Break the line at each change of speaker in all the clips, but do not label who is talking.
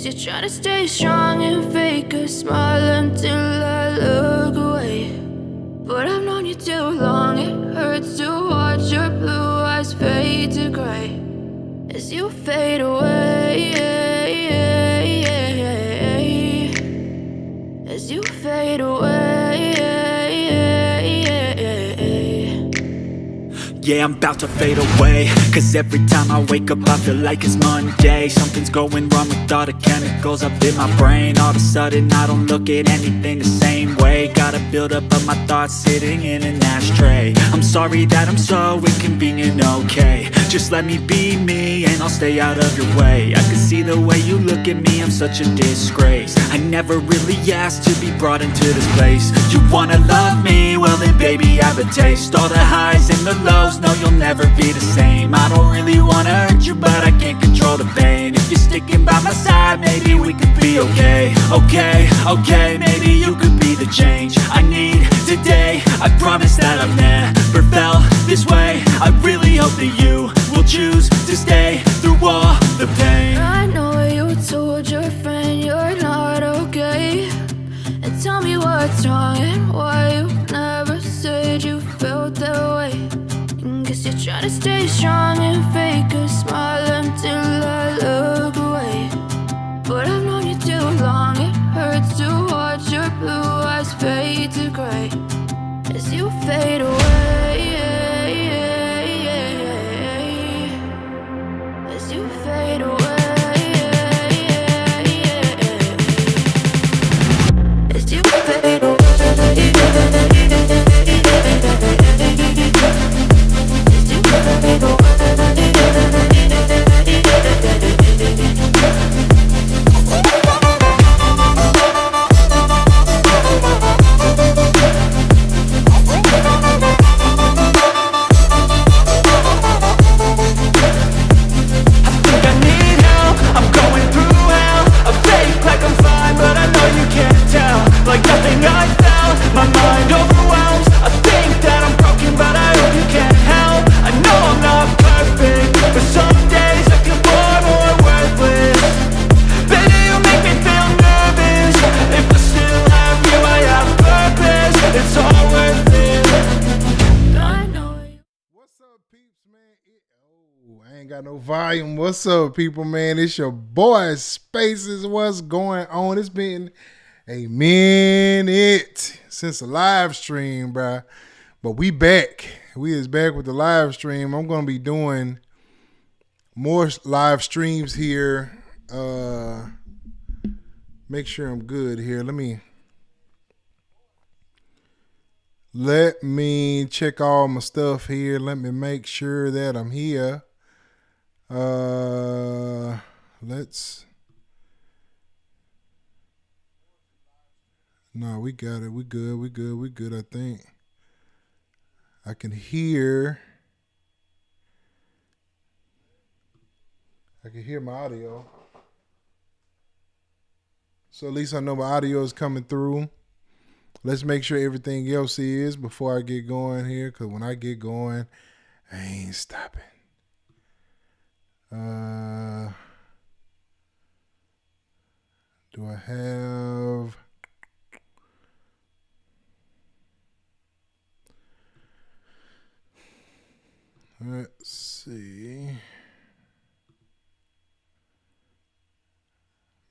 Guess you're trying to stay strong and fake a smile until I look away. But I've known you too long, it hurts to watch your blue eyes fade to gray as you fade away, as you fade away.
Yeah, I'm about to fade away, cause every time I wake up I feel like it's Monday. Something's going wrong with all the chemicals up in my brain. All of a sudden I don't look at anything the same way. Got a buildup of my thoughts sitting in an ashtray. I'm sorry that I'm so inconvenient, okay. Just let me be me and I'll stay out of your way. I can see the way you look at me, I'm such a disgrace. I never really asked to be brought into this place. You wanna love me? Well then baby I have a taste. All the highs and the lows, no you'll never be the same. I don't really wanna hurt you but I can't control the pain. If you're sticking by my side maybe we could be okay. Okay, maybe you could be the change I need today. I promise that I've never felt this way. I really hope that you will choose to stay through all the pain.
I know you told your friend you're not okay, and tell me what's wrong and why you never said you felt that way. Guess you're trying to stay strong and fake a smile until I look away. But I've known you too long, it hurts to watch your blue eyes fade to gray as you fade away, as you fade away, as you fade away.
Volume. What's up, people, man? It's your boy Spaces. What's going on? It's been a minute since the live stream, bruh. But we back. We is back with the live stream. I'm gonna be doing more live streams here. Make sure I'm good here. Let me check all my stuff here. Let me make sure that I'm here. No, we got it. We good. I think I can hear my audio. So at least I know my audio is coming through. Let's make sure everything else is before I get going here, because when I get going, I ain't stopping. Do I have... Let's see.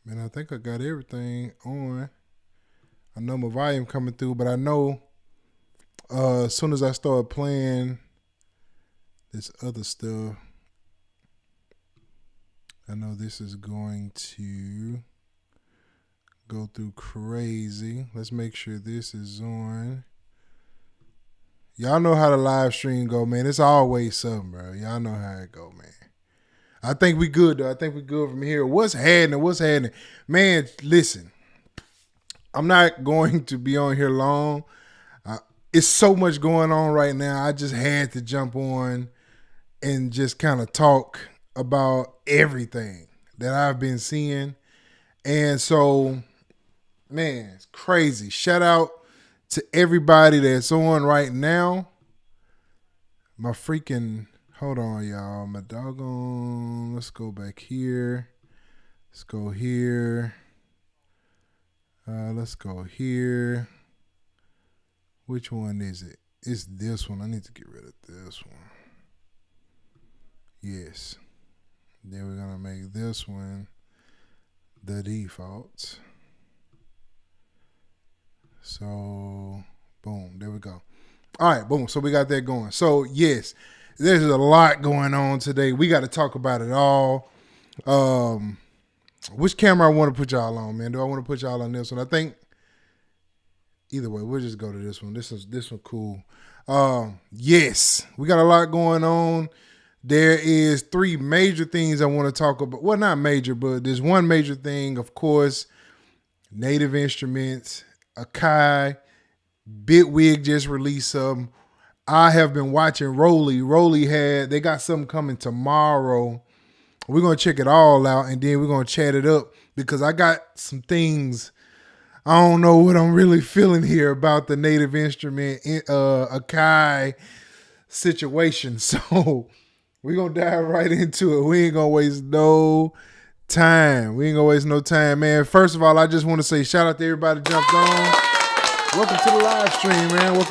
Man, I think I got everything on. I know my volume coming through, but I know as soon as I start playing this other stuff, I know this is going to go through crazy. Let's make sure this is on. Y'all know how the live stream go, man. It's always something, bro. Y'all know how it go, man. I think we good, though. I think we good from here. What's happening? Man, listen. I'm not going to be on here long. It's so much going on right now. I just had to jump on and just kind of talk about everything that I've been seeing. And so, man, it's crazy. Shout out to everybody that's on right now. My freaking, hold on, y'all. My doggone, let's go back here. Let's go here. Let's go here. Which one is it? It's this one. I need to get rid of this one. Yes. Then we're going to make this one the default. So, boom. There we go. All right, boom. So we got that going. So, yes, there's a lot going on today. We got to talk about it all. Which camera I want to put y'all on, man? Do I want to put y'all on this one? I think either way, we'll just go to this one. This one cool. Yes, we got a lot going on. There is 3 major things I want to talk about. Well, not major, but there's one major thing, of course. Native Instruments, Akai, Bitwig just released some. I have been watching Rolly. They got something coming tomorrow. We're going to check it all out, and then we're going to chat it up because I got some things. I don't know what I'm really feeling here about the Native Instrument Akai situation. So we're going to dive right into it. We ain't going to waste no time. Man. First of all, I just want to say shout out to everybody that jumped on. Welcome to the live stream, man. I'm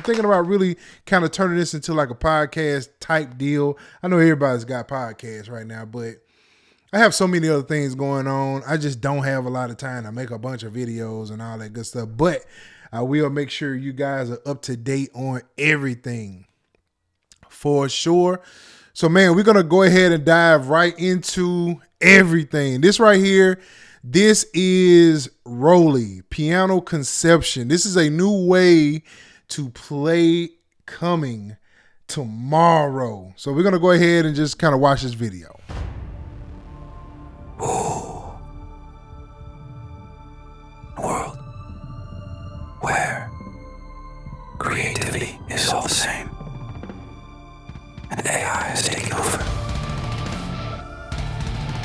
thinking about really kind of turning this into like a podcast type deal. I know everybody's got podcasts right now, but I have so many other things going on. I just don't have a lot of time to make a bunch of videos and all that good stuff. But I will make sure you guys are up to date on everything for sure. So, man, we're going to go ahead and dive right into everything. This right here, this is Rolly, Piano Conception. This is a new way to play coming tomorrow. So we're going to go ahead and just kind of watch this video.
Ooh. A world where creativity is all the same and AI has taken over.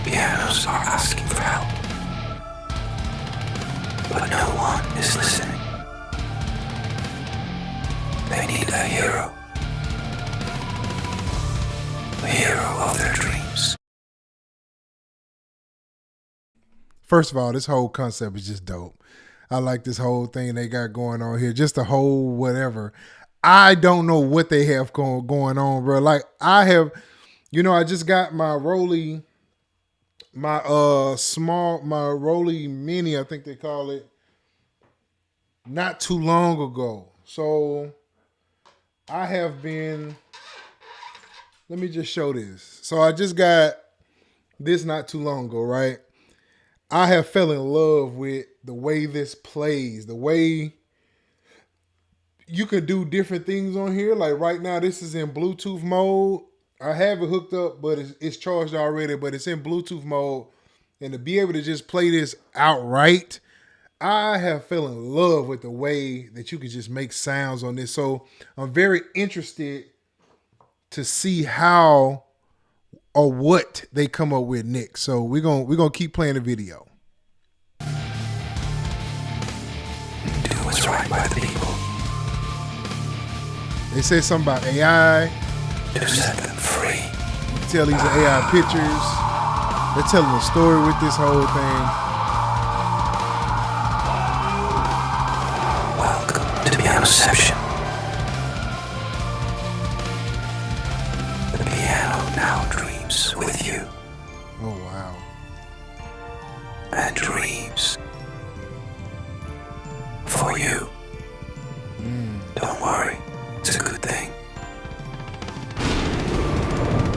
Pianos are asking for help, but no one is listening. They need a hero of their dreams.
First of all, this whole concept is just dope. I like this whole thing they got going on here. Just the whole whatever. I don't know what they have going on, bro. Like I have, I just got my Rolly, my Rolly Mini, I think they call it, not too long ago. So I have been, let me just show this. So I just got this not too long ago, right? I have fell in love with the way this plays, the way you can do different things on here. Like right now, this is in Bluetooth mode. I have it hooked up, but it's charged already, but it's in Bluetooth mode. And to be able to just play this outright, I have fell in love with the way that you can just make sounds on this. So I'm very interested to see how or what they come up with next. So we're gonna keep playing the video.
Do what's right by the people.
They say something about AI.
To set them free.
You can tell these are AI pictures. They're telling a story with this whole thing.
Welcome to Pianoception. The piano now dreams with you.
Oh, wow.
And dreams for you. Don't worry, it's a good thing.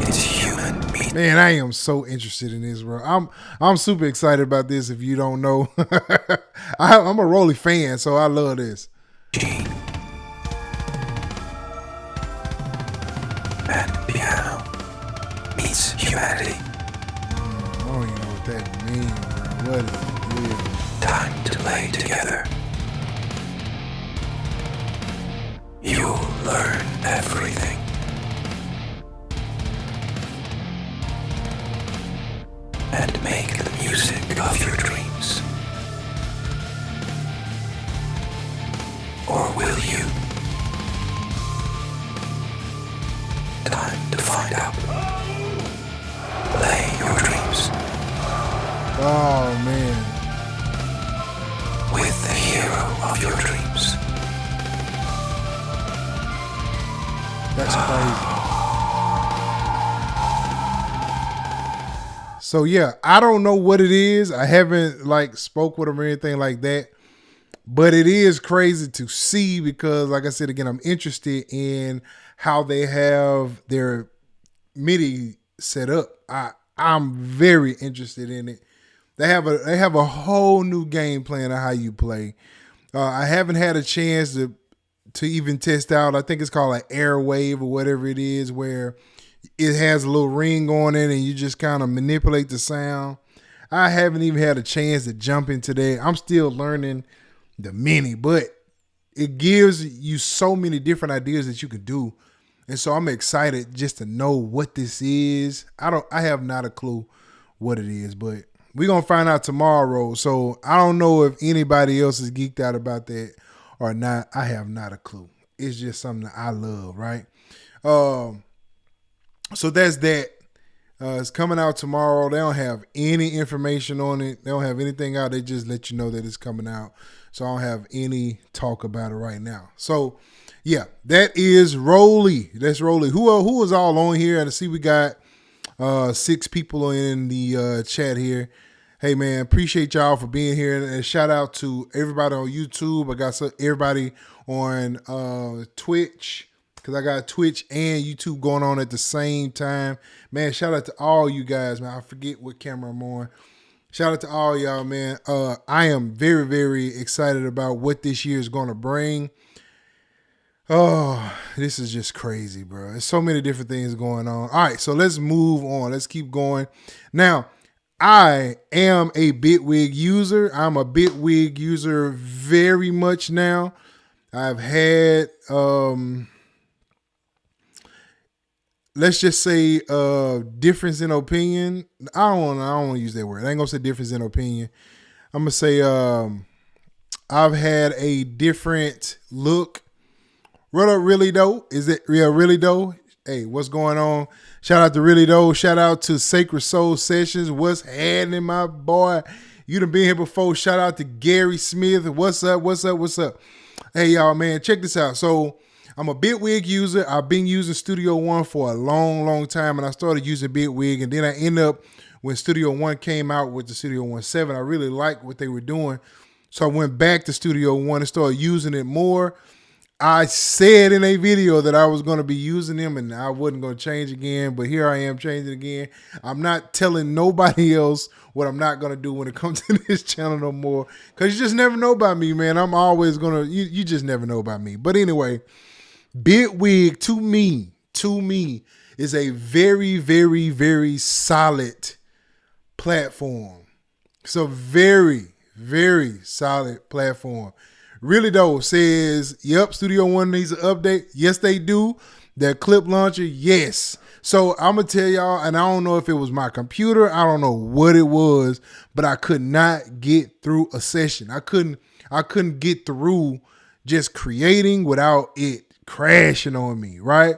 It's human meat.
Man, I am so interested in this, bro. I'm super excited about this. If you don't know, I'm a Rolly fan, so I love this.
Gene. And piano meets humanity.
I don't even know what that means, bro. What is it?
Time to play together. You'll learn everything. And make the music of your dreams. Or will you? Time to find out. Play your dreams.
Oh man.
With the hero of your dreams.
That's crazy. So yeah, I don't know what it is. I haven't like spoke with him or anything like that. But it is crazy to see because, like I said again, I'm interested in how they have their MIDI set up. I'm very interested in it. They have a whole new game plan of how you play. I haven't had a chance to even test out. I think it's called an airwave or whatever it is, where it has a little ring on it and you just kind of manipulate the sound. I haven't even had a chance to jump into that. I'm still learning the mini, but it gives you so many different ideas that you could do. And so I'm excited just to know what this is. I have not a clue what it is, but we're going to find out tomorrow. So I don't know if anybody else is geeked out about that or not. I have not a clue. It's just something that I love, right? So that's that. It's coming out tomorrow. They don't have any information on it. They don't have anything out. They just let you know that it's coming out. So I don't have any talk about it right now. So yeah, that is Rolly. That's Rolly. Who is all on here? And I see we got 6 people in the chat here. Hey man, appreciate y'all for being here, and shout out to everybody on YouTube. I got everybody on Twitch, because I got Twitch and YouTube going on at the same time. Man, shout out to all you guys, man. I forget what camera I'm on. Shout out to all y'all, man. I am very, very excited about what this year is going to bring. Oh, this is just crazy, bro. There's so many different things going on. All right, so let's move on. Let's keep going. Now, I am a Bitwig user. I'm a Bitwig user very much now. I've had, let's just say, difference in opinion. I don't want to use that word. I ain't gonna say difference in opinion. I'm gonna say, I've had a different look. What up, Really Though? Is it Really Though? Hey, what's going on? Shout out to Really Though. Shout out to Sacred Soul Sessions. What's happening, my boy? You done been here before. Shout out to Gary Smith. What's up? What's up? What's up? Hey, y'all, man, check this out. So I'm a Bitwig user. I've been using Studio One for a long, long time, and I started using Bitwig, and then I end up, when Studio One came out with the Studio One 7, I really liked what they were doing. So I went back to Studio One and started using it more. I said in a video that I was going to be using them and I wasn't going to change again, but here I am changing again. I'm not telling nobody else what I'm not going to do when it comes to this channel no more, because you just never know about me, man. I'm always going to, you just never know about me. But anyway, Bitwig to me is a very, very, very solid platform. It's a very, very solid platform. Really Though says, yep, Studio One needs an update. Yes, they do. Their clip launcher, yes. So I'm going to tell y'all, and I don't know if it was my computer. I don't know what it was, but I could not get through a session. I couldn't get through just creating without it crashing on me, right?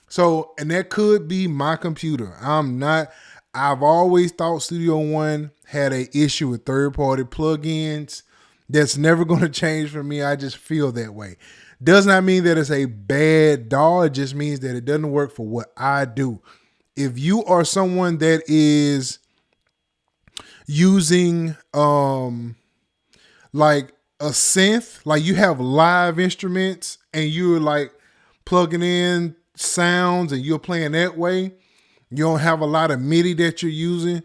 So, and that could be my computer. I've always thought Studio One had an issue with third-party plugins. That's never going to change for me. I just feel that way. Does not mean that it's a bad DAW. It just means that it doesn't work for what I do. If you are someone that is using like a synth, like you have live instruments and you're like plugging in sounds and you're playing that way, you don't have a lot of MIDI that you're using,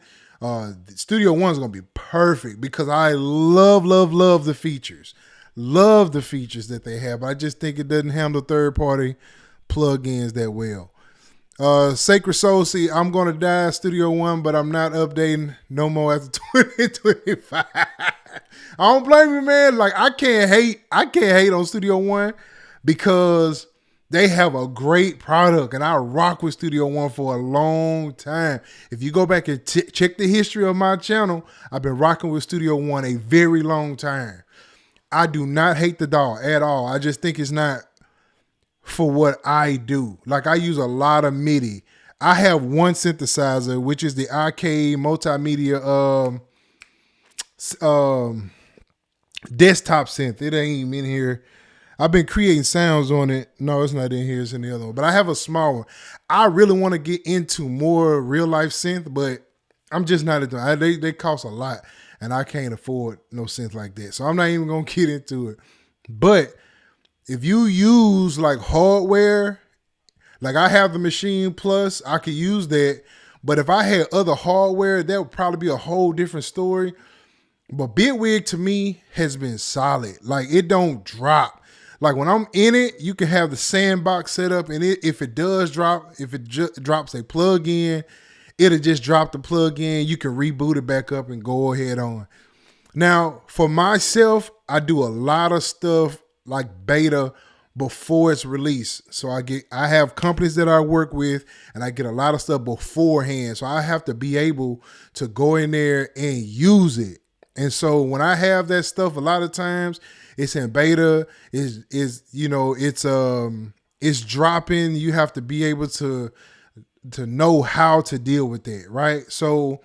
Studio One is going to be perfect, because I love the features. Love the features that they have. I just think it doesn't handle third-party plugins that well. Sacred Soul, see, I'm going to die Studio One, but I'm not updating no more after 2025. I don't blame you, man. Like, I can't hate on Studio One, because they have a great product, and I rock with Studio One for a long time. If you go back and check the history of my channel, I've been rocking with Studio One a very long time. I do not hate the DAW at all. I just think it's not for what I do. Like, I use a lot of MIDI. I have one synthesizer, which is the Akai multimedia desktop synth. It ain't even in here. I've been creating sounds on it. No, it's not in here. It's in the other one. But I have a small one. I really want to get into more real life synth, but I'm just not into it. They cost a lot, and I can't afford no synth like that. So I'm not even going to get into it. But if you use like hardware, like I have the Machine Plus, I could use that. But if I had other hardware, that would probably be a whole different story. But Bitwig to me has been solid. Like it don't drop. Like when I'm in it, you can have the sandbox set up, and if it does drop, if it drops a plug in, it'll just drop the plug in. You can reboot it back up and go ahead on. Now, for myself, I do a lot of stuff like beta before it's released. So I have companies that I work with, and I get a lot of stuff beforehand. So I have to be able to go in there and use it. And so when I have that stuff, a lot of times it's in beta, it's dropping. You have to be able to know how to deal with that, right? So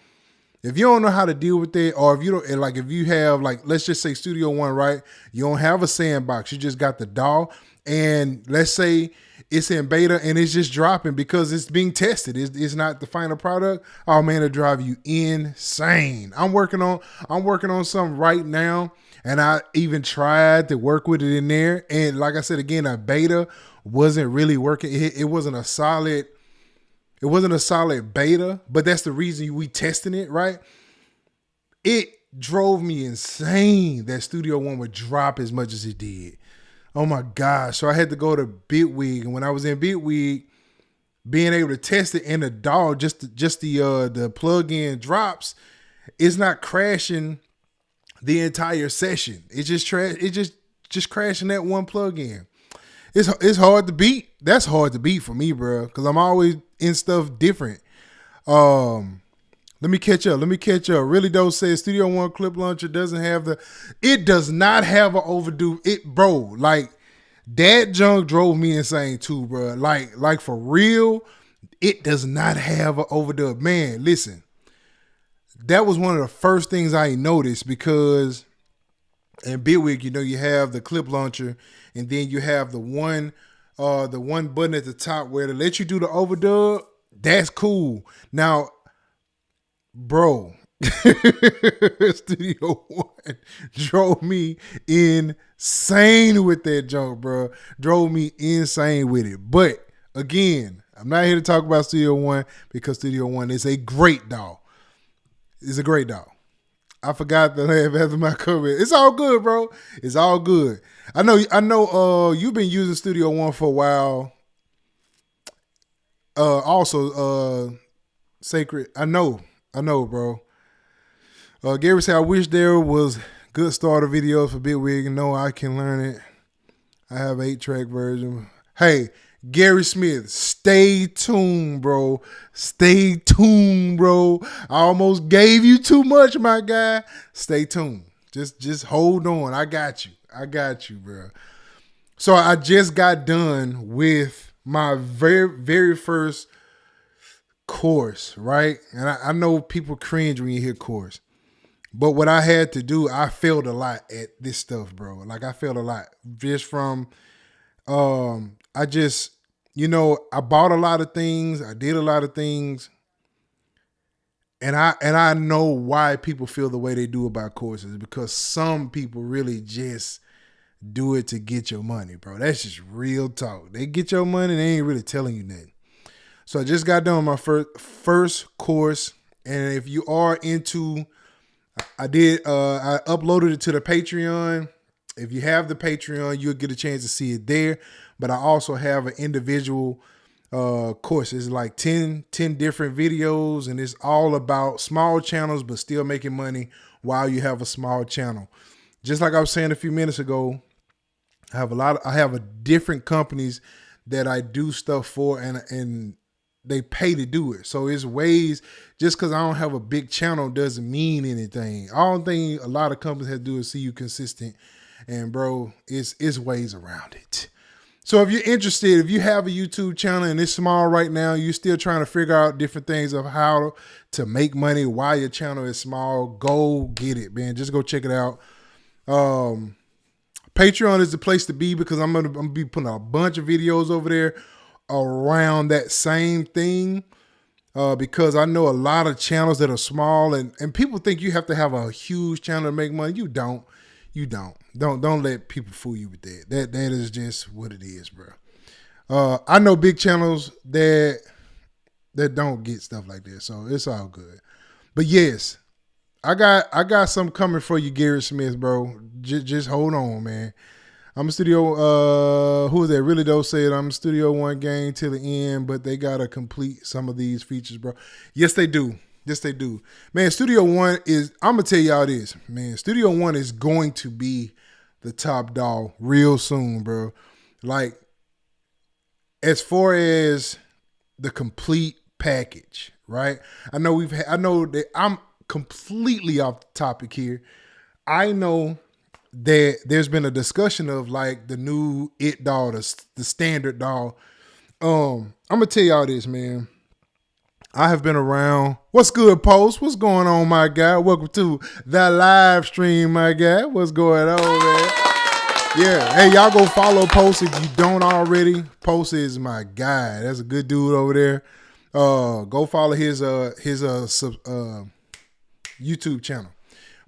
if you don't know how to deal with it, or if you don't, like if you have like, let's just say Studio One, right? You don't have a sandbox, you just got the DAW, and let's say it's in beta and it's just dropping because it's being tested. It's not the final product. Oh man, it'll drive you insane. I'm working on something right now, and I even tried to work with it in there. And like I said again, that beta wasn't really working. It wasn't a solid beta, but that's the reason we testing it, right? It drove me insane that Studio One would drop as much as it did. Oh my gosh. So I had to go to Bitwig. And when I was in Bitwig, being able to test it in the DAW, just the plug-in drops, it's not crashing the entire session. It's just crashing that one plug-in. It's hard to beat. That's hard to beat for me, bro, because I'm always in stuff different. Let me catch up. Really Dope says Studio One clip launcher does not have an overdue. Like that junk drove me insane too, bro. Like for real, it does not have an overdub. Man, listen, that was one of the first things I noticed, because in Bitwig, you have the clip launcher, and then you have the one button at the top where to let you do the overdub. That's cool. Now, bro, Studio One drove me insane with that junk, bro. Drove me insane with it. But again, I'm not here to talk about Studio One, because Studio One is a great DAW. It's a great DAW. I forgot the name after my comment. It's all good, bro. It's all good. I know you've been using Studio One for a while. Also, Sacred. I know, bro. Gary said, I wish there was good starter videos for Bitwig. No, I can learn it. I have 8-track version. Hey, Gary Smith, stay tuned, bro. Stay tuned, bro. I almost gave you too much, my guy. Stay tuned. Just hold on. I got you, bro. So I just got done with my very, very first course, right? And I know people cringe when you hear course. But what I had to do, I failed a lot at this stuff, bro. Like I failed a lot just from, I bought a lot of things. I did a lot of things. And I know why people feel the way they do about courses, because some people really just do it to get your money, bro. That's just real talk. They get your money, they ain't really telling you nothing. So I just got done with my first course. And if you are into, I uploaded it to the Patreon. If you have the Patreon, you'll get a chance to see it there. But I also have an individual course. It's like 10 different videos, and it's all about small channels, but still making money while you have a small channel. Just like I was saying a few minutes ago, I have different companies that I do stuff for, and they pay to do it. So it's ways, just because I don't have a big channel doesn't mean anything. All thing a lot of companies have to do is see you consistent. And bro, it's ways around it. So if you're interested, if you have a YouTube channel and it's small right now, you're still trying to figure out different things of how to make money while your channel is small, go get it, man. Just go check it out. Patreon is the place to be because I'm gonna be putting a bunch of videos over there around that same thing. Because I know a lot of channels that are small and people think you have to have a huge channel to make money. You don't. Don't let people fool you with that. That is just what it is, bro. I know big channels that don't get stuff like that, so it's all good. But yes, I got something coming for you, Garrett Smith, bro. Just hold on, man. I'm a studio. Who is that? Really though said I'm Studio One gang till the end, but they gotta complete some of these features, bro. Yes, they do. Yes, they do. Man, Studio One is. I'm gonna tell y'all this, man. Studio One is going to be the top dog real soon, bro. Like, as far as the complete package, right? I know that I'm completely off the topic here. I know that there's been a discussion of like the new It doll, the standard doll. I'm gonna tell y'all this, man. I have been around. What's good, Post? What's going on, my guy? Welcome to the live stream, my guy. What's going on, man? Yeah. Hey, y'all go follow Post if you don't already. Post is my guy. That's a good dude over there. Go follow his YouTube channel.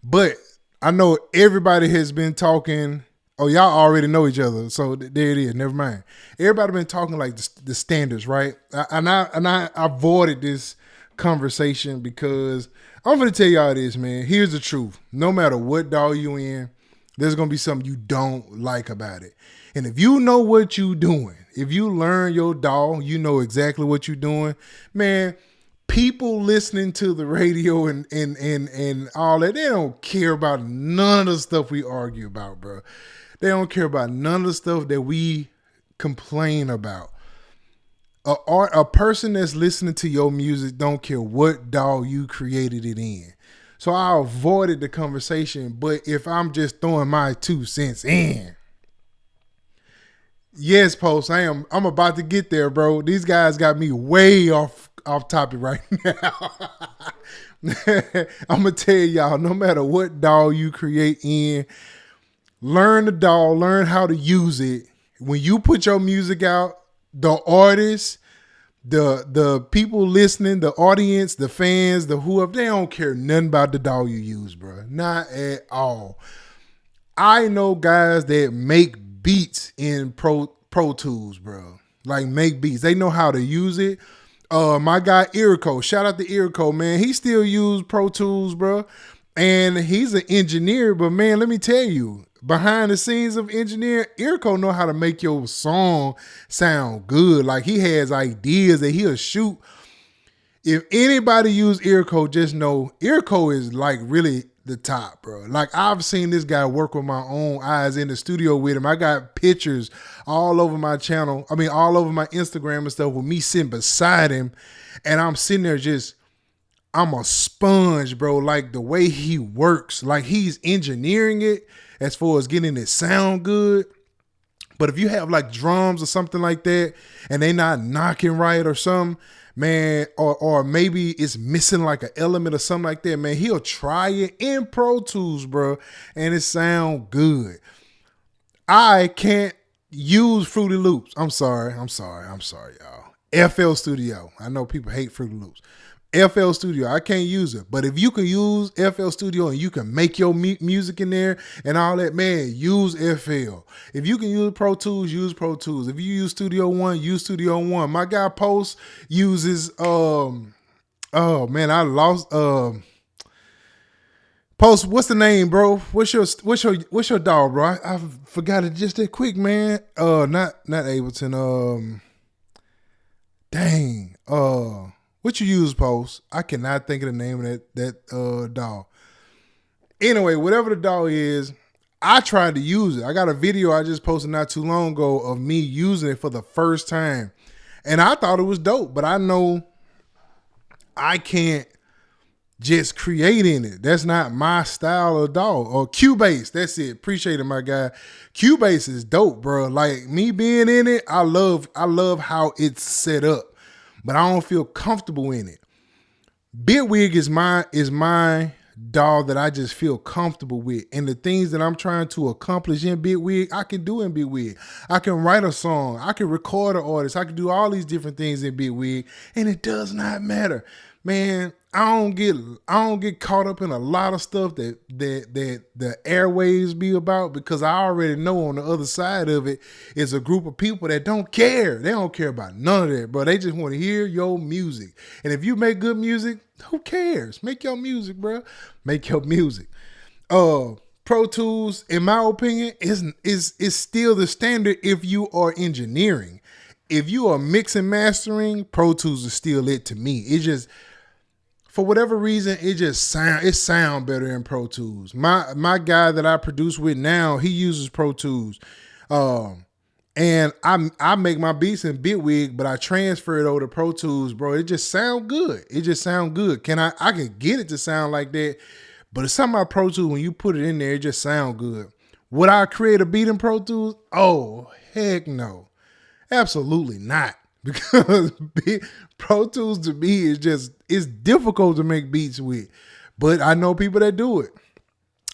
But I know everybody has been talking. Oh, y'all already know each other, so there it is. Never mind. Everybody been talking like the standards, right? I avoided this conversation because I'm gonna tell y'all this, man. Here's the truth: no matter what doll you in, there's gonna be something you don't like about it. And if you know what you doing, if you learn your doll, you know exactly what you're doing, man. People listening to the radio and all that, they don't care about none of the stuff we argue about, bro. They don't care about none of the stuff that we complain about. A person that's listening to your music don't care what doll you created it in. So I avoided the conversation, but if I'm just throwing my 2 cents in, yes, Post, I'm about to get there, bro. These guys got me way off topic right now. I'm gonna tell y'all, no matter what doll you create in, learn the doll, learn how to use it. When you put your music out, the artists, the people listening, the audience, the fans, the whoever, they don't care nothing about the doll you use, bro. Not at all. I know guys that make beats in Pro Tools, bro. Like, make beats. They know how to use it. My guy Irico, shout out to Irico, man. He still use Pro Tools, bro. And he's an engineer, but man, let me tell you, behind the scenes of engineering, Irico know how to make your song sound good. Like, he has ideas that he'll shoot. If anybody use Irico, just know Irico is like really the top, bro. Like, I've seen this guy work with my own eyes in the studio with him. I got pictures all over my channel. I mean, all over my Instagram and stuff with me sitting beside him. And I'm sitting there I'm a sponge, bro. Like, the way he works, like he's engineering it as far as getting it sound good. But if you have like drums or something like that and they not knocking right or something, man, or maybe it's missing like an element or something like that, man, he'll try it in Pro Tools, bro, and it sound good. I can't use Fruity Loops. I'm sorry, y'all. FL Studio. I know people hate Fruity Loops. FL Studio, I can't use it. But if you can use FL Studio and you can make your music in there and all that, man, use FL. If you can use Pro Tools, use Pro Tools. If you use Studio One, use Studio One. My guy Post uses oh man, I lost Post, what's the name, bro? What's your dog, bro? I forgot it just that quick, man. Not Ableton. Dang. What you use, Post? I cannot think of the name of that dog. Anyway, whatever the dog is, I tried to use it. I got a video I just posted not too long ago of me using it for the first time. And I thought it was dope, but I know I can't just creating it. That's not my style of dog. Or Cubase, that's it. Appreciate it, my guy. Cubase is dope, bro. Like me being in it, I love how it's set up, but I don't feel comfortable in it. Bitwig is my dog that I just feel comfortable with. And the things that I'm trying to accomplish in Bitwig, I can do in Bitwig. I can write a song. I can record an artist. I can do all these different things in Bitwig, and it does not matter. Man, I don't get caught up in a lot of stuff that the airwaves be about, because I already know on the other side of it is a group of people that don't care. They don't care about none of that, bro. They just want to hear your music. And if you make good music, who cares? Make your music, bro. Make your music. Pro Tools, in my opinion, is still the standard if you are engineering. If you are mixing, mastering, Pro Tools is still it to me. It just, for whatever reason, it sound better in Pro Tools. My guy that I produce with now, he uses Pro Tools. And I make my beats in Bitwig, but I transfer it over to Pro Tools, bro. It just sound good. It just sound good. I can get it to sound like that, but it's something about Pro Tools, when you put it in there, it just sound good. Would I create a beat in Pro Tools? Oh, heck no. Absolutely not. Because Pro Tools to me it's difficult to make beats with. But I know people that do it.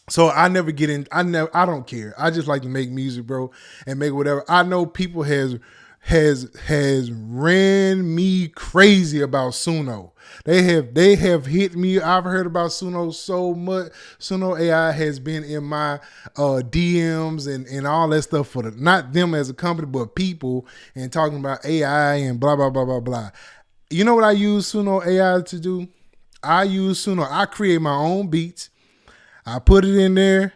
So I never get in, I don't care. I just like to make music, bro, and make whatever. I know people has ran me crazy about Suno. They have hit me. I've heard about Suno so much. Suno AI has been in my DMs and all that stuff for not them as a company, but people, and talking about AI and blah, blah, blah, blah, blah. You know what I use Suno AI to do? I create my own beats. I put it in there.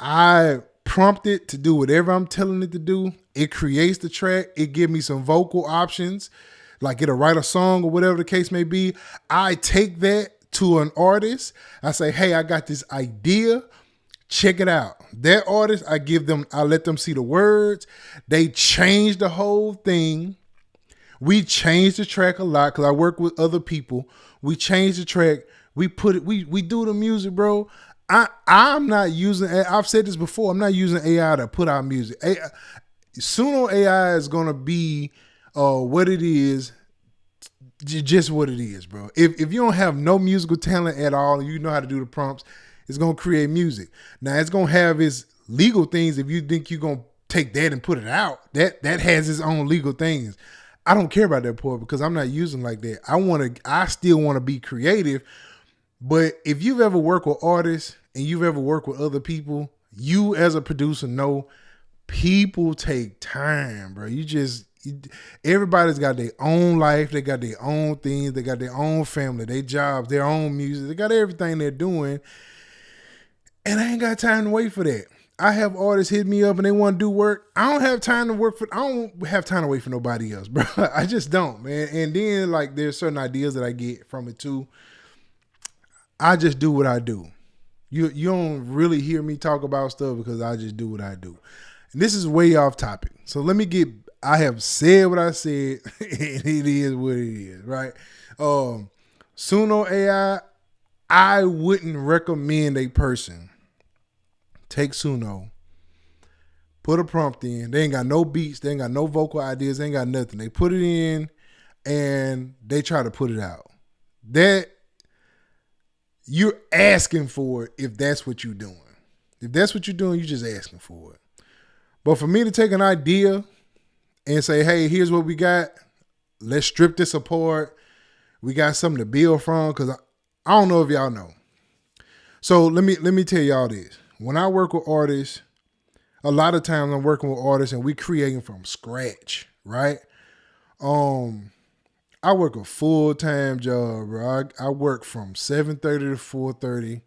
I prompt it to do whatever I'm telling it to do. It creates the track. It gives me some vocal options, like it'll write a song or whatever the case may be. I take that to an artist. I say, hey, I got this idea. Check it out. That artist, I let them see the words. They change the whole thing. We change the track a lot because I work with other people. We change the track. We put it, we do the music, bro. I'm not using, I've said this before, I'm not using AI to put out music. Suno AI is going to be what it is, just what it is, bro. If you don't have no musical talent at all, and you know how to do the prompts, it's going to create music. Now, it's going to have its legal things. If you think you're going to take that and put it out, that has its own legal things. I don't care about that part because I'm not using like that. I still want to be creative. But if you've ever worked with artists and you've ever worked with other people, you as a producer know people take time, bro. Everybody's got their own life. They got their own things. They got their own family, their jobs, their own music. They got everything they're doing. And I ain't got time to wait for that. I have artists hit me up and they want to do work. I don't have time to wait for nobody else, bro. I just don't, man. And then like there's certain ideas that I get from it too. I just do what I do. You don't really hear me talk about stuff because I just do what I do. And this is way off topic. So I have said what I said and it is what it is, right? Suno AI, I wouldn't recommend a person take Suno, put a prompt in. They ain't got no beats. They ain't got no vocal ideas. They ain't got nothing. They put it in and they try to put it out. That you're asking for it if that's what you're doing. If that's what you're doing, you're just asking for it. But for me to take an idea and say, hey, here's what we got. Let's strip this apart. We got something to build from, because I don't know if y'all know. So let me tell y'all this. When I work with artists, a lot of times I'm working with artists and we creating from scratch, right? I work a full-time job, bro. I work from 7:30 to 4:30.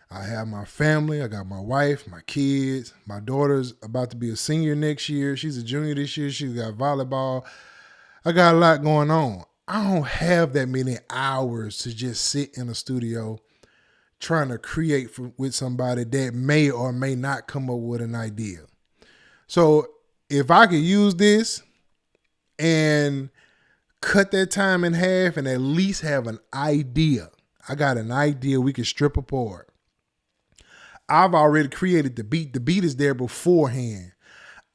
I have my family. I got my wife, my kids. My daughter's about to be a senior next year. She's a junior this year. She's got volleyball. I got a lot going on. I don't have that many hours to just sit in a studio trying to create with somebody that may or may not come up with an idea. So if I could use this and cut that time in half and at least have an idea. I got an idea we can strip apart. I've already created the beat. The beat is there beforehand.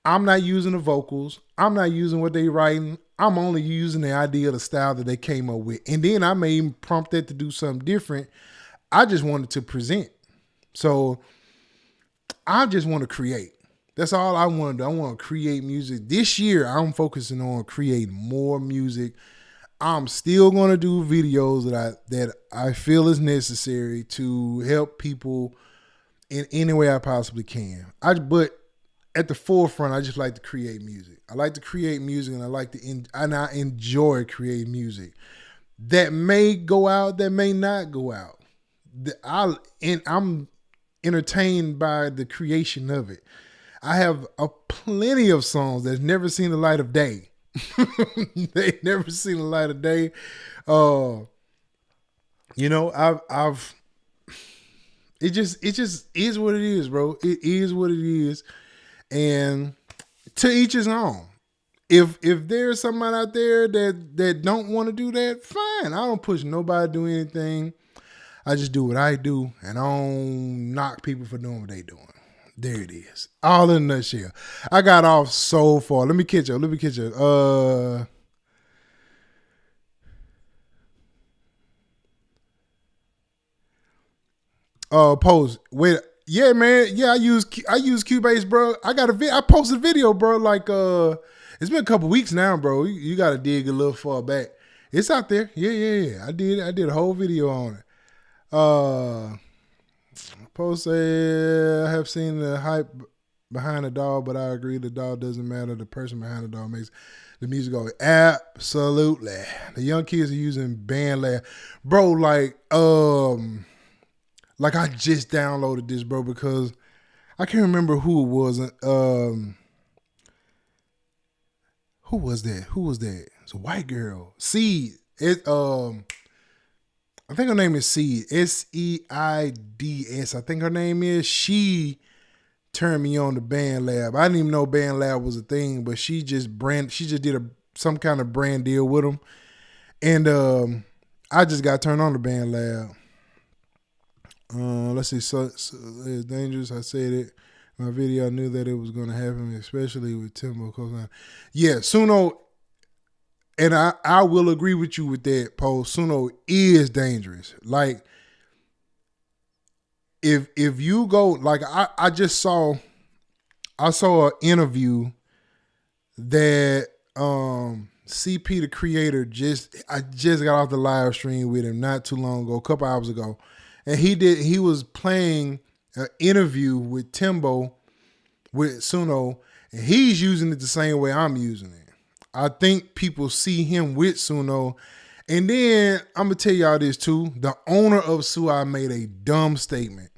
I'm not using the vocals. I'm not using what they writing. I'm only using the idea, the style that they came up with. And then I may even prompt that to do something different. I just wanted to present. So I just want to create. That's all I want to do. I want to create music. This year, I'm focusing on creating more music. I'm still going to do videos that I feel is necessary to help people in any way I possibly can. But at the forefront, I just like to create music. I like to create music, and I enjoy creating music. That may go out, that may not go out. I'm entertained by the creation of it. I have plenty of songs that's never seen the light of day. They never seen the light of day. I've it just is what it is, bro. It is what it is. And to each his own. If there's somebody out there that don't want to do that, fine. I don't push nobody to do anything. I just do what I do, and I don't knock people for doing what they doing. There it is. All in a nutshell. I got off so far. Let me catch up. Pose. Wait. Yeah, man. Yeah, I use Cubase, bro. I posted a video, bro. Like it's been a couple weeks now, bro. You got to dig a little far back. It's out there. Yeah. I did a whole video on it. Post said, I have seen the hype behind the dog, but I agree the dog doesn't matter. The person behind the dog makes the music go. Absolutely. The young kids are using BandLab. Bro, like I just downloaded this, bro, because I can't remember who it was. Who was that? It's a white girl. Seed. I think her name is Seed. Seids. I think her name is. She turned me on to BandLab. I didn't even know BandLab was a thing, but she just did some kind of brand deal with them. And I just got turned on to BandLab. Let's see. So it's dangerous. I said it. My video, I knew that it was going to happen, especially with Timbo. Yeah, Suno, and I will agree with you with that, Paul. Suno is dangerous. Like, if you go, like I saw an interview that CP the creator I just got off the live stream with him not too long ago, a couple hours ago, and he was playing an interview with Timbo with Suno, and he's using it the same way I'm using it. I think people see him with Suno. And then I'm going to tell y'all this too. The owner of Suai made a dumb statement.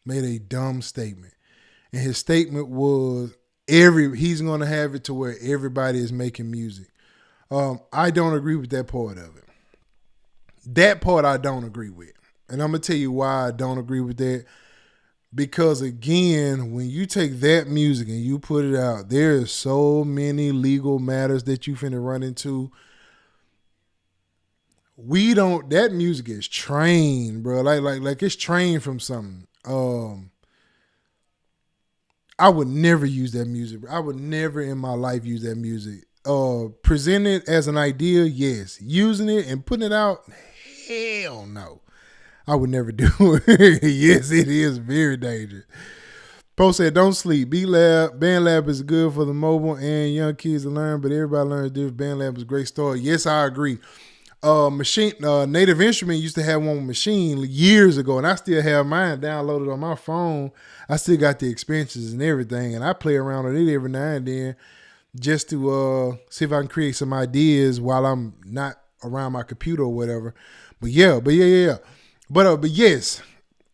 And his statement was he's going to have it to where everybody is making music. I don't agree with that part of it. That part I don't agree with. And I'm going to tell you why I don't agree with that. Because again, when you take that music and you put it out, there is so many legal matters that you finna run into. That music is trained, bro. Like it's trained from something. I would never use that music. I would never in my life use that music. Present it as an idea, yes. Using it and putting it out, hell no. I would never do it. Yes, it is very dangerous. Post said, don't sleep. BandLab is good for the mobile and young kids to learn, but everybody learns different. BandLab is a great story. Yes, I agree. Native Instrument used to have one with Machine years ago, and I still have mine downloaded on my phone. I still got the expansions and everything, and I play around with it every now and then just to see if I can create some ideas while I'm not around my computer or whatever. But yeah. But yes,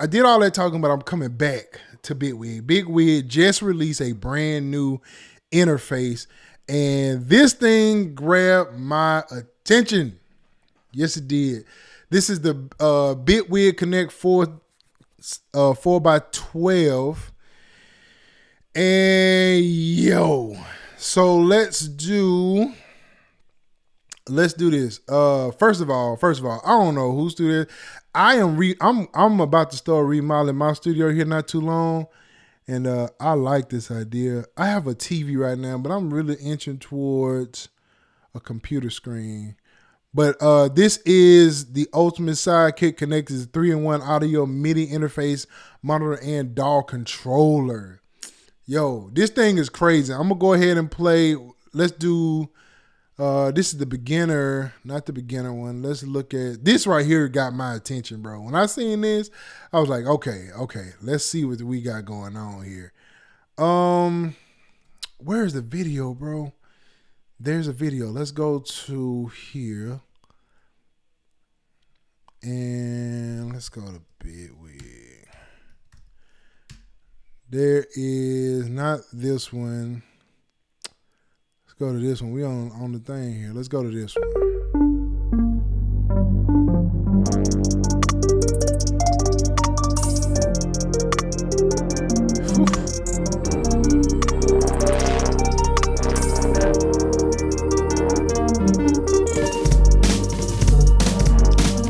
I did all that talking, but I'm coming back to Bitwig. Bitwig just released a brand new interface, and this thing grabbed my attention. Yes, it did. This is the Bitwig Connect 4x12. And so let's do let's do this. First of all, I don't know whose studio. I'm about to start remodeling my studio here not too long, and I like this idea. I have a TV right now, but I'm really inching towards a computer screen. But this is the Ultimate Sidekick connected 3-in-1 audio MIDI interface monitor and DAW controller. Yo, this thing is crazy. I'm gonna go ahead and play. Let's do. This is the beginner, not the beginner one. Let's look at this right here. Got my attention, bro. When I seen this, I was like, okay. Let's see what we got going on here. Where's the video, bro? There's a video. Let's go to here. And let's go to Bitwig. There is not this one. Let's go to this one. We on the thing here. Let's go to this one.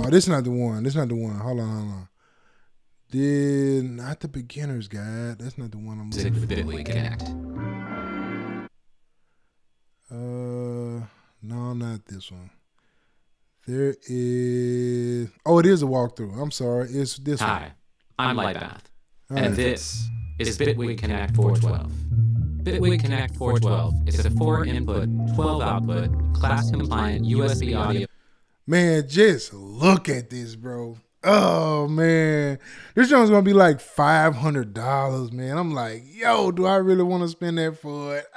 This is not the one. Hold on. Not the beginner's guide. That's not the one I'm looking for.
Bitwig Connect.
No, not this one. There is. Oh, it is a walkthrough. I'm sorry. It's this one.
Hi, I'm Lightbath, and this is Bitwig Connect 412. Bitwig Connect 412 is a 4-input, 12-output, class-compliant USB audio.
Man, just look at this, bro. Oh, man. This joint's going to be like $500, man. I'm like, yo, do I really want to spend that for it?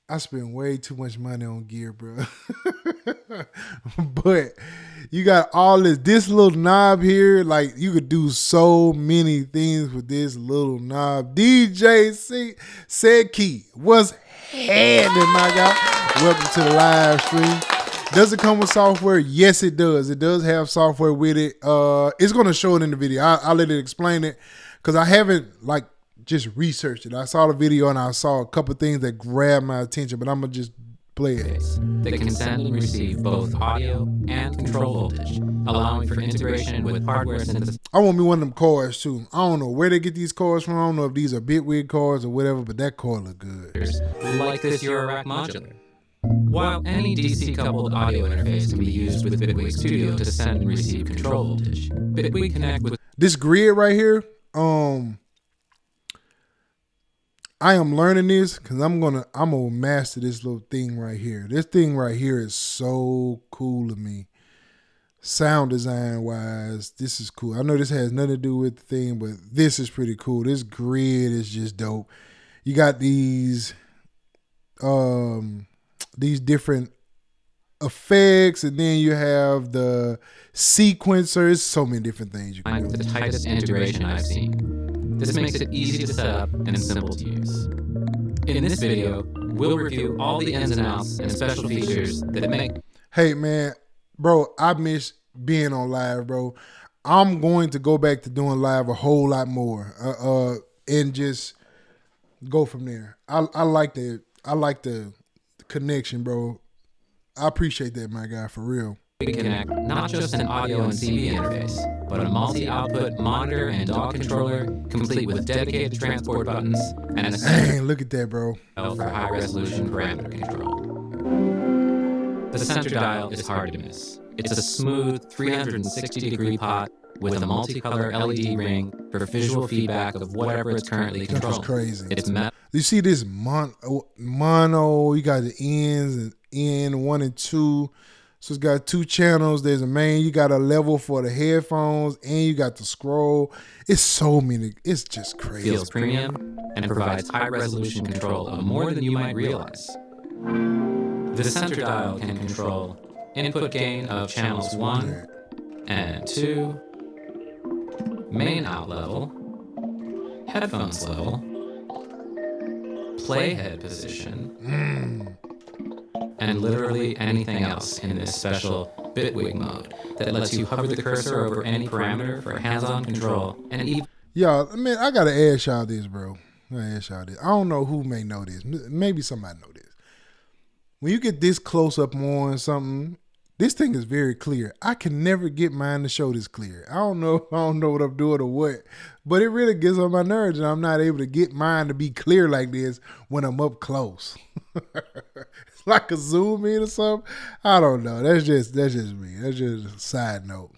I spend way too much money on gear, bro. But you got all this little knob here. Like, you could do so many things with this little knob. DJ Seki, what's happening, my guy? Welcome to the live stream. Does it come with software? Yes, it does. It does have software with it. It's going to show it in the video. I'll let it explain it because I haven't just researched it. I saw the video and I saw a couple things that grabbed my attention, but I'm going to just play it.
They can send and receive both audio and control voltage, allowing for integration with hardware synthesis.
I want me one of them cards too. I don't know where they get these cards from. I don't know if these are Bitwig cards or whatever, but that card look good.
Like this Eurorack modular. While any DC-coupled audio interface can be used with Bitwig Studio to send and receive control voltage, Bitwig Connect with
this grid right here, I am learning this because I'm gonna master this little thing right here. This thing right here is so cool to me. Sound design wise, this is cool. I know this has nothing to do with the thing, but this is pretty cool. This grid is just dope. You got these different effects, and then you have the sequencers. So many different things you can do.
the tightest integration I've seen. This makes it easy to set up and simple to use. In this video, we'll review all the ins and outs and special features that make.
Hey man, bro, I miss being on live, bro. I'm going to go back to doing live a whole lot more, and just go from there. I like the connection, bro. I appreciate that, my guy, for real.
Connect not just an audio and CV interface, but a multi-output monitor and DAW controller, complete with dedicated transport buttons and a
Dang, look at that, bro.
for high-resolution parameter control. The center dial is hard to miss. It's a smooth 360-degree pot with a multicolor LED ring for visual feedback of whatever it's currently controlling.
That's crazy.
It's metal.
You see this mono, you got the ends and N1 and 2. So it's got 2 channels. There's a main. You got a level for the headphones, and you got the scroll. It's so many. It's just crazy.
Feels premium and provides high-resolution control of more than you might realize. The center dial can control input gain of channels 1 and 2, main out level, headphones level, playhead position, and literally anything else in this special Bitwig mode that lets you hover the cursor over any parameter for hands-on control and even.
Y'all, man, I gotta ask y'all this, bro. I don't know who may know this. Maybe somebody know this. when you get this close up on something, this thing is very clear. I can never get mine to show this clear. I don't know what I'm doing or what, but it really gets on my nerves, and I'm not able to get mine to be clear like this when I'm up close. It's like a zoom in or something. I don't know. That's just me. That's just a side note.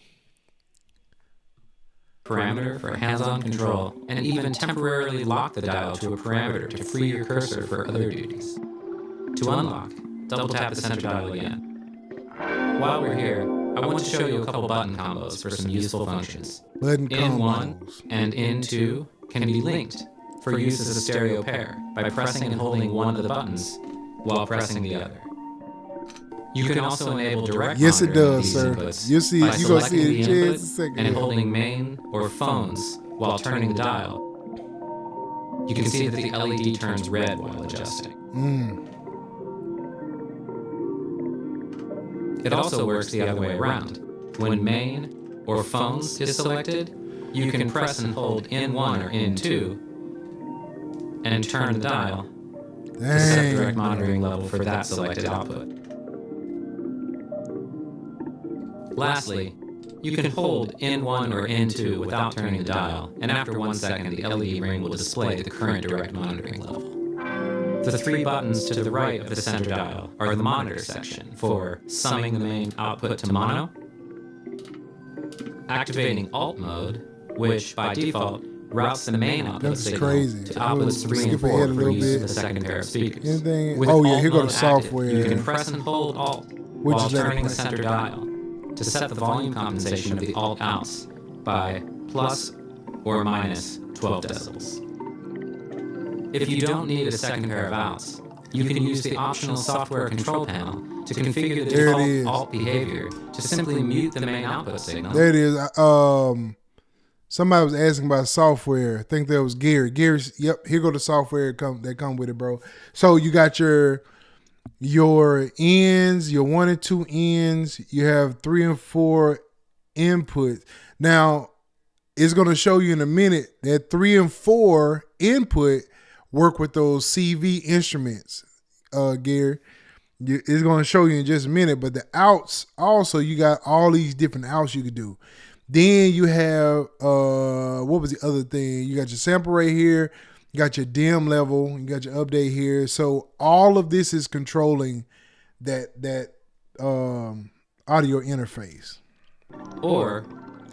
Parameter for hands-on control, and even temporarily lock the dial to a parameter to free your cursor for other duties. To unlock, double tap the center dial again. While we're here, I want to show you a couple button combos for some useful functions.
Button
In 1
combos.
and in 2 can be linked for use as a stereo pair by pressing and holding one of the buttons while pressing the other. You can also enable direct
Yes, it
monitoring of
does,
these
sir.
inputs
You'll see
by
it. You're going to
selecting
see it
the
in
input
just a second.
and holding main or phones while turning the dial. You can see that the LED turns red while adjusting. It also works the other way around. When main or phones is selected, you can press and hold in 1 or in 2 and turn the dial to set direct monitoring level for that selected output. Lastly, you can hold in 1 or in 2 without turning the dial, and after 1 second, the LED ring will display the current direct monitoring level. The 3 buttons to the right of the center dial are the monitor section for summing the main output to mono, activating alt mode, which by default routes the main output
That's
signal
crazy.
to outputs 3 and
Skip
4
ahead a
for
little
use
bit.
of the second pair of speakers.
Anything?
With
Oh, yeah,
alt
here go the
mode active,
software.
you can press and hold alt
Which
while
is at a
turning the
point.
center dial to set the volume compensation of the alt outs by plus or minus 12 decibels. If you don't need a second pair of outs, you can use the optional software control panel to configure the
There it
default
is.
alt behavior to simply mute the main output signal.
There it is. Somebody was asking about software. I think that was Gary. Gary's, yep, here go the software that come with it, bro. So you got your ends, your 1 and 2 ends. You have 3 and 4 inputs. Now, it's going to show you in a minute that 3 and 4 input work with those CV instruments, Gary. It's going to show you in just a minute. But the outs, also, you got all these different outs you could do. Then you have, what was the other thing? You got your sample rate here. You got your dim level. You got your update here. So all of this is controlling that audio interface.
Or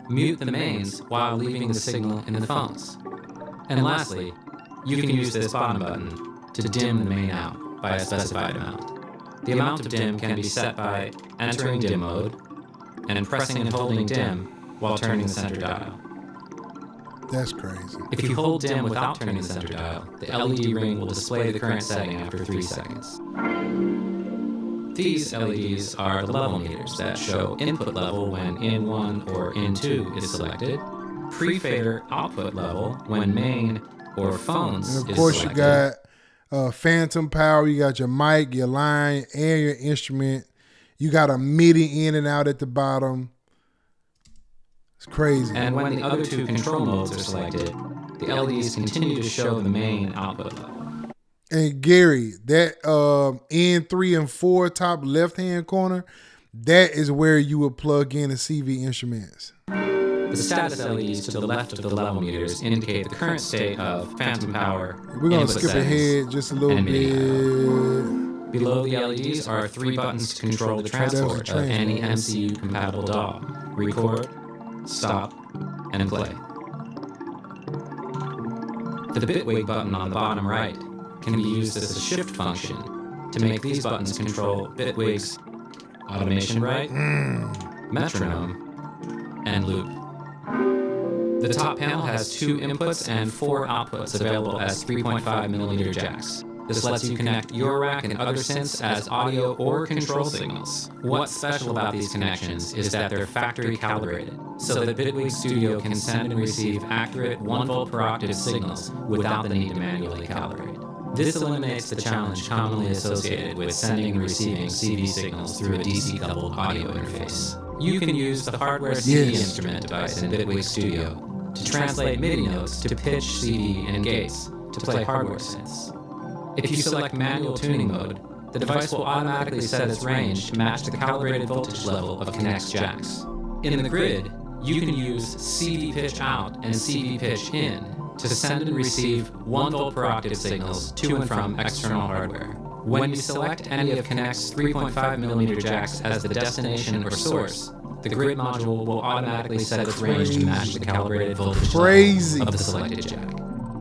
mute the mains while leaving the signal in the phones. And lastly, you can use this bottom button to dim the main out by a specified amount. The amount of dim can be set by entering dim mode and pressing and holding dim while turning the center dial.
That's crazy.
If you hold dim without turning the center dial, the LED ring will display the current setting after 3 seconds. These LEDs are the level meters that show input level when in 1 or in 2 is selected, pre-fader output level when main or phones
And of
is
course,
selected.
you got phantom power. You got your mic, your line, and your instrument. You got a MIDI in and out at the bottom. It's crazy.
And when the other 2 control modes are selected, the LEDs continue to show the main output level.
And Gary, that N3 and 4 top left-hand corner, that is where you would plug in the CV instruments.
The status LEDs to the left of the level meters indicate the current state of phantom power.
We're going to
input
skip
settings,
ahead just a little
and MIDI
bit.
Below the LEDs are 3 buttons to control the transport of any MCU-compatible DAW: record, stop, and play. The Bitwig button on the bottom right can be used as a shift function to make these buttons control Bitwig's automation right, metronome, and loop. The top panel has 2 inputs and 4 outputs available as 3.5mm jacks. This lets you connect your rack and other synths as audio or control signals. What's special about these connections is that they're factory calibrated, so that Bitwig Studio can send and receive accurate 1 volt per octave signals without the need to manually calibrate. This eliminates the challenge commonly associated with sending and receiving CV signals through a DC-coupled audio interface. You can use the hardware CD instrument device in Bitwig Studio to translate MIDI notes to pitch, CD, and gates to play hardware synths. If you select manual tuning mode, the device will automatically set its range to match the calibrated voltage level of Kinect's jacks. In the grid, you can use CV pitch out and CV pitch in to send and receive 1 volt per octave signals to and from external hardware. When you select any of Kinect's 3.5mm jacks as the destination or source, the grid module will automatically set its range to match the calibrated voltage level of the selected jack.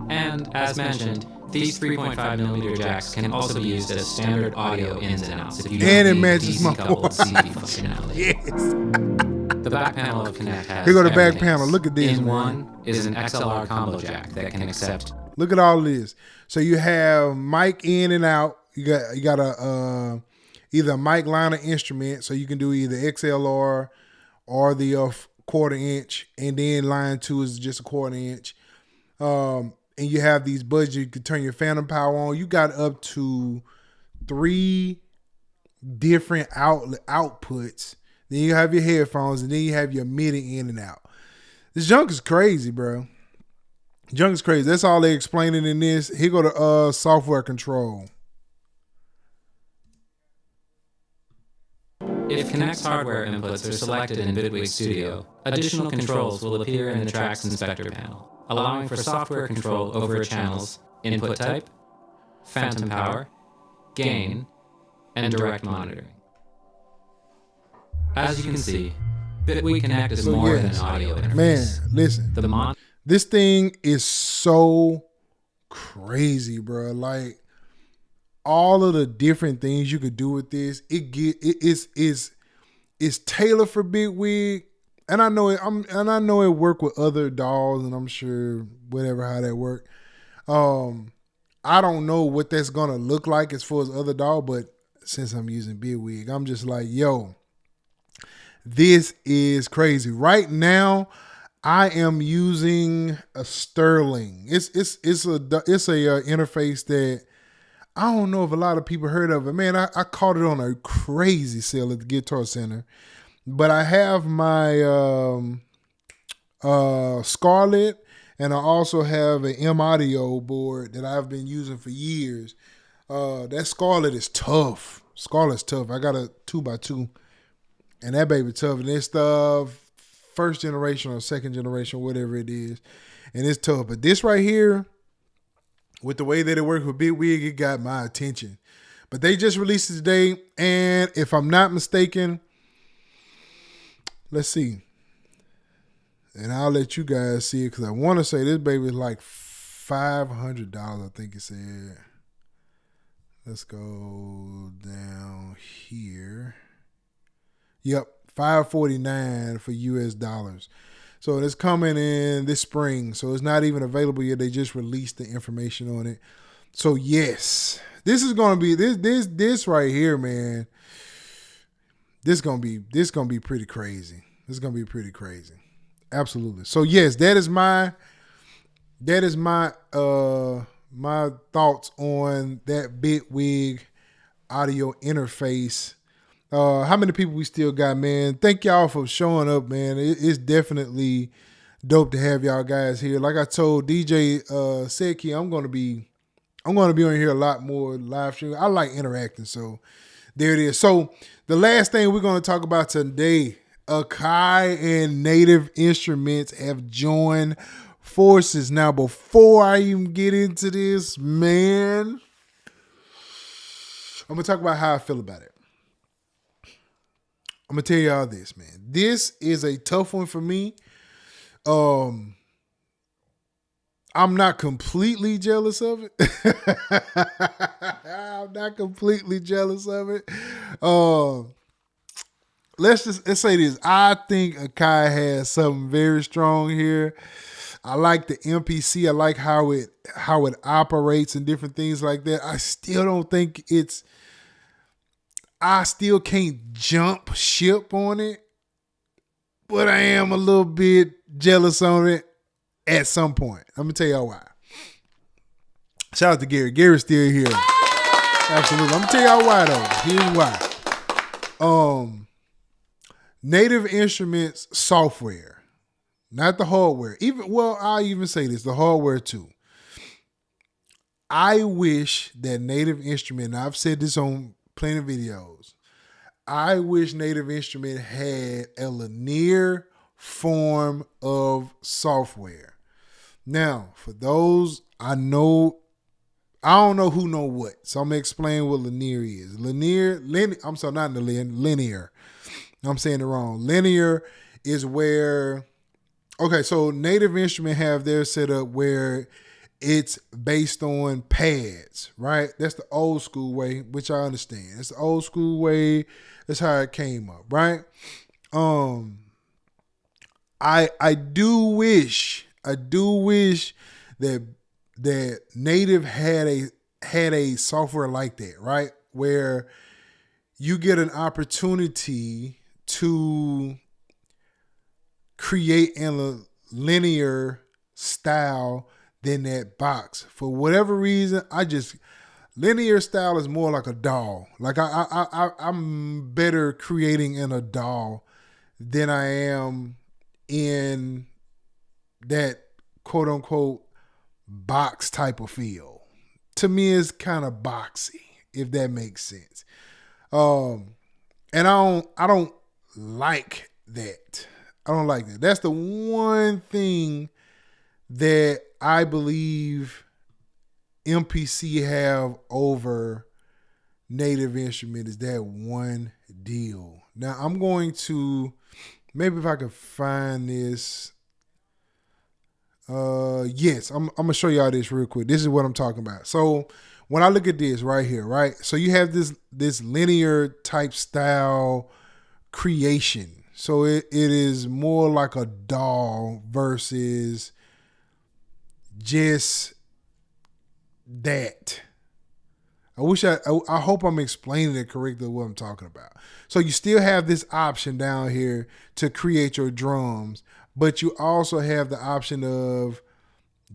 And, as mentioned, these 3.5mm jacks can also be used as standard audio ins and outs if you don't need DC-coupled CV functionality.
Yes.
The back panel of Kinect has
Here go the back panel. Look at this,
In
man.
one is an XLR combo jack that can accept.
Look at all this. So you have mic in and out. You got a either a mic line or instrument, so you can do either XLR or the 1/4 inch, and then line 2 is just a 1/4 inch. And you have these buttons you can turn your phantom power on. You got up to 3 different outputs. Then you have your headphones, and then you have your MIDI in and out. This junk is crazy, bro. Junk is crazy. That's all they explaining in this. Here go to software control.
If Kinect's hardware inputs are selected in Bitwig Studio, additional controls will appear in the Tracks Inspector panel, allowing for software control over a channel's input type, phantom power, gain, and direct monitoring. As you can see, Bitwig Kinect is more than an audio interface.
Man, listen. This thing is so crazy, bro. Like, all of the different things you could do with this, it's tailored for Bitwig, and I know it work with other DAWs, and I'm sure how that work. I don't know what that's gonna look like as far as other DAW, but since I'm using Bitwig, I'm just like, yo, this is crazy. Right now, I am using a Sterling. It's a interface that I don't know if a lot of people heard of it. Man, I caught it on a crazy sale at the Guitar Center. But I have my Scarlett, and I also have an M Audio board that I've been using for years. That Scarlett is tough. Scarlett's tough. I got a 2x2, and that baby tough. And it's the first generation or second generation, whatever it is, and it's tough. But this right here, with the way that it works with Bitwig, it got my attention. But they just released it today, and if I'm not mistaken, let's see. And I'll let you guys see it, because I want to say this baby is like $500, I think it said. Let's go down here. Yep, $549 for US dollars. So it's coming in this spring. So it's not even available yet. They just released the information on it. So yes, this is gonna be this right here, man. This gonna be pretty crazy. This is gonna be pretty crazy. Absolutely. So yes, that is my my thoughts on that Bitwig audio interface. How many people we still got, man? Thank y'all for showing up, man. It's definitely dope to have y'all guys here. Like I told DJ Seki, I'm gonna be on here a lot more live stream. I like interacting, so there it is. So the last thing we're gonna talk about today, Akai and Native Instruments have joined forces. Now, before I even get into this, man, I'm gonna talk about how I feel about it. I'm gonna tell y'all this, man. This is a tough one for me. I'm not completely jealous of it. I'm not completely jealous of it. Let's say this. I think Akai has something very strong here. I like the MPC. I like how it operates and different things like that. I still don't think I still can't jump ship on it, but I am a little bit jealous on it at some point. I'm gonna tell y'all why. Shout out to Gary. Gary's still here. Absolutely. I'm gonna tell y'all why though. Here's why. Native Instruments software, not the hardware. I'll even say this, the hardware too. I wish that Native Instrument, and I've said this on plenty of videos. I wish Native Instrument had a linear form of software. Now, for those I don't know who know what, so I'm gonna explain what linear is. I'm sorry, not linear. I'm saying it wrong. Linear is where, okay, so Native Instrument have their setup where it's based on pads, right? That's the old school way, which I understand. It's the old school way. That's how it came up, right? I do wish that Native had a software like that, right? Where you get an opportunity to create in a linear style than that box. For whatever reason, linear style is more like a doll. Like I'm better creating in a doll than I am in that quote unquote box type of feel. To me, it's kind of boxy, if that makes sense. And I don't like that. I don't like that. That's the one thing that I believe MPC have over Native Instrument is that one deal. Now I'm going to, maybe if I can find this. Yes, I'm gonna show y'all this real quick. This is what I'm talking about. So when I look at this right here, right? So you have this linear type style creation. So it is more like a doll versus just that. I hope I'm explaining it correctly what I'm talking about. So you still have this option down here to create your drums, but you also have the option of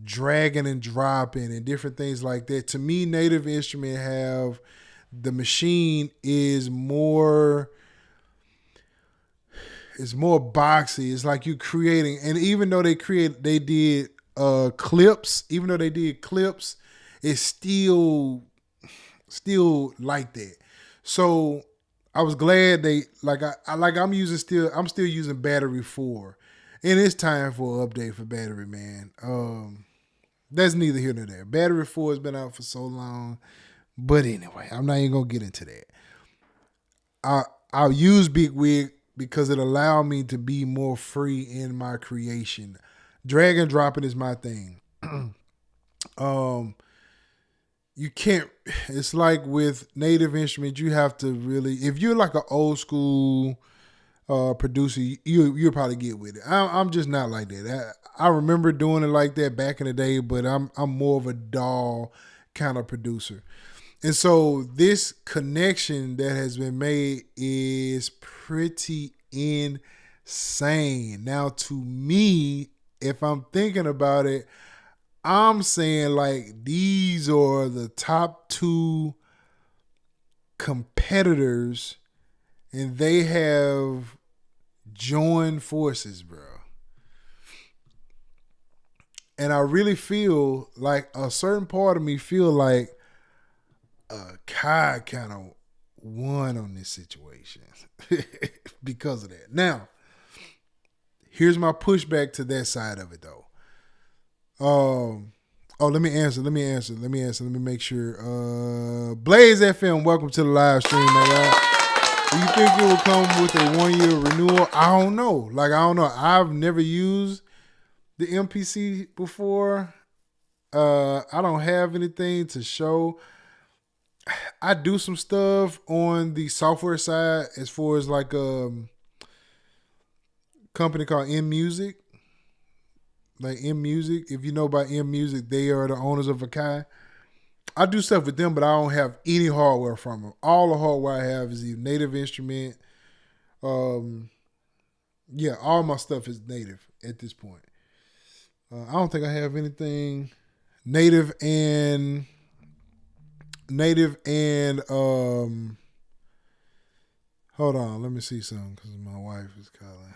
dragging and dropping and different things like that. To me, Native Instrument the machine is more boxy. It's like you creating, and even though they did clips, it's still like that. So I was glad I'm still using battery 4. And it's time for an update for battery, man. That's neither here nor there. Battery 4 has been out for so long. But anyway, I'm not even gonna get into that. I'll use Bitwig because it allowed me to be more free in my creation. Drag and dropping is my thing. You can't, it's like with Native Instruments, you have to really, if you're like an old school producer, you'll probably get with it. I'm just not like that. I remember doing it like that back in the day, but I'm more of a doll kind of producer. And so this connection that has been made is pretty insane. Now, to me, if I'm thinking about it, I'm saying like these are the top 2 competitors and they have joined forces, bro. And I really feel like a certain part of me feel like Kai kind of won on this situation because of that. Now, here's my pushback to that side of it though. Let me answer. Let me make sure. Blaze FM, welcome to the live stream, man. Do you think it will come with a 1-year renewal? I don't know. I don't know. I've never used the MPC before. I don't have anything to show. I do some stuff on the software side as far as like company called M Music. Like M Music. If you know about M Music, they are the owners of Akai. I do stuff with them, but I don't have any hardware from them. All the hardware I have is either Native Instrument. Yeah, all my stuff is native at this point. I don't think I have anything native and hold on, let me see something because my wife is calling.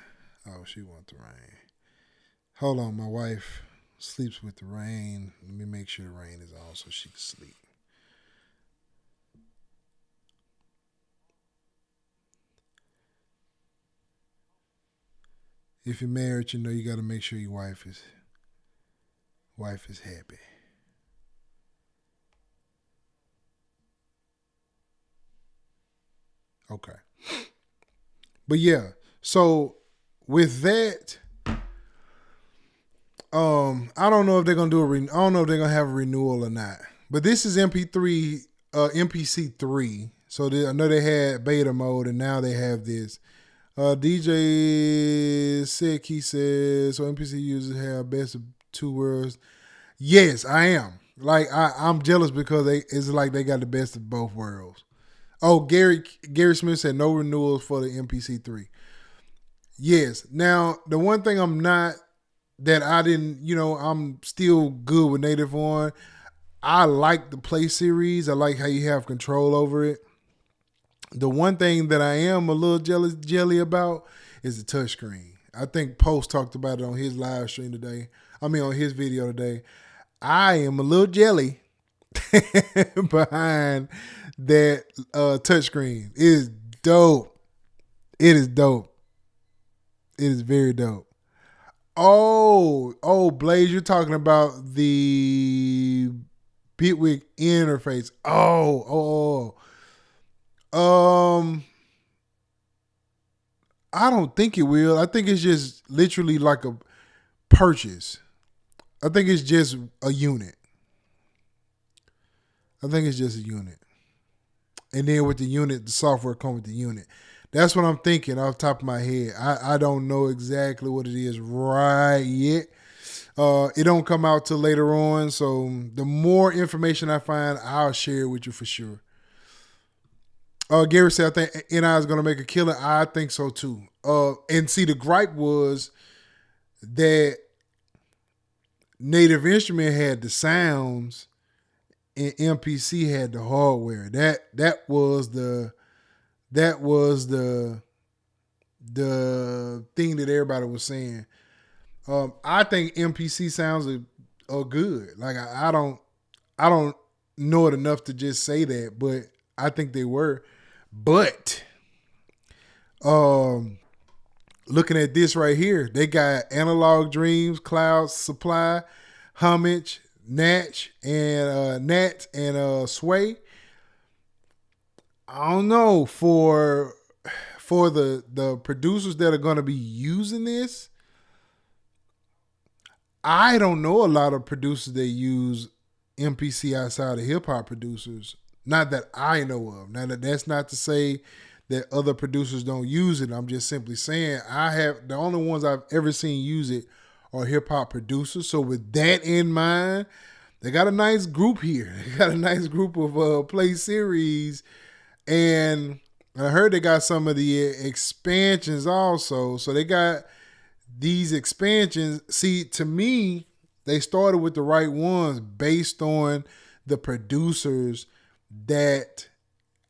Oh, she wants the rain. Hold on, my wife sleeps with the rain. Let me make sure the rain is on so she can sleep. if you're married, you got to make sure your wife is happy. Okay. But yeah, so with that, I don't know if they're gonna do I don't know if they're gonna have a renewal or not. But this is MPC 3. So I know they had beta mode, and now they have this. DJ Sick, he says, so MPC users have best of two worlds. Yes, I am. Like I'm jealous because it's like they got the best of both worlds. Oh, Gary Smith said no renewals for the MPC 3. Yes. Now the one thing I'm still good with Native on. I like the play series. I like how you have control over it. The one thing that I am a little jelly about is the touchscreen. I think Post talked about it on his live stream today. On his video today. I am a little jelly behind that touchscreen. It is dope. It is dope. It is very dope. Oh, Blaze, you're talking about the Bitwig interface. I don't think it will. I think it's just literally like a purchase. I think it's just a unit. And then with the unit, the software comes with the unit. That's what I'm thinking off the top of my head. I don't know exactly what it is right yet. It don't come out till later on. So the more information I find, I'll share it with you for sure. Gary said, I think NI is going to make a killing. I think so too. And see, the gripe was that Native Instrument had the sounds and MPC had the hardware. That was the thing that everybody was saying. I think MPC sounds are good. Like I don't know it enough to just say that, but I think they were. But looking at this right here, they got Analog Dreams, Cloud Supply, Homage, Natch, and Nat and Sway. I don't know for the producers that are going to be using this. I don't know a lot of producers that use MPC outside of hip hop producers. Not that I know of. Now that's not to say that other producers don't use it. I'm just simply saying the only ones I've ever seen use it are hip hop producers. So with that in mind, they got a nice group here. They got a nice group of play series, and I heard they got some of the expansions also. So they got these expansions. See, to me, they started with the right ones based on the producers that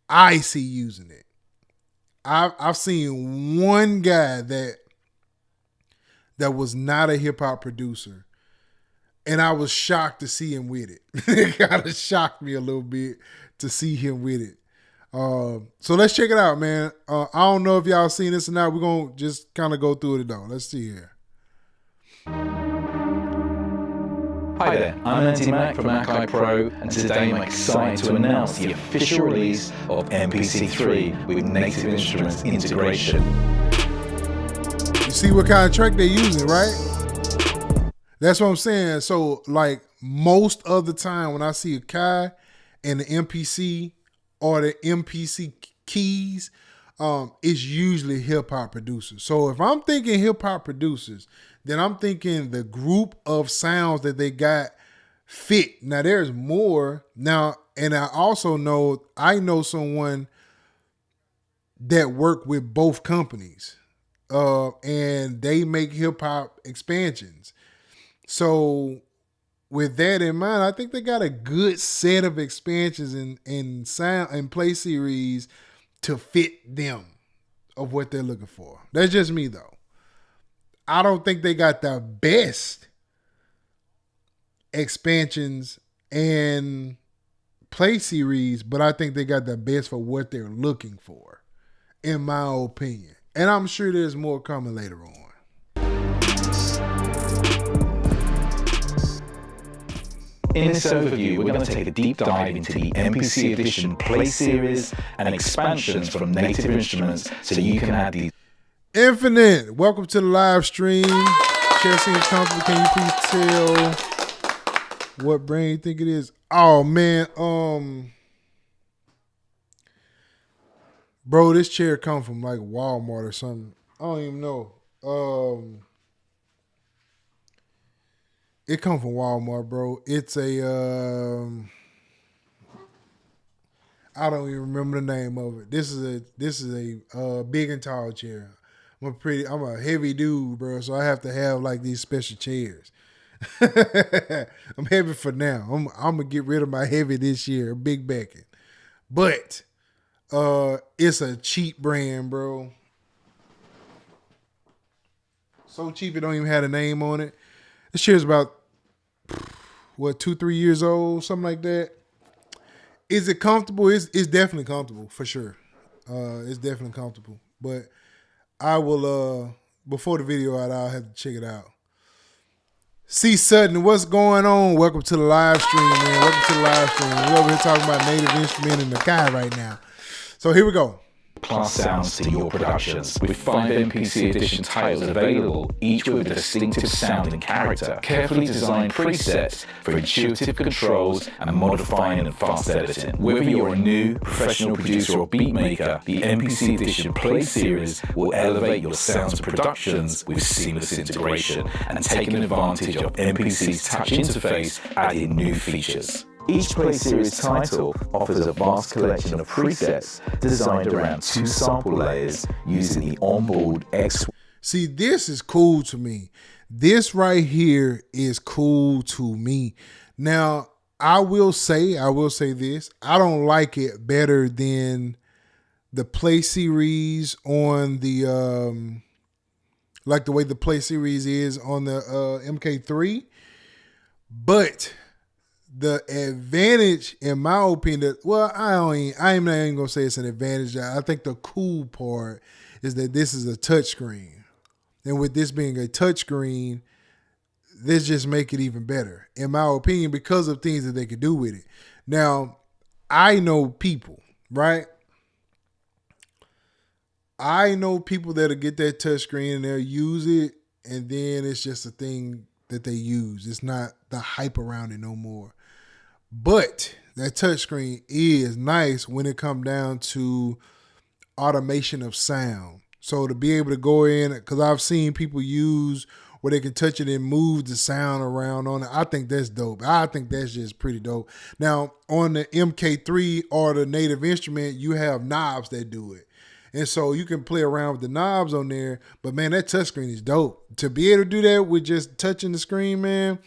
I see using it. I've seen one guy that was not a hip hop producer, and I was shocked to see him with it. It kind of shocked me a little bit to see him with it. So let's check it out, man. I don't know if y'all seen this or not. We're gonna just kind of go through it though. Let's see here.
Hi there, I'm Andy Mack from Akai Pro, and today I'm excited to announce the official release of MPC3 with Native Instruments integration.
You see what kind of track they're using, right? That's what I'm saying. So, like, most of the time when I see Akai and the MPC or the MPC keys, it's usually hip-hop producers. So if I'm thinking hip-hop producers, then I'm thinking the group of sounds that they got fit. Now there's more now, and I also know someone that work with both companies, and they make hip hop expansions. So with that in mind, I think they got a good set of expansions in sound and play series to fit them of what they're looking for. That's just me though. I don't think they got the best expansions and play series, but I think they got the best for what they're looking for, in my opinion. And I'm sure there's more coming later on.
In this overview, we're going to take a deep dive into the MPC Edition Play Series and expansions from Native Instruments so you can add these.
Infinite, welcome to the live stream. Chair seems comfortable. Can you please tell what brand you think it is? Oh man, bro, this chair come from like Walmart or something. I don't even know. It come from Walmart, bro. It's a I don't even remember the name of it. This is a big and tall chair. I'm a heavy dude, bro, so I have to have like these special chairs. I'm heavy for now. I'm gonna get rid of my heavy this year, big backing. But it's a cheap brand, bro. So cheap it don't even have a name on it. This chair's about 2-3 years old, something like that. Is it comfortable? It's definitely comfortable for sure. It's definitely comfortable. But I will before the video out, I'll have to check it out. C Sutton, what's going on? Welcome to the live stream, man. Welcome to the live stream. We're over here talking about Native Instrument and Akai right now. So here we go.
Class sounds to your productions, with 5 MPC Edition titles available, each with a distinctive sound and character, carefully designed presets for intuitive controls and modifying and fast editing. Whether you're a new, professional producer or beatmaker, the MPC Edition Play Series will elevate your sounds and productions with seamless integration and taking advantage of MPC's touch interface, adding new features. Each Play Series title offers a vast collection of presets designed around 2 sample layers using the onboard X.
See, this is cool to me. This right here is cool to me. Now, I will say this. I don't like it better than the Play Series on the like the way the Play Series is on the MK3, but the advantage, in my opinion, well, I'm not even gonna say it's an advantage. I think the cool part is that this is a touchscreen, and with this being a touchscreen, this just make it even better, in my opinion, because of things that they could do with it. Now, I know people, right? I know people that'll get that touchscreen and they'll use it, and then it's just a thing that they use. It's not the hype around it no more. But that touchscreen is nice when it comes down to automation of sound. So to be able to go in, because I've seen people use where they can touch it and move the sound around on it. I think that's dope. I think that's just pretty dope. Now, on the MK3 or the Native Instrument, you have knobs that do it. And so you can play around with the knobs on there. But, man, that touchscreen is dope. To be able to do that with just touching the screen, man.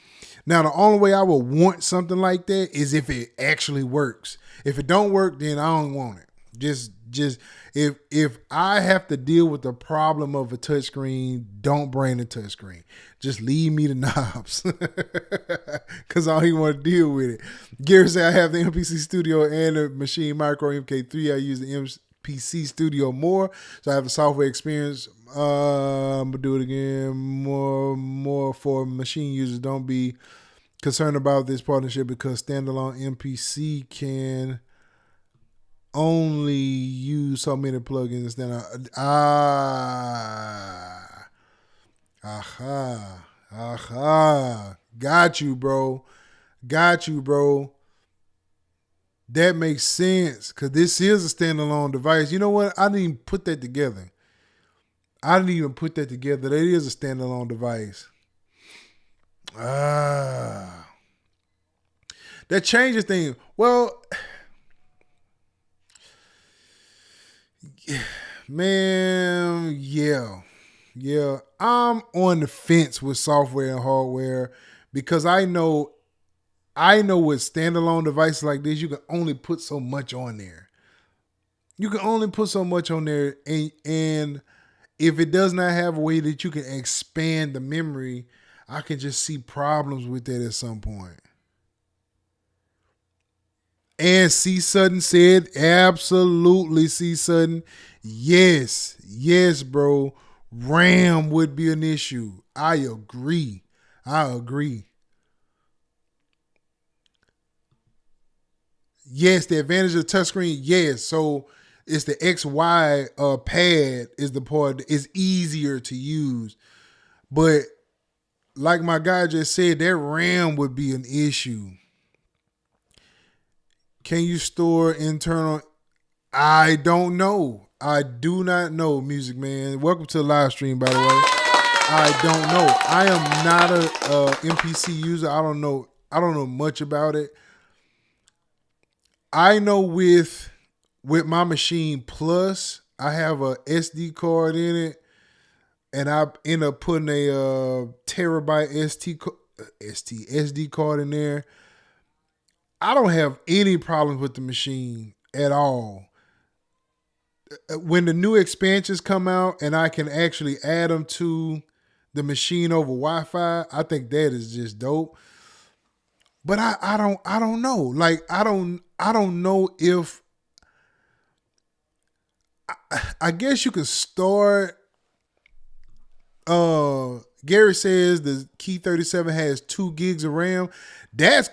Now, the only way I would want something like that is if it actually works. If it don't work, then I don't want it. Just if I have to deal with the problem of a touchscreen, don't bring the touchscreen. Just leave me the knobs, because I don't even want to deal with it. Gary said I have the MPC Studio and the Machine Micro MK3. I use the MPC Studio more, so I have the software experience. I'm gonna do it again. More for machine users. Don't be concerned about this partnership because standalone MPC can only use so many plugins. Got you, bro. That makes sense because this is a standalone device. You know what? I didn't even put that together. That is a standalone device. That changes things. Well, man, yeah. I'm on the fence with software and hardware because I know with standalone devices like this, you can only put so much on there. And if it does not have a way that you can expand the memory, I can just see problems with that at some point. And C. Sutton said, absolutely, C. Sutton. Yes, bro. RAM would be an issue. I agree. Yes, the advantage of the touchscreen, yes. So it's the XY pad is the part that is easier to use. But like my guy just said, that RAM would be an issue. Can you store internal? I don't know. I do not know, Music Man. Welcome to the live stream, by the way. I don't know. I am not a MPC user. I don't know much about it. I know with my machine plus, I have a SD card in it, and I end up putting a terabyte SD card in there. I don't have any problems with the machine at all. When the new expansions come out and I can actually add them to the machine over Wi-Fi, I think that is just dope. But I don't know. Like I don't know if I guess you could start. Gary says the Key 37 has 2 gigs of RAM. That's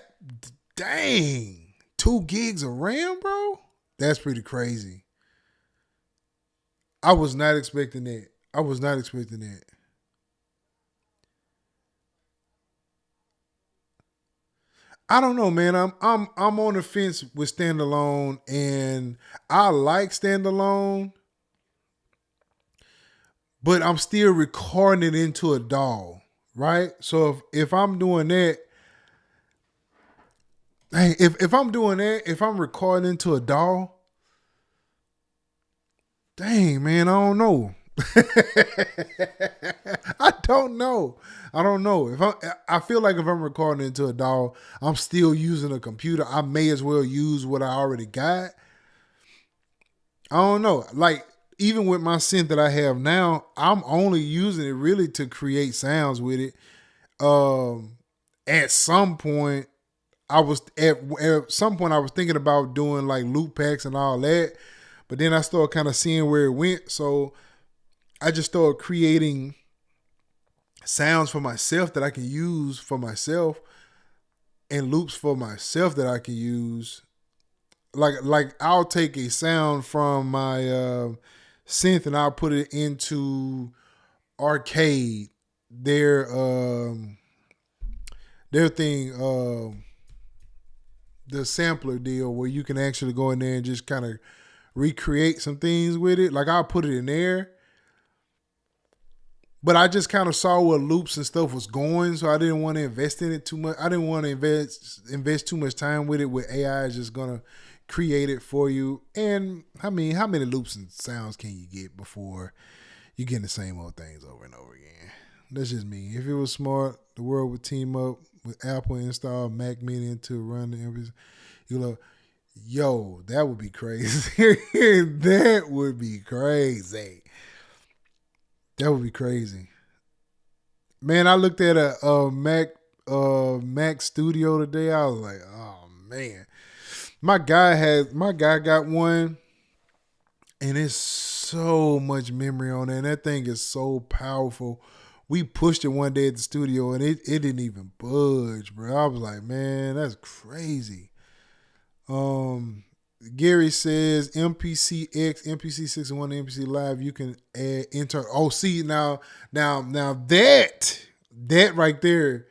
dang, 2 gigs of RAM, bro. That's pretty crazy. I was not expecting that. I don't know, man. I'm on the fence with standalone, and I like standalone, but I'm still recording it into a DAW, right? So if I'm doing that, hey, if I'm doing that, if I'm recording into a DAW, dang, man, I don't know. I don't know. If I feel like if I'm recording into a DAW, I'm still using a computer. I may as well use what I already got. I don't know. Like even with my synth that I have now, I'm only using it really to create sounds with it. At some point, I was thinking about doing like loop packs and all that, but then I started kind of seeing where it went. So I just started creating sounds for myself that I can use for myself and loops for myself that I can use. Like I'll take a sound from my synth and I'll put it into Arcade, their thing, the sampler deal where you can actually go in there and just kind of recreate some things with it. Like I'll put it in there. But I just kind of saw where loops and stuff was going, so I didn't want to invest in it too much. I didn't want to invest too much time with it where AI is just gonna create it for you. And I mean, how many loops and sounds can you get before you get the same old things over and over again? That's just me. If it was smart, the world would team up with Apple and install Mac Mini to run the everything. Yo, that would be crazy. That would be crazy. That would be crazy. Man, I looked at a Mac Studio today. I was like, oh man. My guy got one, and it's so much memory on it. And that thing is so powerful. We pushed it one day at the studio and it didn't even budge, bro. I was like, man, that's crazy. Gary says MPC-X, MPC-61, MPC Live, you can add intern. Oh, see, now that right there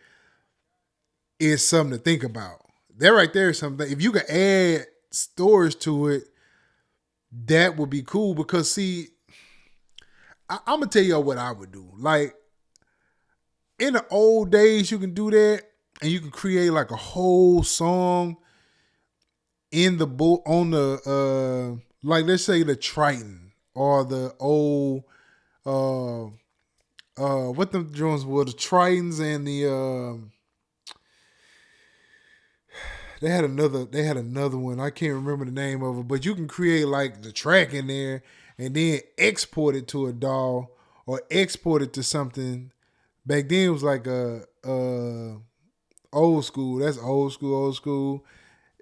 is something to think about. That right there is something. If you can add storage to it, that would be cool because see, I'm gonna tell y'all what I would do. Like in the old days, you can do that and you can create like a whole song in the boat on the like let's say the Triton or the old what the drones were, the Tritons and the they had another one. I can't remember the name of it, but you can create like the track in there and then export it to a DAW or export it to something. Back then it was like a old school. That's old school.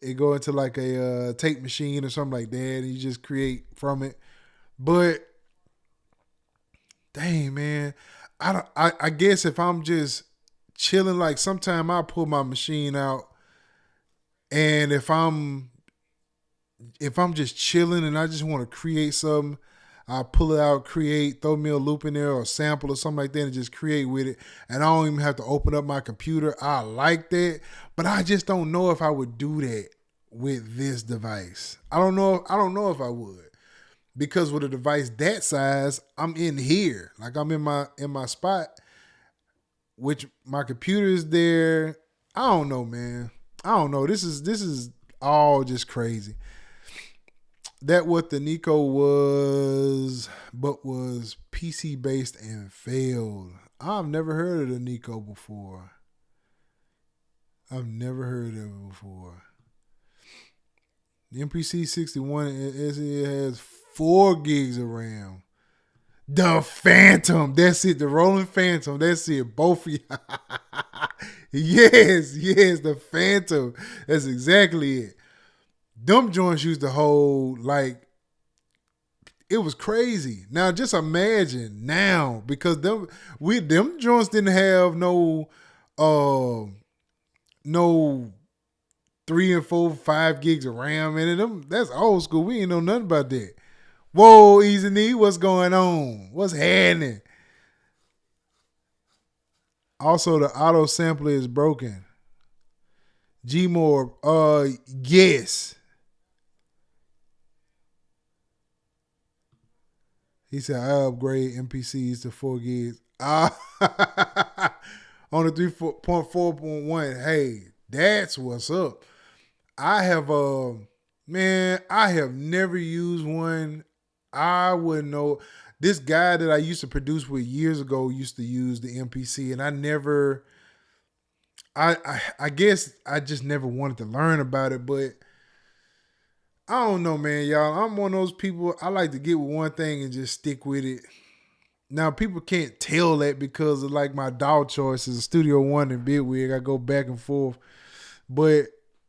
It go into like a tape machine or something like that, and you just create from it. But dang, man, I guess if I'm just chilling, like sometime I pull my machine out, and if I'm if I'm just chilling and I just want to create something, I pull it out, create, throw me a loop in there or a sample or something like that and just create with it. And I don't even have to open up my computer. I like that. But I just don't know if I would do that with this device. I don't know if I would. Because with a device that size, I'm in here. Like I'm in my spot, which my computer is there. I don't know, man. I don't know. This is all just crazy. That what the Nico was, but was PC based and failed. I've never heard of the Nico before. I've never heard of it before. The MPC 61 it has 4 gigs of RAM. The Phantom. That's it. The Rolling Phantom. That's it. Both of you. Yes, the Phantom. That's exactly it. Them joints used to hold, like, it was crazy. Now just imagine now, because them joints didn't have no 3 and 4, 5 gigs of RAM in it. That's old school. We ain't know nothing about that. Whoa, Easy Knee, what's going on? What's happening? Also, the auto sampler is broken. Gmore, yes. He said, I upgrade MPCs to 4 gigs. On the 3.4.1. Hey, that's what's up. I have never used one. I wouldn't know. This guy that I used to produce with years ago used to use the MPC, and I guess I just never wanted to learn about it, but I don't know, man, y'all. I'm one of those people, I like to get with one thing and just stick with it. Now, people can't tell that because of like my DAW choices, Studio One and Bitwig. I go back and forth. But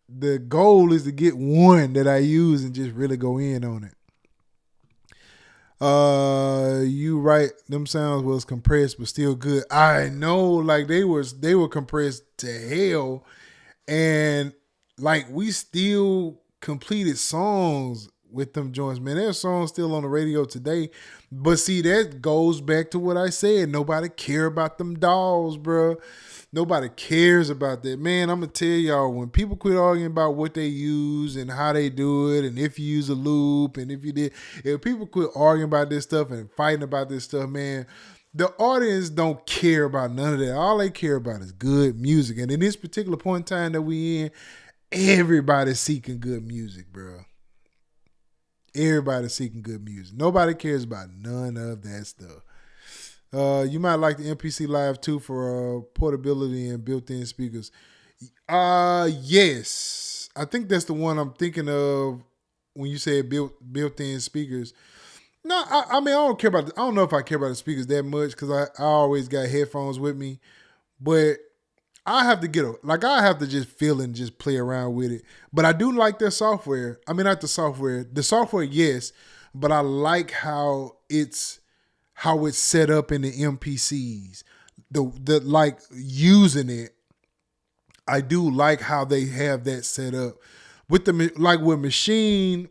the goal is to get one that I use and just really go in on it. You right, them sounds was compressed but still good. I know, like they were compressed to hell, and like we still completed songs with them joints, man. There's songs still on the radio today. But see, that goes back to what I said. Nobody care about them dolls, bro. Nobody cares about that. Man, I'm going to tell y'all, when people quit arguing about what they use and how they do it and if you use a loop and if people quit arguing about this stuff and fighting about this stuff, man, the audience don't care about none of that. All they care about is good music. And in this particular point in time that we in, everybody's seeking good music, bro. Everybody's seeking good music. Nobody cares about none of that stuff. You might like the MPC Live 2 for portability and built-in speakers. Yes. I think that's the one I'm thinking of when you say built-in speakers. No, I mean, I don't know if I care about the speakers that much because I always got headphones with me. But I have to I have to just feel and just play around with it. But I do like their software. I mean, not the software. The software, yes. But I like how it's set up in the MPCs. The like using it. I do like how they have that set up. With the machine,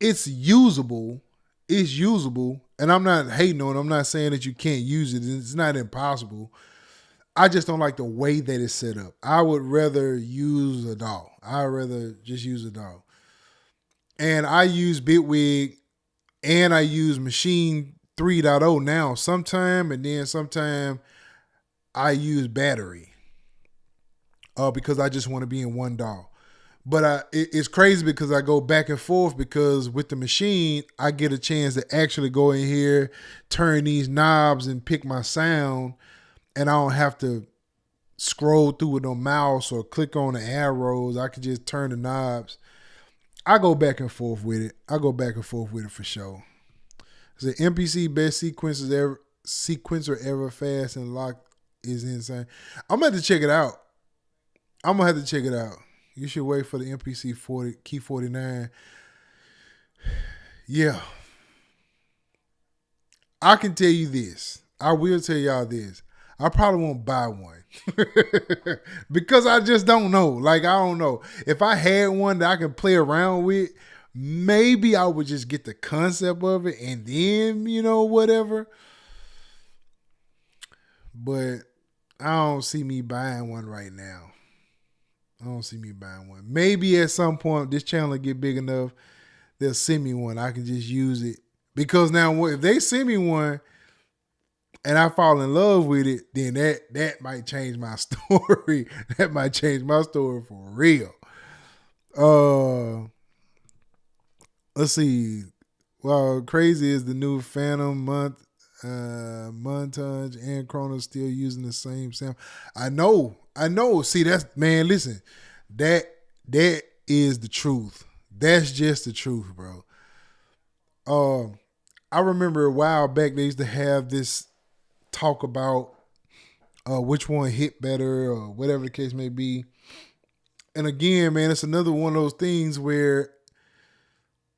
it's usable. It's usable. And I'm not hating on it. I'm not saying that you can't use it. It's not impossible. I just don't like the way that it's set up. I would rather use a DAW. I'd rather just use a DAW. And I use Bitwig and I use Machine 3.0 now sometime, and then sometime I use Battery because I just want to be in one DAW. But it's crazy because I go back and forth because with the machine, I get a chance to actually go in here, turn these knobs and pick my sound, and I don't have to scroll through with no mouse or click on the arrows. I can just turn the knobs. I go back and forth with it. For sure. The MPC best sequencer ever fast and locked is insane. I'm gonna have to check it out. You should wait for the MPC 40 Key 49. Yeah. I can tell you this. I will tell y'all this. I probably won't buy one because I just don't know. Like, I don't know. If I had one that I can play around with, maybe I would just get the concept of it and then, whatever. But I don't see me buying one right now. I don't see me buying one. Maybe at some point this channel will get big enough, they'll send me one. I can just use it. Because now if they send me one and I fall in love with it, then that might change my story. That might change my story for real. Let's see. Well, crazy is the new Phantom montage and Chrono still using the same sound. I know. See, that's, man, listen. That is the truth. That's just the truth, bro. I remember a while back they used to have this talk about which one hit better or whatever the case may be. And again, man, it's another one of those things where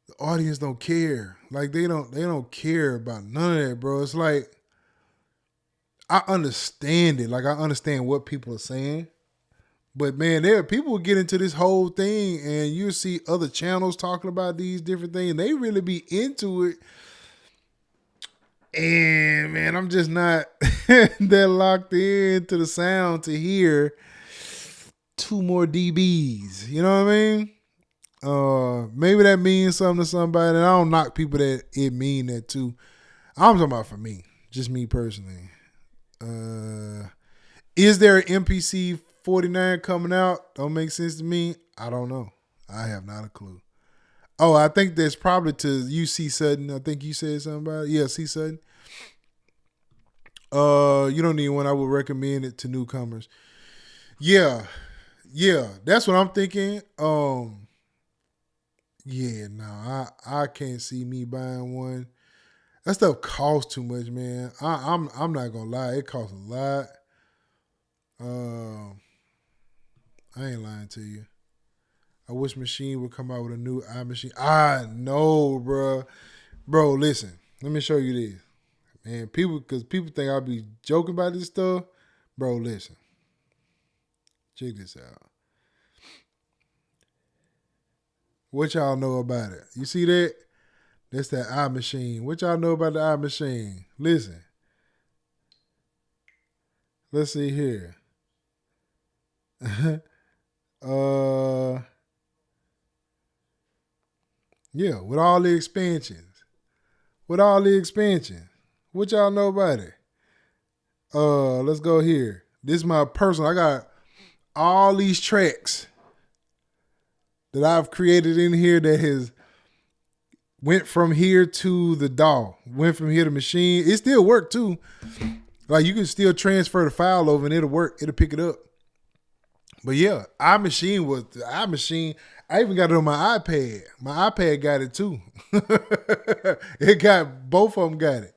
the audience don't care. Like they don't care about none of that, bro. It's like, I understand it. Like, I understand what people are saying. But man, there are people who get into this whole thing and you see other channels talking about these different things and they really be into it. And man, I'm just not that locked into the sound to hear 2 more dBs. You know what I mean? Maybe that means something to somebody. And I don't knock people that it mean that too. I'm talking about for me, just me personally. Is there an MPC 49 coming out? Don't make sense to me. I don't know. I have not a clue. Oh, I think that's probably to UC Sutton. I think you said something about it. Yeah, C Sutton. You don't need one. I would recommend it to newcomers. Yeah, that's what I'm thinking. Yeah, no, I can't see me buying one. That stuff costs too much, man. I'm not gonna lie, it costs a lot. I ain't lying to you. I wish Machine would come out with a new iMachine. I know, bro. Bro, listen. Let me show you this. Man, because people think I'll be joking about this stuff. Bro, listen. Check this out. What y'all know about it? You see that? That's that iMachine. What y'all know about the iMachine? Listen. Let's see here. Yeah, with all the expansions. What y'all know about it? Let's go here. This is my personal. I got all these tracks that I've created in here that has went from here to the DAW, went from here to Machine. It still worked too. Like, you can still transfer the file over and it'll work. It'll pick it up. But yeah, iMachine was the iMachine. I even got it on my iPad. My iPad got it too. It got, both of them got it.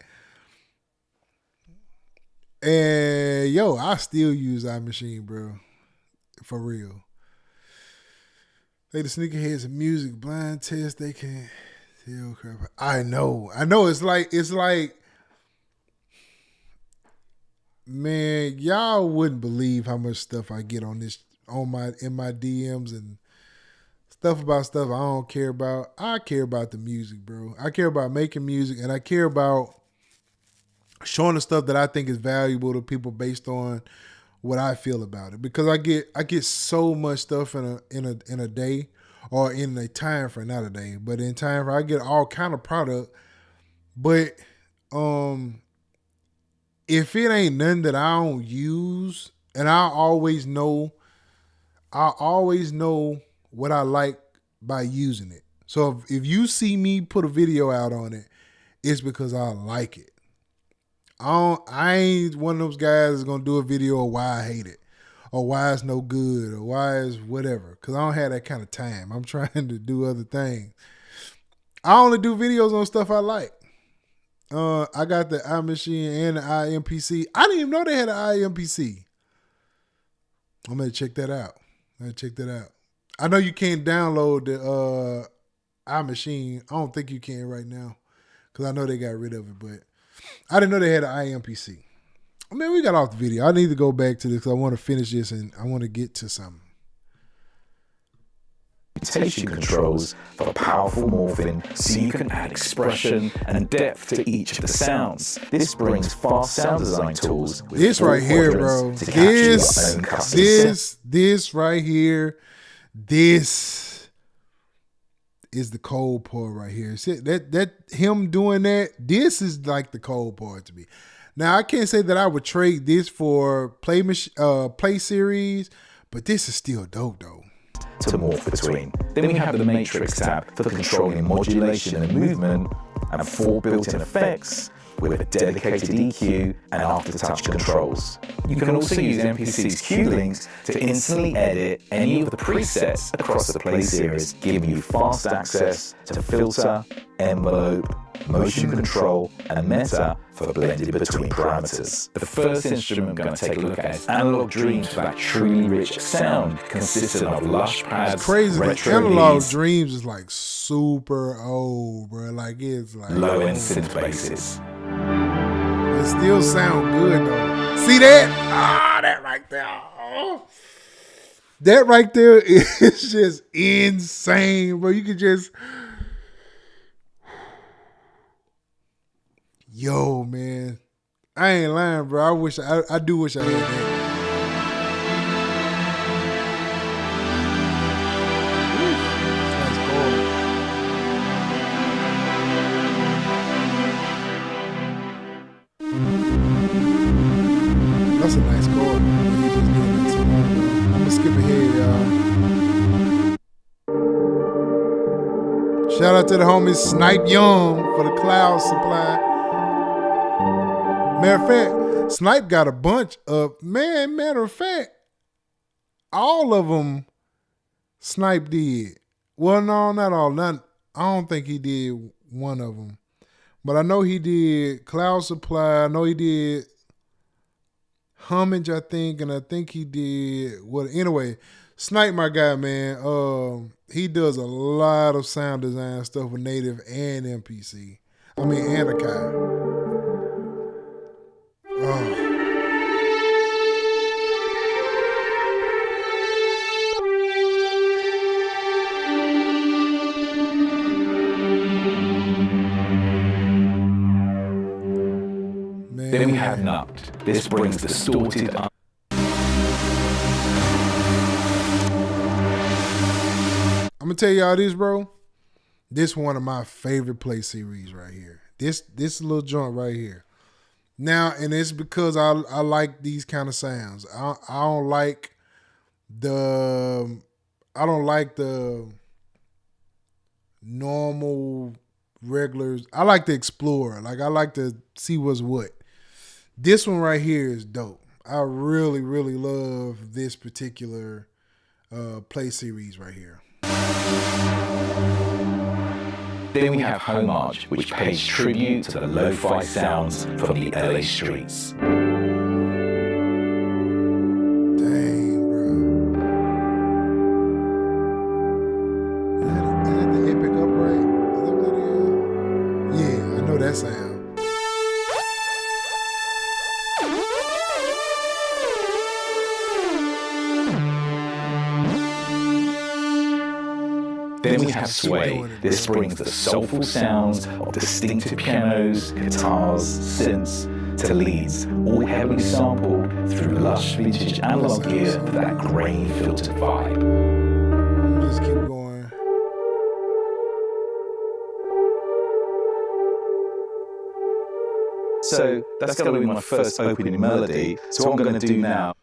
And yo, I still use iMachine, bro. For real. They the sneakerheads of music blind test. They can tell crap. I know. It's like, man, y'all wouldn't believe how much stuff I get on this, in my DMs and stuff about stuff I don't care about. I care about the music, bro. I care about making music, and I care about showing the stuff that I think is valuable to people based on what I feel about it. Because I get so much stuff in a day, or in a time frame, not a day, but in time frame, I get all kind of product. But if it ain't nothing that I don't use, and I always know what I like by using it. So if you see me put a video out on it, it's because I like it. I ain't one of those guys that's gonna do a video of why I hate it, or why it's no good, or why it's whatever. Cause I don't have that kind of time. I'm trying to do other things. I only do videos on stuff I like. I got the iMachine and the iMPC. I didn't even know they had an iMPC. I'm gonna check that out. I know you can't download the iMachine. I don't think you can right now, because I know they got rid of it, but I didn't know they had an iMPC. Man, we got off the video. I need to go back to this because I want to finish this and I want to get to something.
Mutation controls for powerful morphing so you can add expression and depth to each of the sounds. This brings fast sound design tools with
This right here, bro. This right here. This is the cold part right here. See, that him doing that, this is like the cold part to me. Now, I can't say that I would trade this for play series, but this is still dope though.
To morph between. Then we have the Matrix tab for controlling modulation and movement, and 4 built-in effects with a dedicated EQ and aftertouch controls. You can also use MPC's cue links to instantly edit any of the presets across the play series, giving you fast access to filter, envelope, motion control, and meta for blended between parameters. The first instrument we're going to take a look at is Analog Dreams for that truly rich sound consistent of lush pads,
it's crazy.
retro
Analog
leads,
Dreams is like super old, bro. Like it's like
low-end synth basses.
It still sound good though. See that? Ah, that right there. Oh. That right there is just insane, bro. You could just, yo, man. I ain't lying, bro. I do wish I had that. That's a nice chord. I'm gonna skip ahead, y'all. Shout out to the homies Snipe Young for the cloud supply. Matter of fact, Snipe got a bunch of, matter of fact, all of them Snipe did. Well, no, not all. I don't think he did one of them. But I know he did Cloud Supply. I know he did Homage, I think, and I think he did anyway, Snipe, my guy, man. He does a lot of sound design stuff with Native and MPC. And Akai. Oh.
Then we have Nut. This brings distorted.
I'm gonna tell y'all this, bro. This one of my favorite play series right here. This little joint right here. Now, and it's because I like these kind of sounds. I don't like the normal regulars. I like to explore. Like I like to see what's what. This one right here is dope. I really, really love this particular play series right here.
Then we have Homage, which pays tribute to the lo-fi sounds from the LA streets.
Dang, bro. Is that the Epic Upright? Is that what it is? Yeah, I know that sound.
Then we have Sway. This brings the soulful sounds of distinctive pianos, guitars, synths, to leads, all heavily sampled through lush vintage analog gear for that grain filtered vibe.
Just keep going.
So that's going to be my first opening melody. So what I'm going to do now.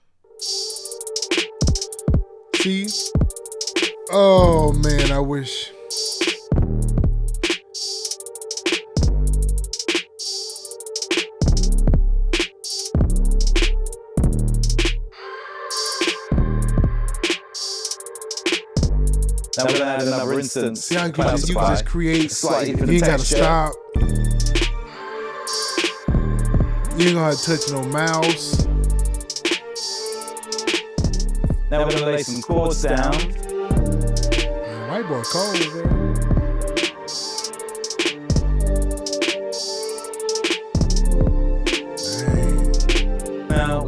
See? Oh man, I wish.
Now we're going to add another instance.
See how you can just create. You ain't got to stop. You ain't gonna have to touch no mouse.
Now we're going to lay some chords down.
Man, white boy cold, bro. Dang.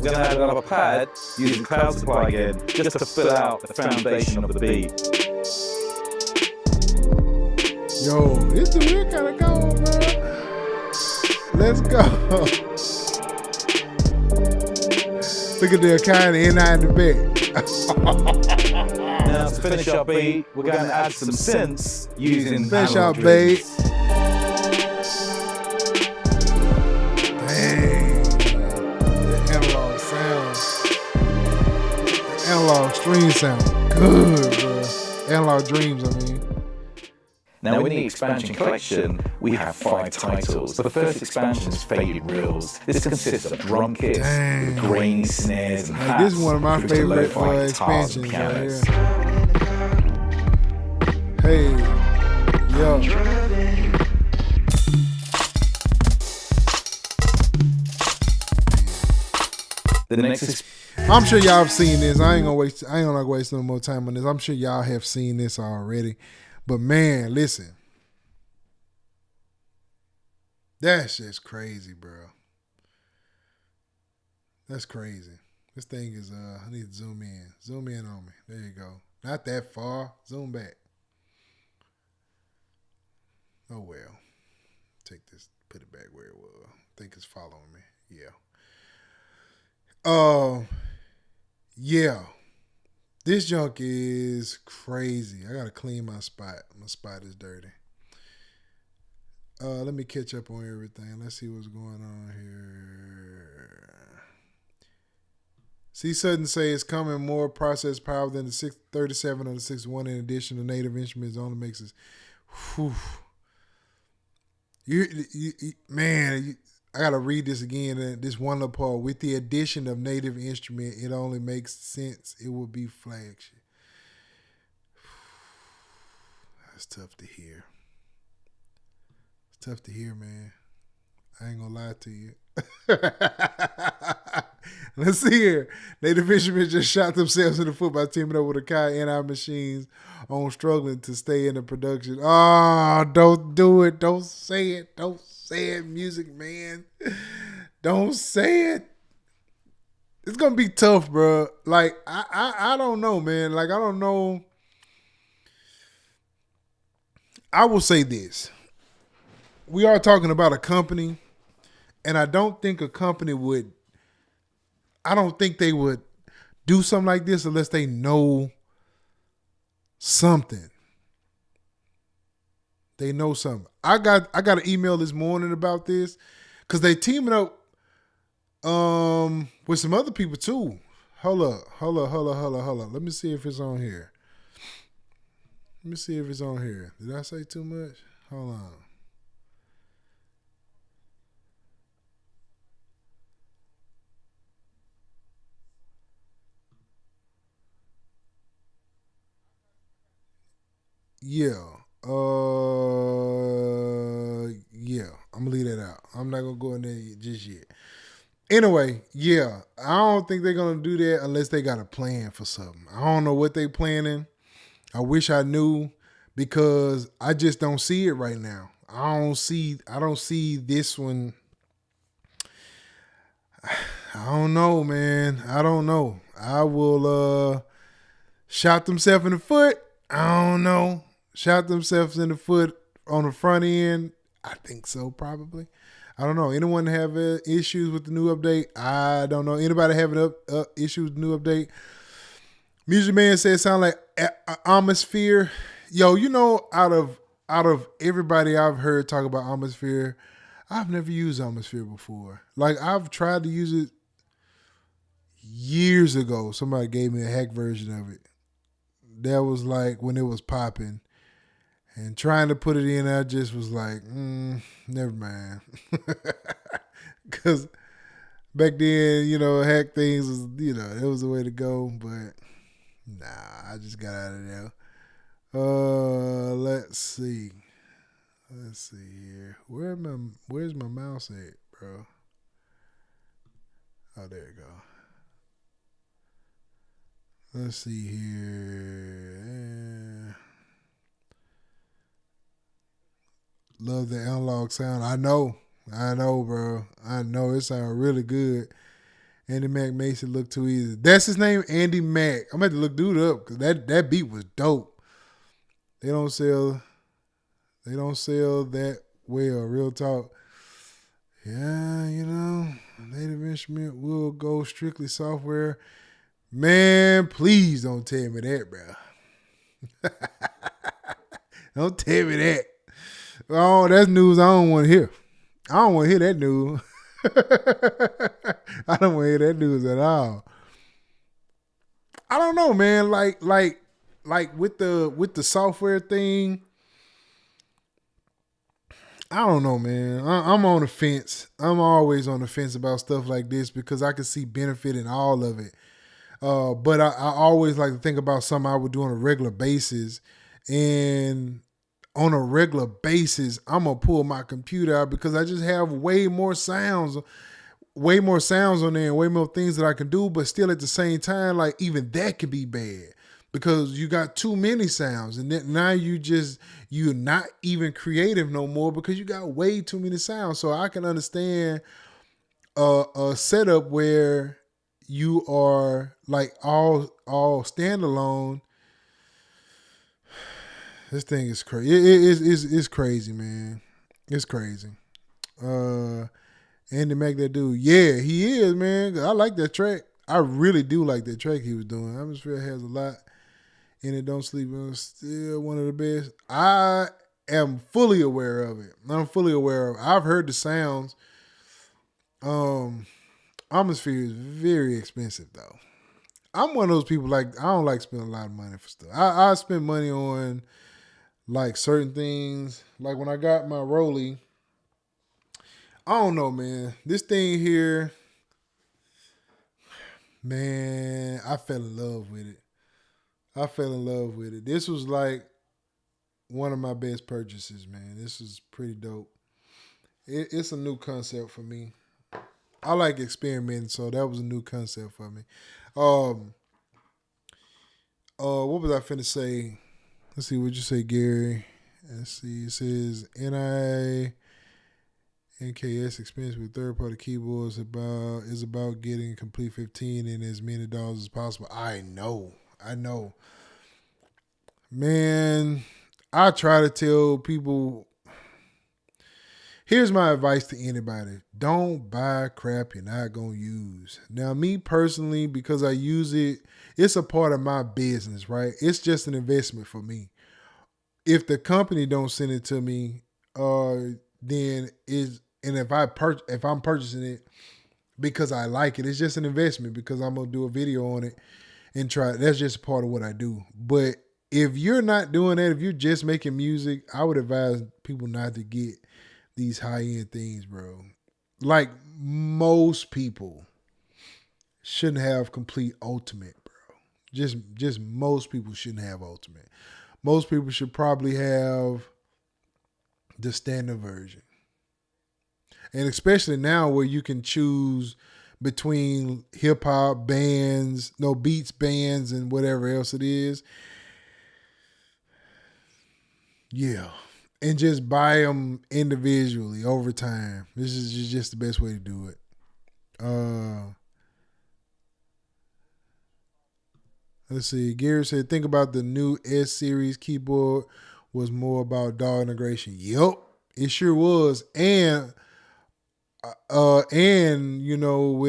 we're going to add another pad using Cloud Supply again, just to fill out the foundation of the beat.
Yo, it's the weird kind of going, man. Let's go. Look at the Akai and the N9 in the back.
Now to finish our beat, we're going to add some synths using
Finish our
analog
beat.
drums.
Dang. The analog sound. The analog stream sound good, bro. Analog dreams, I mean.
Now in the expansion collection, we have 5 titles. The first expansion is Faded Reels. This consists of drum kits with grainy snares and hats.
This is one of my
through to
favorite
lo-fi guitars and
expansions
pianos.
right here. Hey, yo.
The next is
I'm sure y'all have seen this. I ain't gonna waste no more time on this. I'm sure y'all have seen this already. But man, listen. That's just crazy, bro. That's crazy. This thing is I need to zoom in. Zoom in on me. There you go. Not that far. Zoom back. Oh well. Take this, put it back where it was. I think it's following me. Yeah. Yeah. This junk is crazy. I gotta clean my spot. My spot is dirty. Let me catch up on everything. Let's see what's going on here. C Sutton say it's coming more processed power than the 637 or the 61. In addition, the native instruments only makes it. Whew. I gotta read this again. This one little part. With the addition of native instrument, it only makes sense. It will be flagship. That's tough to hear. It's tough to hear, man. I ain't gonna lie to you. Let's see here. Native instruments just shot themselves in the foot by teaming up with Akai and our machines on struggling to stay in the production. Oh, don't do it. Don't say it. Don't say it, music man. Don't say it. It's gonna be tough, bro. Like I don't know, man. Like I don't know. I will say this. We are talking about a company, and I don't think a company would. I don't think they would do something like this unless they know something. They know something. I got an email this morning about this because they teaming up with some other people too. Hold up. Let me see if it's on here. Did I say too much? Hold on. Yeah. Yeah. I'm gonna leave that out. I'm not gonna go in there just yet. Anyway, yeah. I don't think they're gonna do that unless they got a plan for something. I don't know what they planning. I wish I knew because I just don't see it right now. I don't see this one. I don't know, man. I don't know. I will shot themselves in the foot. I don't know. Shot themselves in the foot on the front end. I think so, probably. I don't know. Anyone have issues with the new update? I don't know. Anybody having issues with the new update? Music Man said it sound like atmosphere. Yo, you know, out of everybody I've heard talk about atmosphere, I've never used atmosphere before. Like I've tried to use it years ago. Somebody gave me a hack version of it. That was like when it was popping. And trying to put it in, I just was like, never mind. Because back then, you know, hack things was, you know, it was the way to go. But nah, I just got out of there. Let's see. Let's see here. Where's my mouse at, bro? Oh, there you go. Let's see here. Love the analog sound. I know, bro. I know it sounds really good. Andy Mack makes it look too easy. That's his name, Andy Mack. I'm going to have to look dude up because that beat was dope. They don't sell that well, real talk. Yeah, native instrument will go strictly software. Man, please don't tell me that, bro. Don't tell me that. Oh, that's news I don't want to hear. I don't want to hear that news. I don't want to hear that news at all. I don't know, man. Like with the software thing, I don't know, man. I'm on the fence. I'm always on the fence about stuff like this because I can see benefit in all of it. But I always like to think about something I would do on a regular basis. And on a regular basis, I'm going to pull my computer out because I just have way more sounds on there and way more things that I can do. But still at the same time, like even that could be bad because you got too many sounds. And then now you're not even creative no more because you got way too many sounds. So I can understand a setup where you are like all standalone. This thing is crazy. It's crazy, man. It's crazy. Andy Mack, that dude. Yeah, he is, man. I like that track. I really do like that track he was doing. Atmosphere has a lot in it. Don't sleep. Still one of the best. I am fully aware of it. I've heard the sounds. Atmosphere is very expensive though. I'm one of those people like I don't like spending a lot of money for stuff. I spend money on like certain things. Like when I got my Rolly, I don't know, man. This thing here, man, I fell in love with it. This was like one of my best purchases, man. This is pretty dope. It's a new concept for me. I like experimenting, so that was a new concept for me. What was I finna say? Let's see what you say, Gary. Let's see. It says NKS experience with third-party keyboards is about getting complete 15 in as many dollars as possible. I know. Man, I try to tell people, here's my advice to anybody. Don't buy crap you're not going to use. Now, me personally, because I use it, it's a part of my business, right? It's just an investment for me. If the company don't send it to me, then if I'm purchasing it because I like it, it's just an investment because I'm gonna do a video on it and try. That's just part of what I do. But if you're not doing that, if you're just making music, I would advise people not to get these high-end things, bro. Like most people shouldn't have complete ultimate, bro. Just most people shouldn't have ultimate. Most people should probably have the standard version. And especially now where you can choose between hip hop bands, beats bands and whatever else it is. Yeah. And just buy them individually over time. This is just the best way to do it. Let's see. Gary said, think about the new S series keyboard was more about DAW integration. Yep, it sure was. And with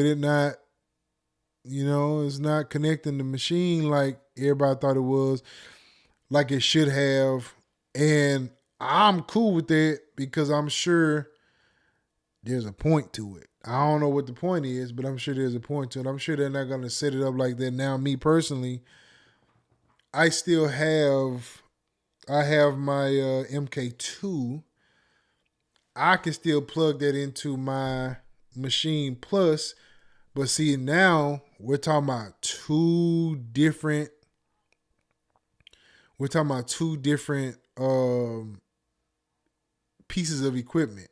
it not, it's not connecting the machine like everybody thought it was, like it should have. And I'm cool with that because I'm sure there's a point to it. I don't know what the point is, but I'm sure there's a point to it. I'm sure they're not going to set it up like that. Now, me personally, I have my MK2. I can still plug that into my Machine Plus, but see, now we're talking about two different pieces of equipment.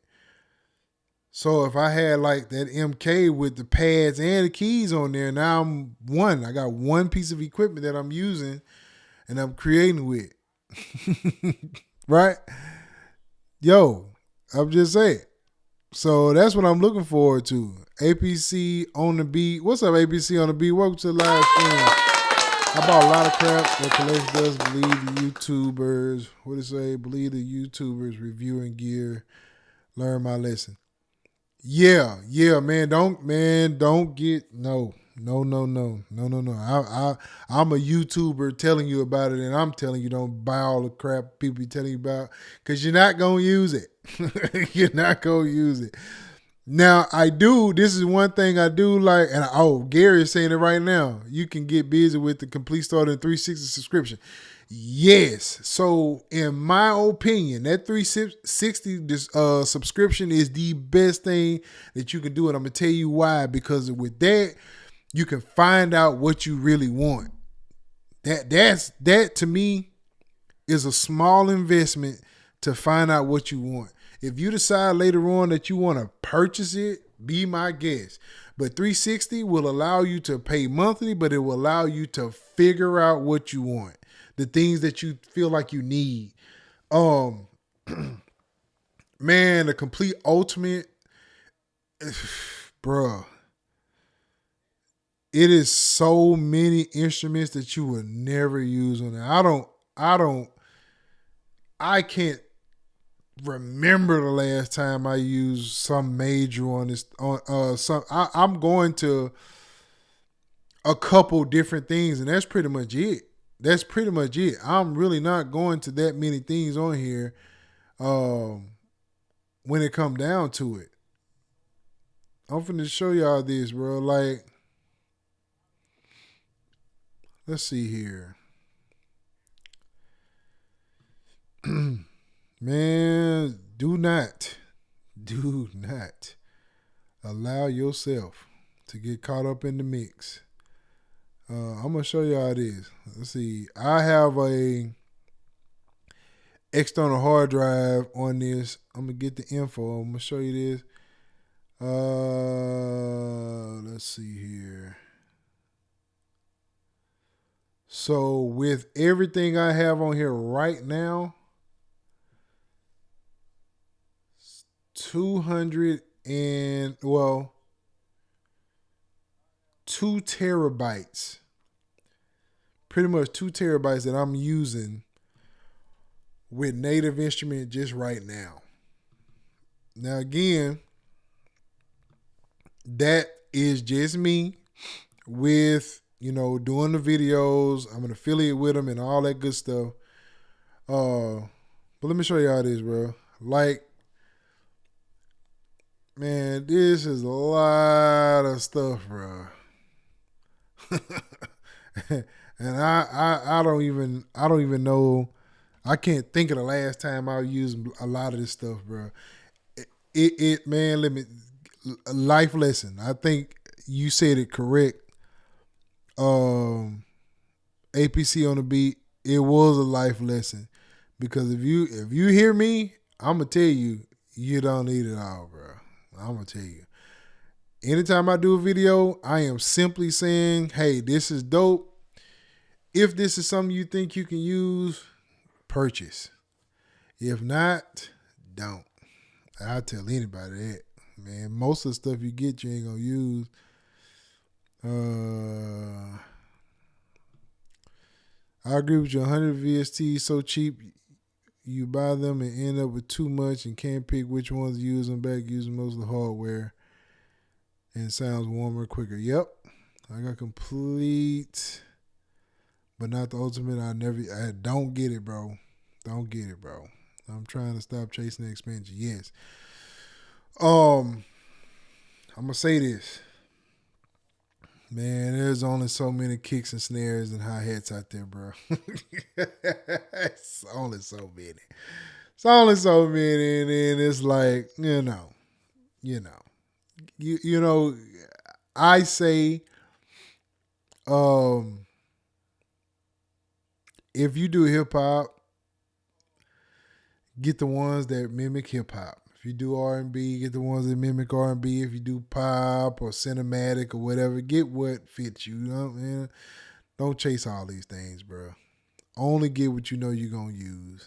So if I had like that MK with the pads and the keys on there, now I got one piece of equipment that I'm using and I'm creating with. Right? Yo, I'm just saying. So that's what I'm looking forward to. APC on the beat. What's up, APC on the beat? Welcome to the live stream. I bought a lot of crap that collection does believe the YouTubers. What it say? Believe the YouTubers reviewing gear. Learn my lesson. Yeah, man. Don't get no. I'm a YouTuber telling you about it, and I'm telling you don't buy all the crap people be telling you about because you're not gonna use it. You're not gonna use it. Now I do. This is one thing I do like, and Gary is saying it right now. You can get busy with the complete starter and 360 subscription. Yes. So in my opinion, that 360 subscription is the best thing that you can do, and I'm gonna tell you why. Because with that, you can find out what you really want. That to me is a small investment to find out what you want. If you decide later on that you want to purchase it, be my guest. But 360 will allow you to pay monthly, but it will allow you to figure out what you want, the things that you feel like you need. Man, the complete ultimate, bruh. It is so many instruments that you would never use on it. I can't remember the last time I used some major on this. I'm going to a couple different things, and that's pretty much it. I'm really not going to that many things on here when it come down to it. I'm finna show y'all this, bro. Like, let's see here. Man, do not allow yourself to get caught up in the mix. I'm going to show you how it is. Let's see. I have a external hard drive on this. I'm going to get the info. I'm going to show you this. Let's see here. So with everything I have on here right now, 2 terabytes. Pretty much 2 terabytes that I'm using with Native Instrument just right now. Now again, that is just me with, doing the videos. I'm an affiliate with them and all that good stuff. But let me show you how it is, bro. Like, man, this is a lot of stuff, bro. And I don't even know. I can't think of the last time I used a lot of this stuff, bro. Man, a life lesson. I think you said it correct. APC on the beat. It was a life lesson because if you hear me, I'm gonna tell you don't need it all, bro. I'm gonna tell you. Anytime I do a video, I am simply saying, hey, this is dope. If this is something you think you can use, purchase. If not, don't. I'll tell anybody that. Man, most of the stuff you get, you ain't gonna use. I agree with you. 100 VST so cheap, you buy them and end up with too much and can't pick which ones to use them back, using most of the hardware. And it sounds warmer, quicker. Yep. I got complete, but not the ultimate. I don't get it, bro. Don't get it, bro. I'm trying to stop chasing the expansion. Yes. I'm going to say this. Man, there's only so many kicks and snares and hi-hats out there, bro. It's only so many. It's only so many, and then it's like, I say, if you do hip hop, get the ones that mimic hip hop. If you do R&B, get the ones that mimic R&B. If you do pop or cinematic or whatever, get what fits you. Man? Don't chase all these things, bro. Only get what you know you're gonna use.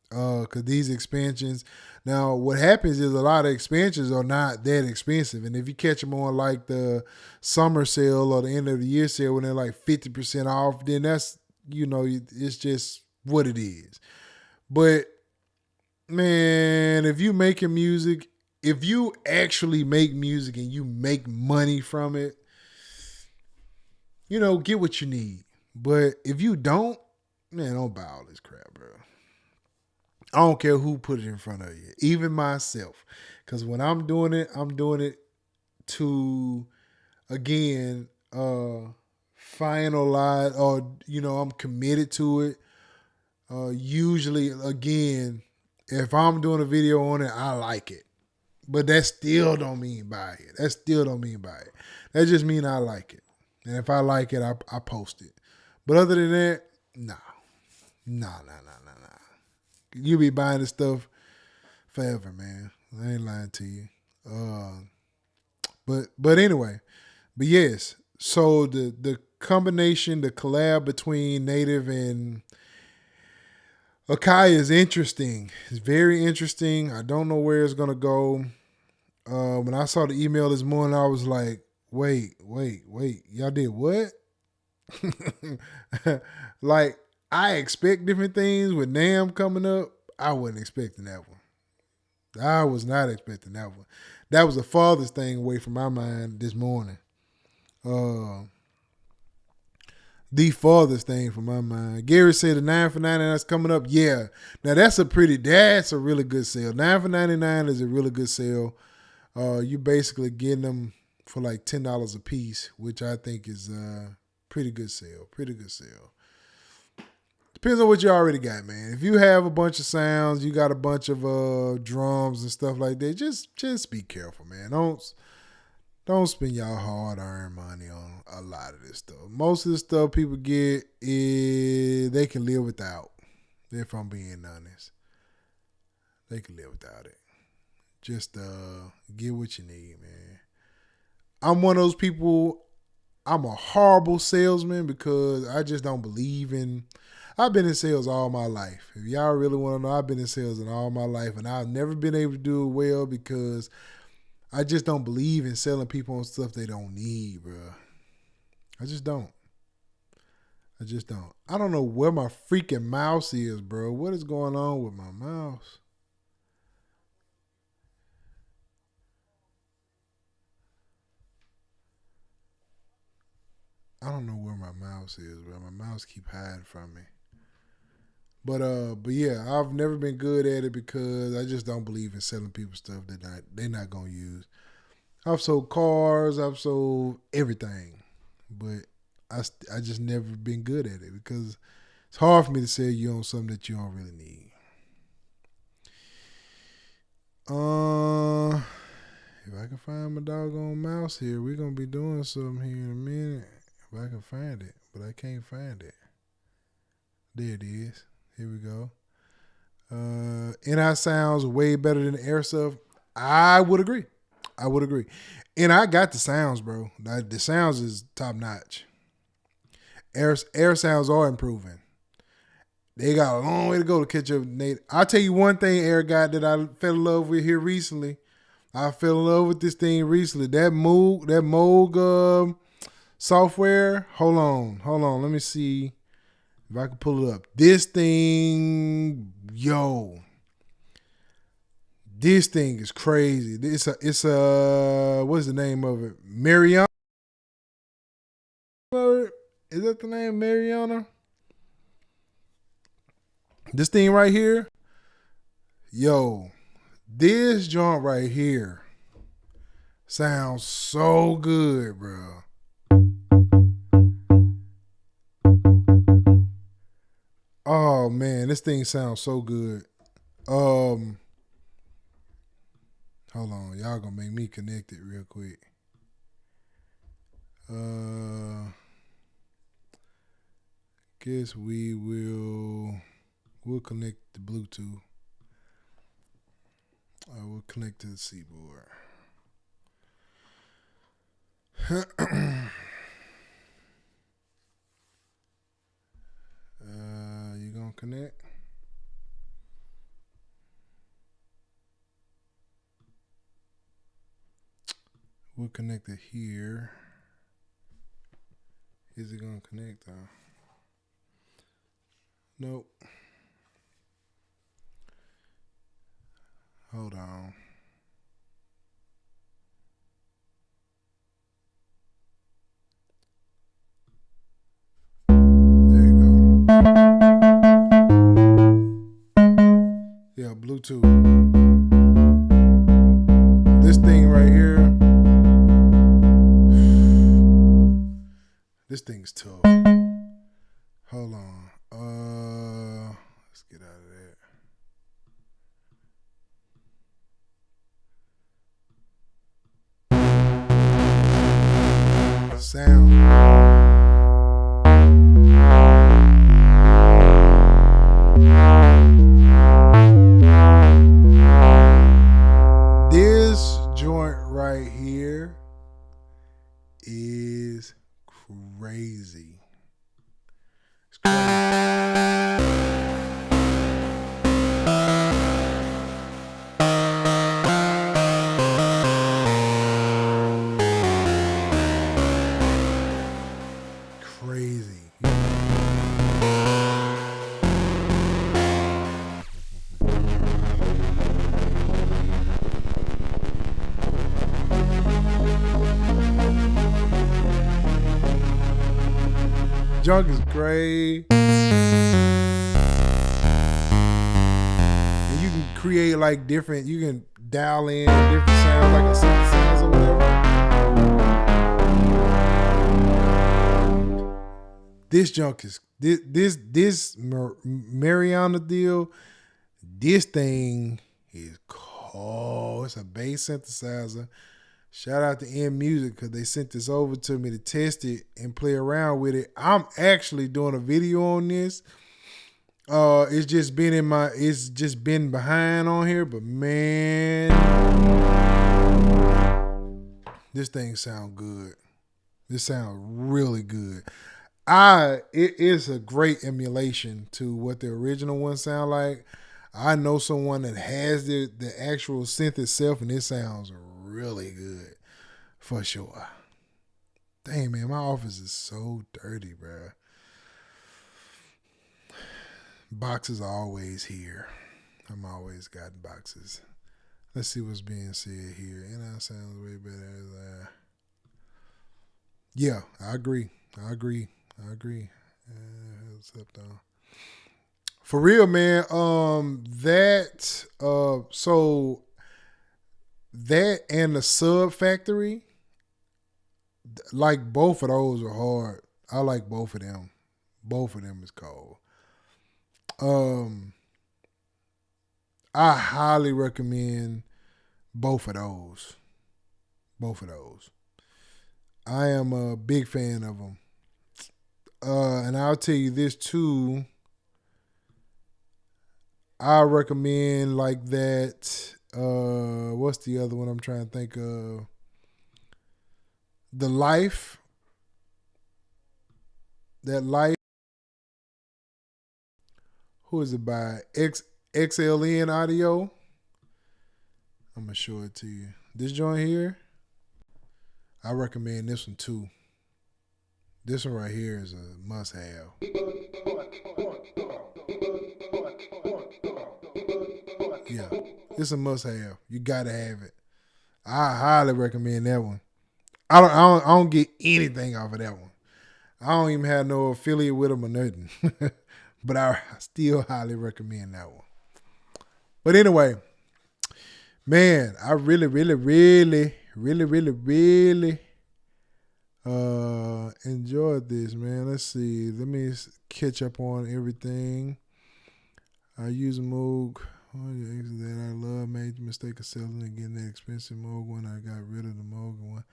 Because these expansions, now what happens is a lot of expansions are not that expensive, and if you catch them on like the summer sale or the end of the year sale when they're like 50% off, then that's, it's just what it is. But man, if you making music, if you actually make music and you make money from it, get what you need. But if you don't, man, don't buy all this crap, bro. I don't care who put it in front of you, even myself. Because when I'm doing it to, again, finalize, or, I'm committed to it. Usually, again, if I'm doing a video on it, I like it. But that still don't mean buy it. That still don't mean buy it. That just mean I like it. And if I like it, I post it. But other than that, nah. You be buying this stuff forever, man. I ain't lying to you. But anyway, but yes. So the combination, the collab between Native and Akai is interesting. It's very interesting. I don't know where it's gonna go. When I saw the email this morning, I was like, wait. Y'all did what? Like, I expect different things with Nam coming up. I wasn't expecting that one. I was not expecting that one. That was the farthest thing away from my mind this morning. The farthest thing from my mind. Gary said the 9 for $99 that's coming up. Yeah. Now that's a really good sale. 9 for $99 is a really good sale. You basically getting them for like $10 a piece, which I think is pretty good sale. Depends on what you already got, man. If you have a bunch of sounds, you got a bunch of drums and stuff like that, just be careful, man. Don't spend y'all hard-earned money on a lot of this stuff. Most of the stuff people get, they can live without, if I'm being honest. They can live without it. Just get what you need, man. I'm one of those people, I'm a horrible salesman because I just don't believe in... I've been in sales all my life. If y'all really want to know, I've been in sales all my life, and I've never been able to do it well because I just don't believe in selling people on stuff they don't need, bro. I just don't. I don't know where my freaking mouse is, bro. What is going on with my mouse? I don't know where my mouse is, bro. My mouse keep hiding from me. But yeah, I've never been good at it because I just don't believe in selling people stuff that they're not gonna use. I've sold cars, I've sold everything, but I just never been good at it because it's hard for me to sell you on something that you don't really need. If I can find my doggone mouse here, we're gonna be doing something here in a minute. If I can find it, but I can't find it. There it is. Here we go. NI sounds way better than the air stuff. I would agree. And I got the sounds, bro. The sounds is top notch. Air sounds are improving. They got a long way to go to catch up with Nate. I'll tell you one thing Air got that I fell in love with here recently. I fell in love with this thing recently. That Moog software. Hold on. Let me see if I can pull it up. This thing, this thing is crazy. It's a what's the name of it? Mariana? Is that the name, Mariana? This thing right here, this joint right here sounds so good, bro. Oh man, this thing sounds so good. Hold on, y'all gonna make me connect it real quick. Guess we'll connect the Bluetooth. We'll connect to the keyboard. You gonna connect? we'll connect it here. Is it gonna connect though? Nope. Hold on. There you go. Yeah, Bluetooth. This thing right here. This thing's tough. Hold on. Let's get out of that. Sound. This joint right here is crazy. It's crazy. Crazy. Junk is great. And you can create like different, you can dial in different sounds like a synthesizer or whatever. This junk is, this Mariana deal, this thing is cold. It's a bass synthesizer. Shout out to M Music because they sent this over to me to test it and play around with it. I'm actually doing a video on this. It's just been behind on here, but man, this thing sound good. This sound really good. It is a great emulation to what the original one sound like. I know someone that has the actual synth itself, and it sounds really good for sure. Dang, man, my office is so dirty, bro. Boxes are always here. I'm always got boxes. Let's see what's being said here. And that sounds way better. Yeah, I agree. What's up, though? For real, man. So that and the Sub Factory, like both of those are hard. I like both of them. Both of them is cold. I highly recommend both of those. I am a big fan of them. And I'll tell you this too. I recommend like that. What's the other one I'm trying to think of? The Life. That Life. Who is it by? XLN Audio. I'm going to show it to you. This joint here, I recommend this one too. This one right here is a must-have. Yeah, it's a must-have. You gotta have it. I highly recommend that one. I don't get anything off of that one. I don't even have no affiliate with them or nothing. But I still highly recommend that one. But anyway, man, I really enjoyed this, man. Let's see. Let me catch up on everything. I use a Moog that I love. Made the mistake of selling and getting that expensive Moog one. I got rid of the Moog one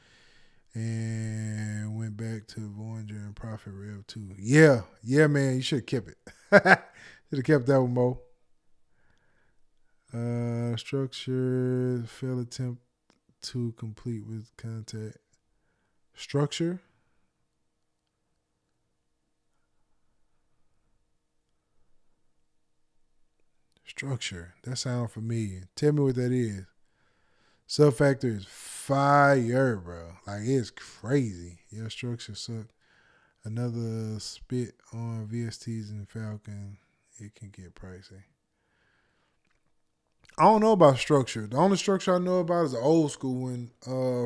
and went back to Voyager and Profit Rev 2. Yeah, man. You should have kept it. Should have kept that one, Mo. Structure, failed attempt to complete with contact. Structure. That sounds familiar. Tell me what that is. Sub Factor is fire, bro. Like, it's crazy. Your structure suck. Another spit on VSTs and Falcon. It can get pricey. I don't know about structure. The only structure I know about is the old school one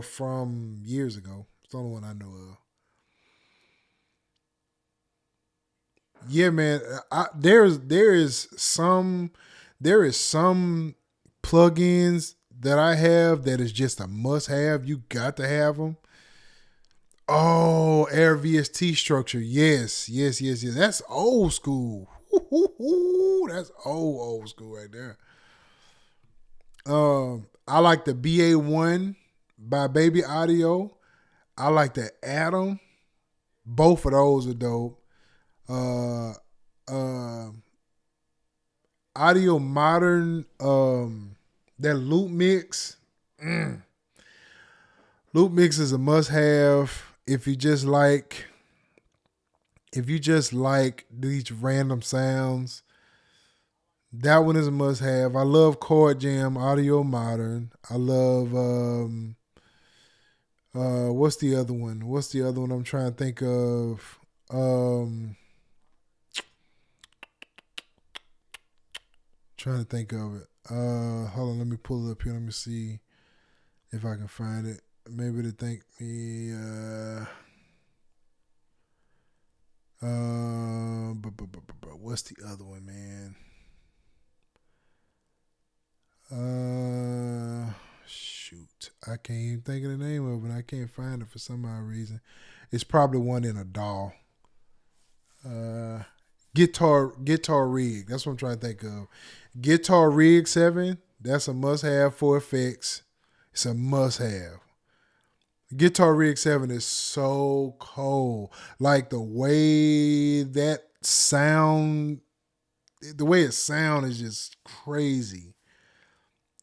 from years ago. It's the only one I know of. Yeah, man. There is some plugins that I have that is just a must have. You got to have them. Oh, Air VST structure. Yes. That's old school. That's old school right there. I like the BA1 by Baby Audio. I like the Atom. Both of those are dope. Audio Modern, that Loop Mix. Loop Mix is a must have if you just like these random sounds. That one is a must have. I love Chord Jam, Audio Modern. I love what's the other one? I'm trying to think of. Trying to think of it. Hold on, let me pull it up here. Let me see if I can find it. Maybe to thank me. What's the other one, man? Shoot, I can't even think of the name of it. I can't find it for some odd reason. It's probably one in a DAW. Guitar Rig. That's what I'm trying to think of. Guitar Rig 7. That's a must have for effects. It's a must have. Guitar Rig 7 is so cold. Like the way it sound is just crazy.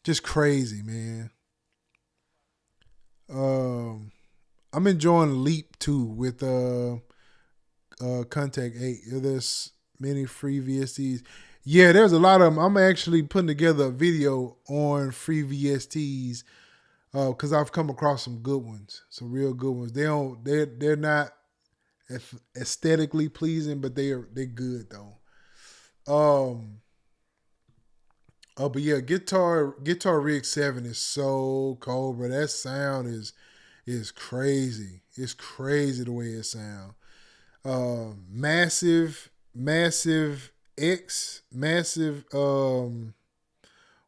Just crazy, man. I'm enjoying Leap too with Contact 8. There's many free VSTs. Yeah, there's a lot of them. I'm actually putting together a video on free VSTs because I've come across some good ones, some real good ones. They're not aesthetically pleasing, but they're good though. But yeah, Guitar Rig 7 is so cold, bro. That sound is crazy. It's crazy the way it sounds. Massive X,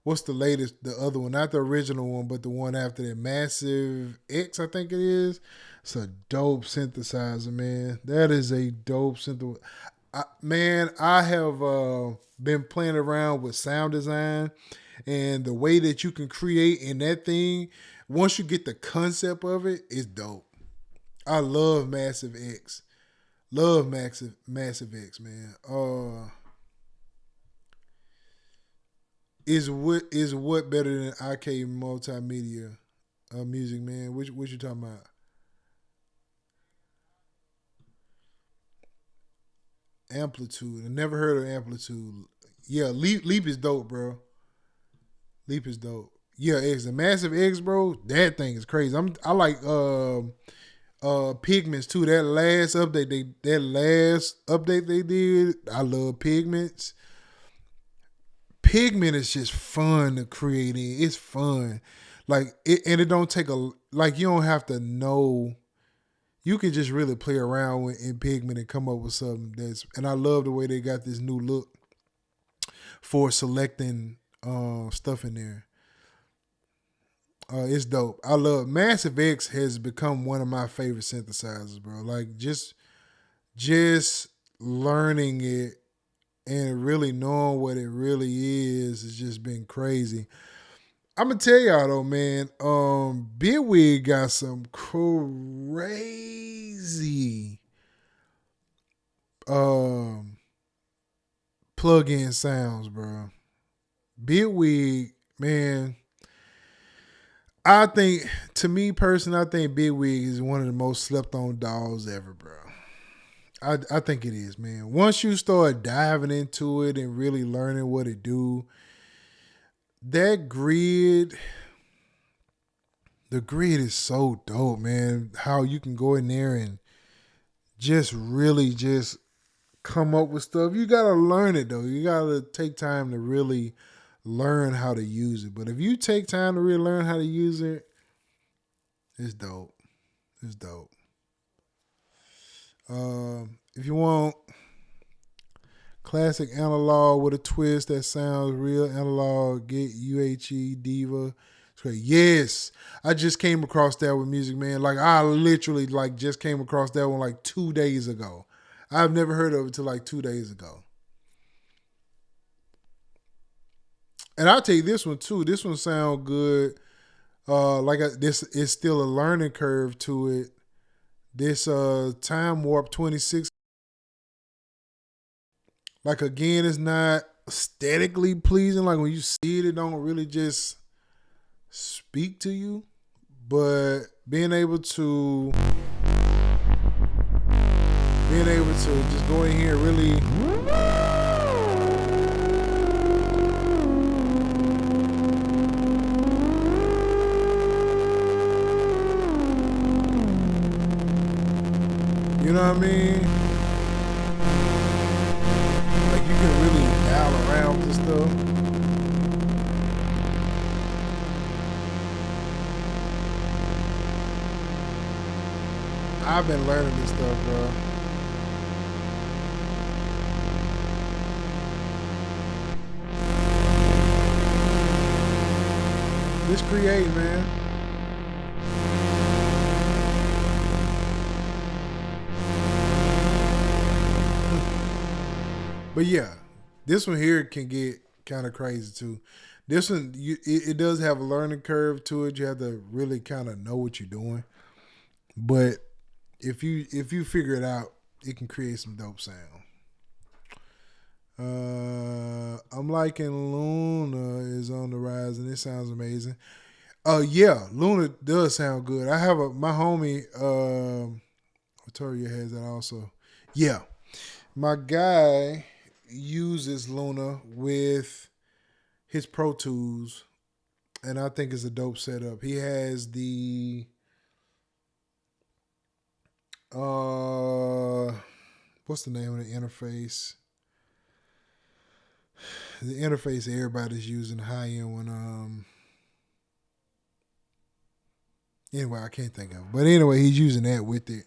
what's the latest? The other one, not the original one, but the one after that, Massive X, I think it is. It's a dope synthesizer, man. That is a dope synthesizer. I have been playing around with sound design, and the way that you can create in that thing, once you get the concept of it, it's dope. I love Massive X. Love Massive X, man. Is what better than Akai multimedia music, man? What you talking about? Amplitude. I never heard of Amplitude. Yeah, Leap is dope, bro. Leap is dope. Yeah, X, the Massive X, bro. That thing is crazy. I like Pigments too. That last update they did. I love Pigments. Pigment is just fun to create in. It's fun. Like it don't take you don't have to know. You can just really play around in Pigment and come up with something and I love the way they got this new look for selecting stuff in there. It's dope. I love Massive X has become one of my favorite synthesizers, bro. Like just learning it and really knowing what it really is has just been crazy. I'm gonna tell y'all though, man. Bitwig got some crazy plug-in sounds, bro. Bitwig, man. I think, to me personally, I think Bitwig is one of the most slept-on dolls ever, bro. I think it is, man. Once you start diving into it and really learning what it do, that grid The grid is so dope, man. How you can go in there and just really just come up with stuff. You gotta learn it though. You gotta take time to really learn how to use it. But if you take time to really learn how to use it, it's dope. It's dope. If you want classic analog with a twist that sounds real analog, get UHE Diva. It's great. Yes, I just came across that with Music Man. Like I literally like just came across that one like 2 days ago. I've never heard of it till like 2 days ago. And I'll tell you this one too. This one sound good. This is still a learning curve to it. This Time Warp 26. Like again, it's not aesthetically pleasing. Like when you see it, it don't really just speak to you. But being able to just go in here and really you know what I mean? Like you can really dial around this stuff. I've been learning this stuff, bro. Just create, man. But yeah, this one here can get kind of crazy too. This one, it does have a learning curve to it. You have to really kind of know what you're doing. But if you figure it out, it can create some dope sound. I'm liking Luna is on the rise, and it sounds amazing. Yeah, Luna does sound good. I have my homie, Victoria has that also. Yeah, my guy uses Luna with his Pro Tools, and I think it's a dope setup. He has the what's the name of the interface? The interface everybody's using, high end one. Anyway, I can't think of it. But anyway, he's using that with it.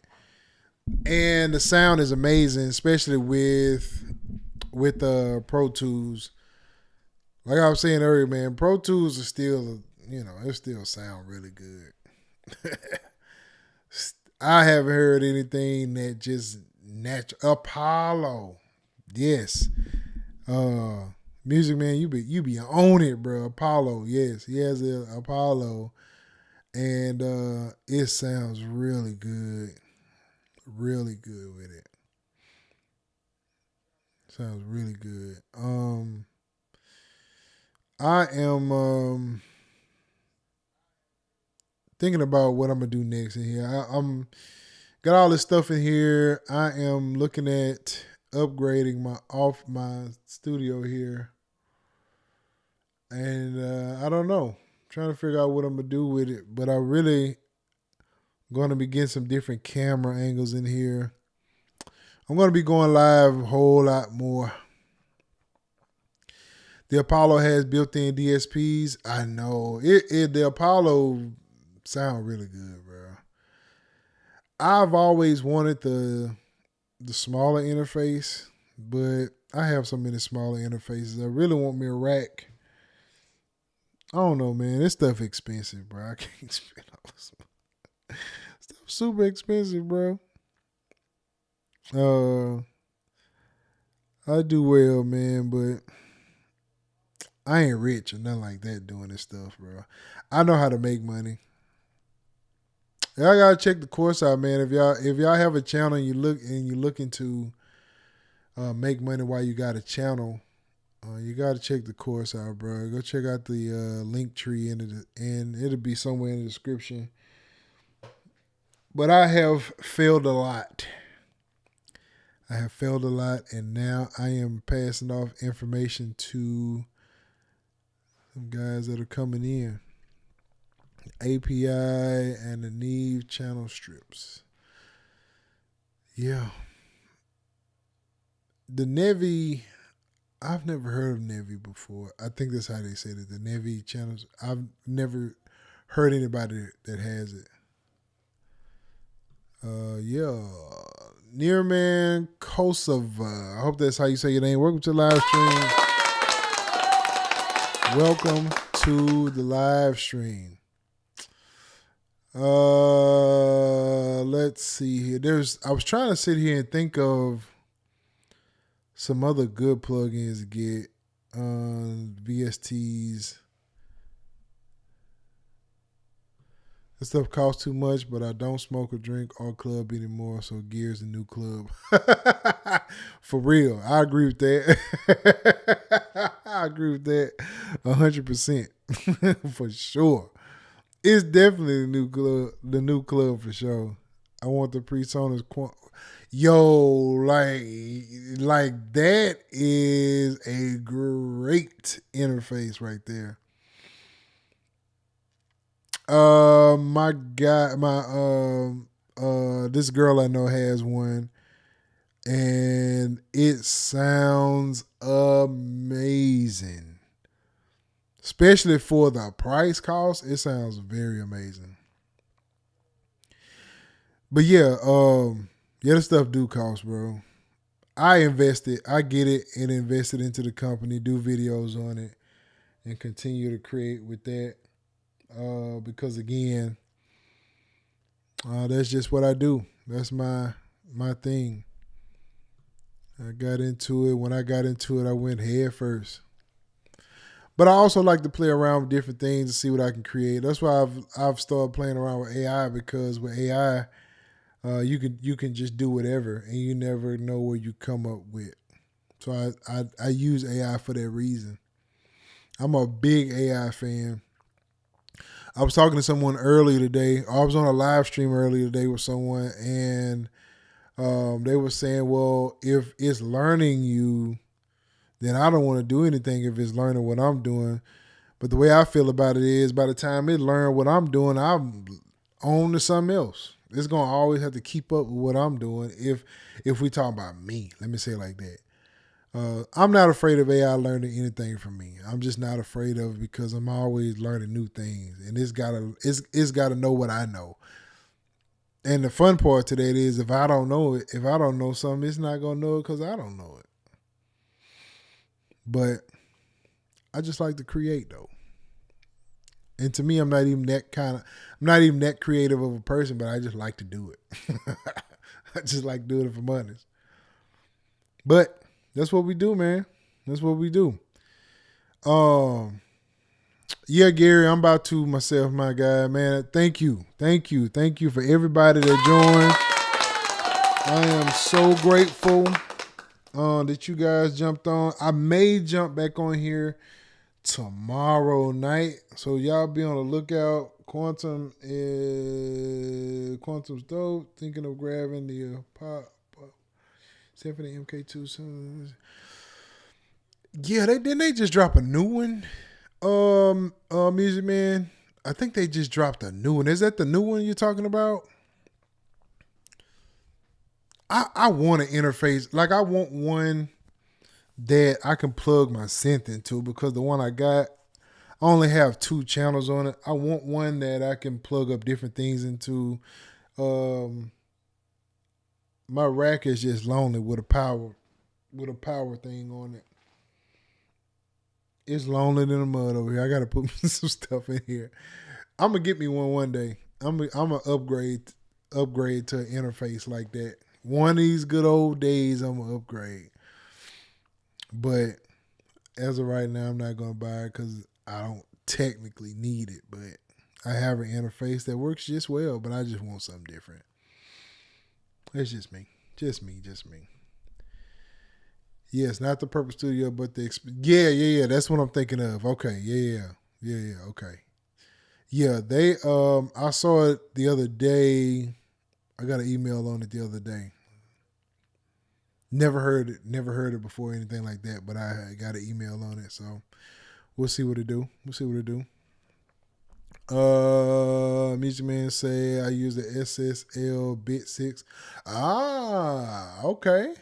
And the sound is amazing, especially with Pro Tools. Like I was saying earlier, man, Pro Tools are still, it still sound really good. I haven't heard anything that just natural. Apollo. Yes. Music Man, you be on it, bro. Apollo, yes. He has the Apollo. And it sounds really good. Really good with it. Sounds really good. I am thinking about what I'm gonna do next in here. I'm got all this stuff in here. I am looking at upgrading my studio here. And I don't know. Trying to figure out what I'm gonna do with it. But I really gonna be getting some different camera angles in here. I'm gonna be going live a whole lot more. The Apollo has built-in DSPs. I know the Apollo sound really good, bro. I've always wanted the smaller interface, but I have so many smaller interfaces. I really want me a rack. I don't know, man. This stuff expensive, bro. I can't spend all this money. Stuff super expensive, bro. I do well, man, but I ain't rich or nothing like that doing this stuff, bro. I know how to make money. Y'all gotta check the course out, man. If y'all have a channel and you're looking to make money while you got a channel, you gotta check the course out, bro. Go check out the link tree and it'll be somewhere in the description. But I have failed a lot. And now I am passing off information to some guys that are coming in. API and the Neve channel strips. Yeah. The Nevi, I've never heard of Nevi before. I think that's how they said it. The Nevi channels. I've never heard anybody that has it. Yeah. Nearman Kosova. I hope that's how you say your name. Welcome to the live stream. Welcome to the live stream. Let's see here. I was trying to sit here and think of some other good plugins to get. VSTs. That stuff costs too much, but I don't smoke or drink or club anymore, so Gear's a new club. For real. I agree with that. I agree with that 100%. For sure. It's definitely the new club for sure. I want the PreSonus like that is a great interface right there. This girl I know has one, and it sounds amazing. Especially for the price cost, it sounds very amazing. But yeah, this stuff do cost, bro. I invested, I get it, and invested into the company, do videos on it, and continue to create with that. Because again, that's just what I do. That's my thing. I got into it. When I got into it, I went head first. But I also like to play around with different things to see what I can create. That's why I've started playing around with AI, because with AI, you can just do whatever, and you never know what you come up with. So I use AI for that reason. I'm a big AI fan. I was talking to someone earlier today. I was on a live stream earlier today with someone, and they were saying, well, if it's learning you, then I don't want to do anything if it's learning what I'm doing. But the way I feel about it is, by the time it learn what I'm doing, I'm on to something else. It's going to always have to keep up with what I'm doing if we talk about me. Let me say it like that. I'm not afraid of AI learning anything from me. I'm just not afraid of it because I'm always learning new things, and it's gotta know what I know. And the fun part to that is, if I don't know it, if I don't know something, it's not gonna know it because I don't know it. But I just like to create though. And to me, I'm not even that creative of a person, but I just like to do it. I just like doing it for money. But that's what we do, man. That's what we do. Yeah, Gary, I'm about to myself, my guy, man. Thank you for everybody that joined. I am so grateful that you guys jumped on. I may jump back on here tomorrow night, so y'all be on the lookout. Quantum's dope. Thinking of grabbing the pop Symphony MK2. Yeah, they just drop a new one. Music Man, I think they just dropped a new one. Is that the new one you're talking about? I want an interface. Like, I want one that I can plug my synth into, because the one I got, I only have 2 channels on it. I want one that I can plug up different things into. My rack is just lonely with a power thing on it. It's lonely in the mud over here. I gotta put some stuff in here. I'm gonna get me one day. I'm gonna upgrade to an interface like that. One of these good old days, I'm gonna upgrade. But as of right now, I'm not gonna buy it because I don't technically need it. But I have an interface that works just well. But I just want something different. It's just me. Just me. Yes, not the Purple Studio, but the yeah. That's what I'm thinking of. Okay, yeah. Okay, yeah. They I saw it the other day. I got an email on it the other day. Never heard it before, anything like that. But I got an email on it, so we'll see what it do. Music Man say I use the SSL Bit 6. Ah, okay.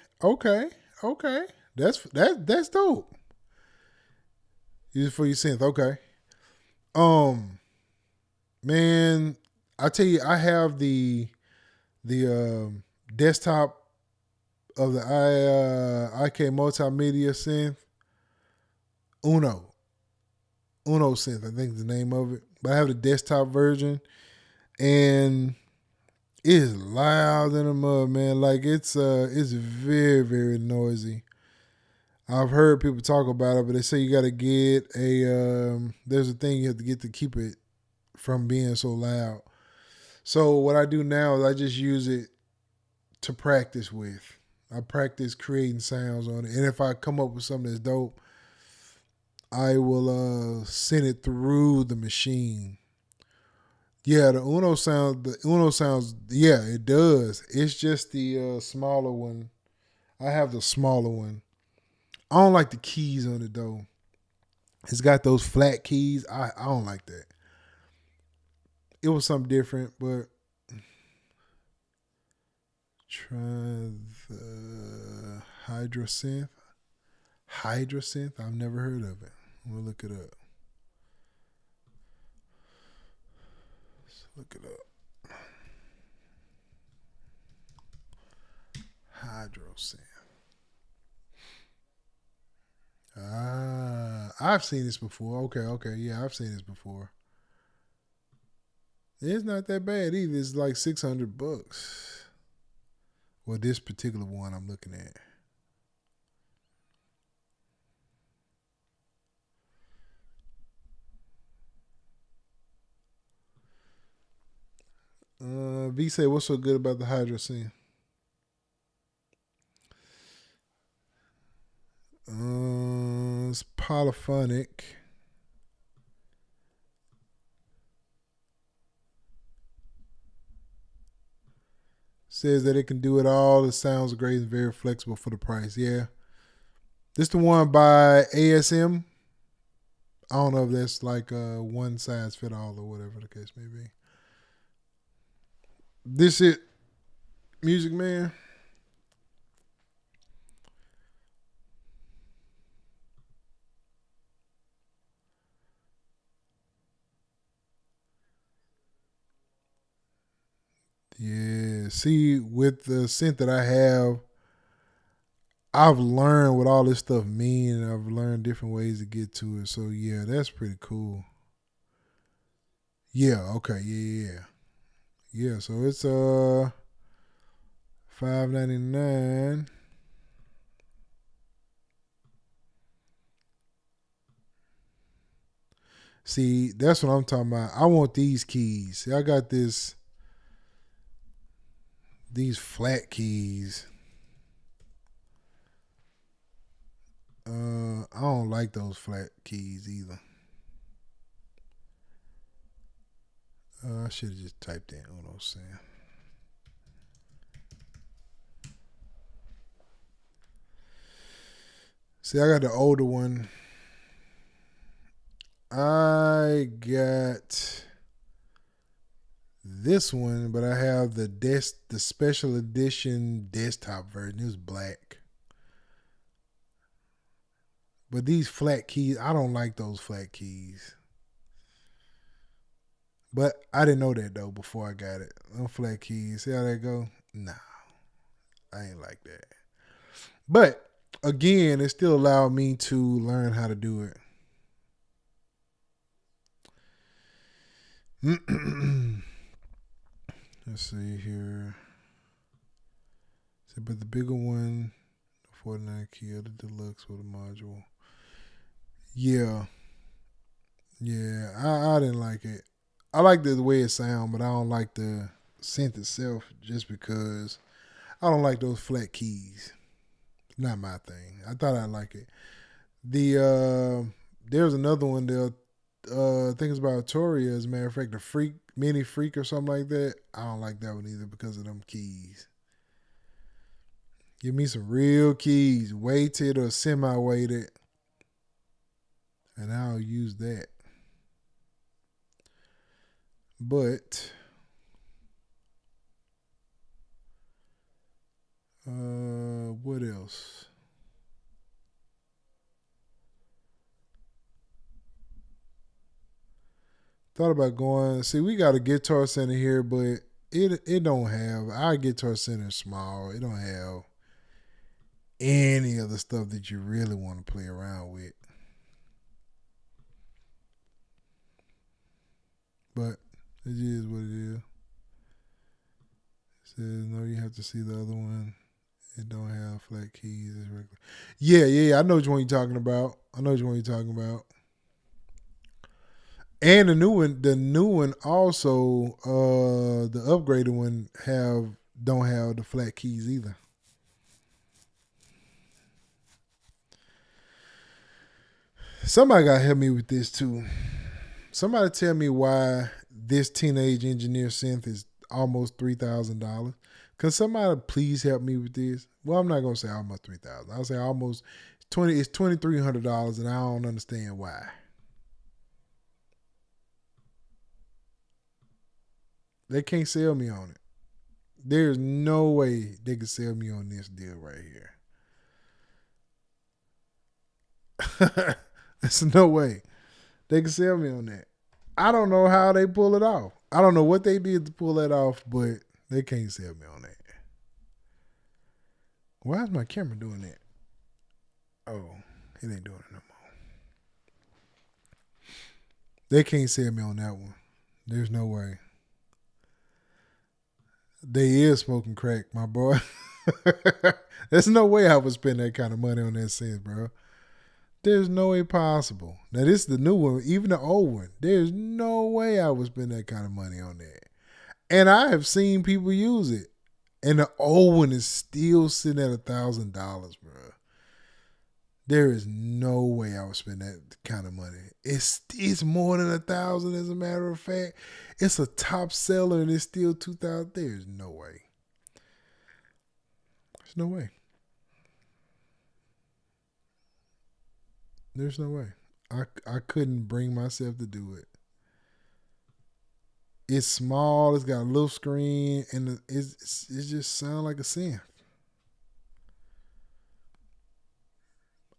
That's dope. Use it for your synth. Okay. Um, man, I tell you, I have the desktop of the IK Multimedia synth. Uno synth, I think is the name of it. But I have the desktop version, and it is loud in the mud, man. Like it's very, very noisy. I've heard people talk about it, but they say you got to get there's a thing you have to get to keep it from being so loud. So what I do now is I just use it to practice with. I practice creating sounds on it, and if I come up with something that's dope, I will send it through the machine. Yeah, the Uno sounds. Yeah, it does. It's just the smaller one. I have the smaller one. I don't like the keys on it though. It's got those flat keys. I don't like that. It was something different, but try the Hydrosynth. Hydrosynth? I've never heard of it. I'm gonna look it up. Let's look it up. Hydrosynth. Ah, I've seen this before. Okay. Yeah, I've seen this before. It's not that bad either. It's like $600. Well, this particular one I'm looking at. V say, what's so good about the Hydrosynth? It's polyphonic. Says that it can do it all. It sounds great and very flexible for the price. Yeah. This the one by ASM. I don't know if that's like one size fit all or whatever the case may be. This it, Music Man. Yeah. See, with the synth that I have, I've learned what all this stuff mean, and I've learned different ways to get to it. So yeah, that's pretty cool. Yeah. Okay. Yeah. So it's $5.99. See, that's what I'm talking about. I want these keys. See, I got these flat keys. I don't like those flat keys either. I should have just typed in Uno Sam. See, I got the older one. I got this one, but I have the special edition desktop version. It's black. But these flat keys, I don't like those flat keys. But I didn't know that though before I got it. Them flat keys, see how that go? Nah, I ain't like that. But again, it still allowed me to learn how to do it. Let's see here. But the bigger one, the 49 key, the deluxe with a module. Yeah, I didn't like it. I like the way it sounds, but I don't like the synth itself just because I don't like those flat keys. Not my thing. I thought I'd like it. There's another one there. I think it's about Toria, as a matter of fact, the mini freak or something like that. I don't like that one either because of them keys. Give me some real keys, weighted or semi-weighted, and I'll use that. But what else? Thought about going. See, we got a guitar center here, but it don't have, our guitar center is small. It don't have any of the stuff that you really want to play around with. But it is what it is. It says no, you have to see the other one. It don't have flat keys. It's regular. Yeah. I know which one you're talking about. And the new one also, the upgraded one don't have the flat keys either. Somebody gotta help me with this too. Somebody tell me why this Teenage Engineer synth is almost $3,000. Can somebody please help me with this? Well, I'm not gonna say almost $3,000. I'll say almost it's $2,300, and I don't understand why. They can't sell me on it. There's no way they can sell me on this deal right here. There's no way they can sell me on that. I don't know how they pull it off. I don't know what they did to pull that off, but they can't sell me on that. Why is my camera doing that? Oh, it ain't doing it no more. They can't sell me on that one. There's no way. They is smoking crack, my boy. There's no way I would spend that kind of money on that synth, bro. There's no way possible. Now, this is the new one, even the old one. There's no way I would spend that kind of money on that. And I have seen people use it. And the old one is still sitting at $1,000, bro. There is no way I would spend that kind of money. It's more than $1,000, as a matter of fact. It's a top seller and it's still $2,000. There's no way. There's no way. There's no way. I couldn't bring myself to do it. It's small. It's got a little screen, and it just sounds like a synth.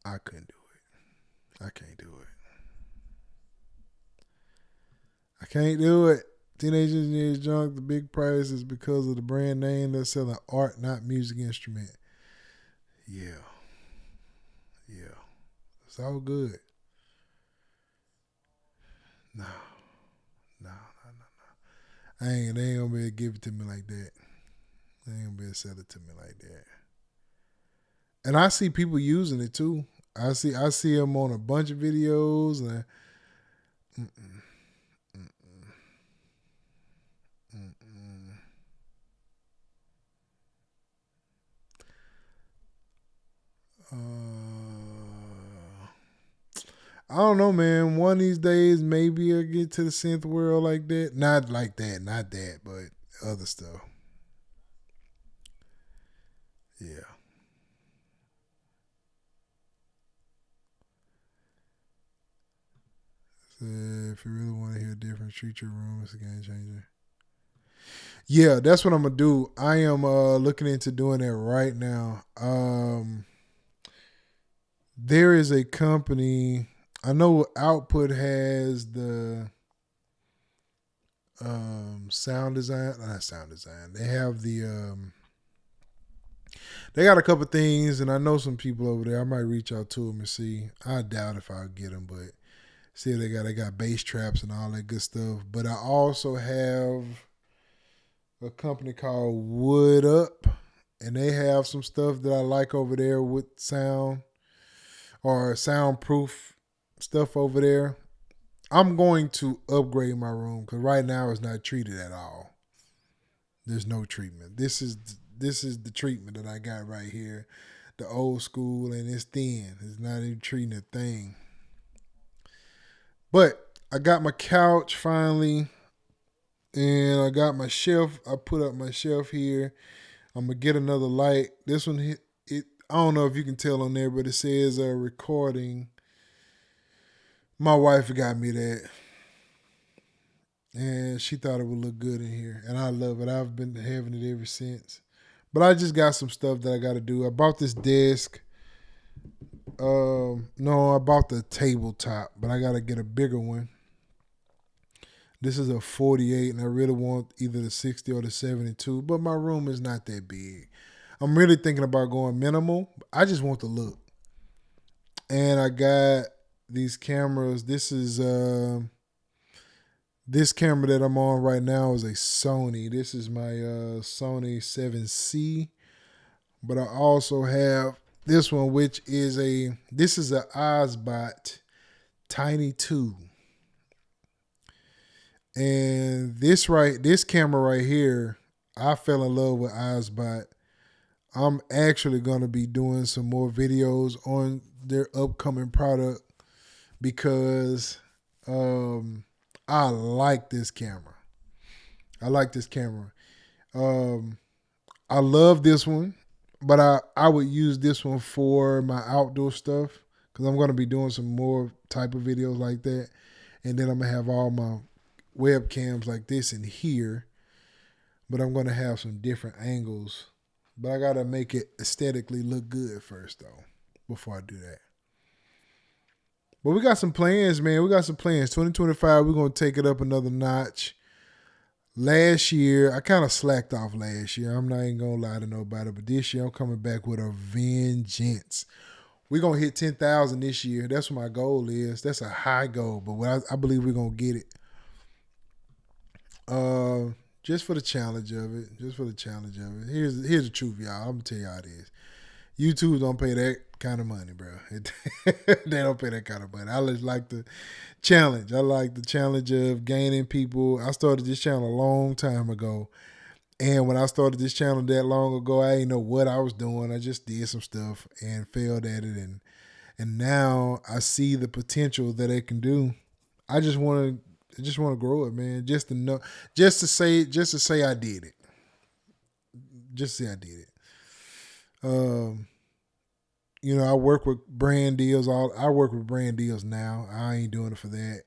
I couldn't do it. I can't do it. I can't do it. Teenage Engineers Junk. The big price is because of the brand name. They're selling art, not music instrument. Yeah. It's all good. No. They ain't gonna be able to give it to me like that. They ain't gonna be able to sell it to me like that. And I see people using it too. I see them on a bunch of videos and I don't know, man. One of these days, maybe I'll get to the synth world like that. Not like that, but other stuff. Yeah. So if you really want to hear different, treat your room. It's a game changer. Yeah, that's what I'm gonna do. I am looking into doing that right now. There is a company. I know Output has the sound design. Not sound design. They have the they got a couple things, and I know some people over there. I might reach out to them and see. I doubt if I'll get them, but see, they got bass traps and all that good stuff. But I also have a company called Wood Up, and they have some stuff that I like over there with sound or soundproof stuff over there. I'm going to upgrade my room because right now it's not treated at all. There's no treatment. This is the treatment that I got right here, the old school, and it's thin. It's not even treating a thing. But I got my couch finally, and I got my shelf. I put up my shelf here. I'm gonna get another light. This one, I don't know if you can tell on there, but it says recording. My wife got me that. and she thought it would look good in here, and I love it. I've been having it ever since. But I just got some stuff that I got to do. I bought this desk. No, I bought the tabletop, but I got to get a bigger one. This is a 48, and I really want either the 60 or the 72, but my room is not that big. I'm really thinking about going minimal. I just want the look. And I got these cameras. This camera that I'm on right now is a Sony. This is my Sony 7C. But I also have this one, which is a Osbot Tiny 2. And this camera right here, I fell in love with Osbot. I'm actually going to be doing some more videos on their upcoming product because I like this camera. I love this one, but I would use this one for my outdoor stuff because I'm going to be doing some more type of videos like that. And then I'm going to have all my webcams like this in here, but I'm going to have some different angles. But I got to make it aesthetically look good first, though, before I do that. But we got some plans, man. 2025, we're going to take it up another notch. Last year, I kind of slacked off last year. I'm not even going to lie to nobody. But this year, I'm coming back with a vengeance. We're going to hit 10,000 this year. That's what my goal is. That's a high goal. But I believe we're going to get it. Just for the challenge of it. Here's the truth, y'all. I'm going to tell y'all how it is. YouTube don't pay that kind of money, bro. They don't pay that kind of money. I just like the challenge. I like the challenge of gaining people. I started this channel a long time ago. And when I started this channel that long ago, I didn't know what I was doing. I just did some stuff and failed at it. And now I see the potential that it can do. I just want to grow it, man. Just to say I did it. Just say I did it. I work with brand deals. I work with brand deals now. I ain't doing it for that.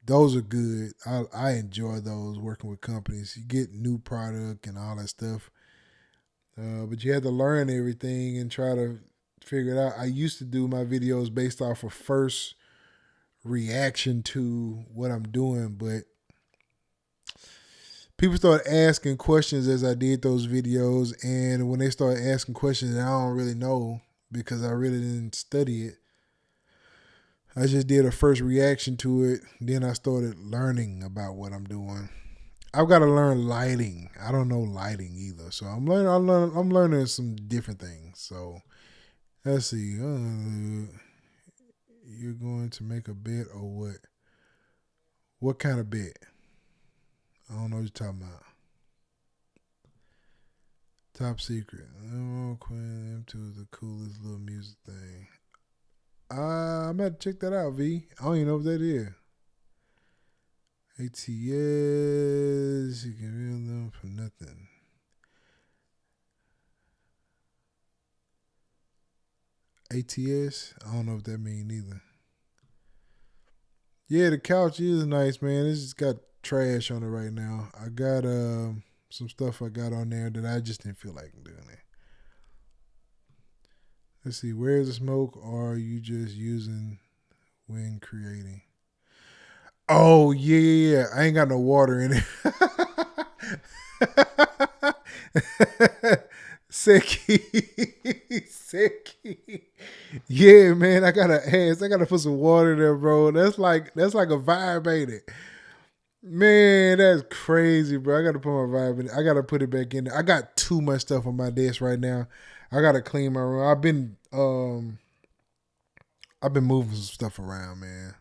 Those are good. I enjoy those, working with companies. You get new product and all that stuff. But you have to learn everything and try to figure it out. I used to do my videos based off of first reaction to what I'm doing, but people started asking questions as I did those videos, and when they started asking questions that I don't really know because I really didn't study it, I just did a first reaction to it. Then I started learning about what I'm doing. I've got to learn lighting. I don't know lighting either, so I'm learning some different things. So let's see. You're going to make a bet or what? What kind of bet? I don't know what you're talking about. Top secret. Queen M2 is the coolest little music thing. I'm about to check that out, V. I don't even know what that is. ATS. You can reel them for nothing. ATS? I don't know what that means either. Yeah, the couch is nice, man. It's just got trash on it right now. I got some stuff I got on there that I just didn't feel like doing it. Let's see, where's the smoke, or are you just using when creating? Oh, yeah. I ain't got no water in it. Seki. Yeah, man, I gotta put some water in there, bro. That's like a vibe, ain't it? Man, that's crazy, bro. I gotta put my vibe in it. I gotta put it back in there. I got too much stuff on my desk right now. I gotta clean my room. I've been moving some stuff around, man.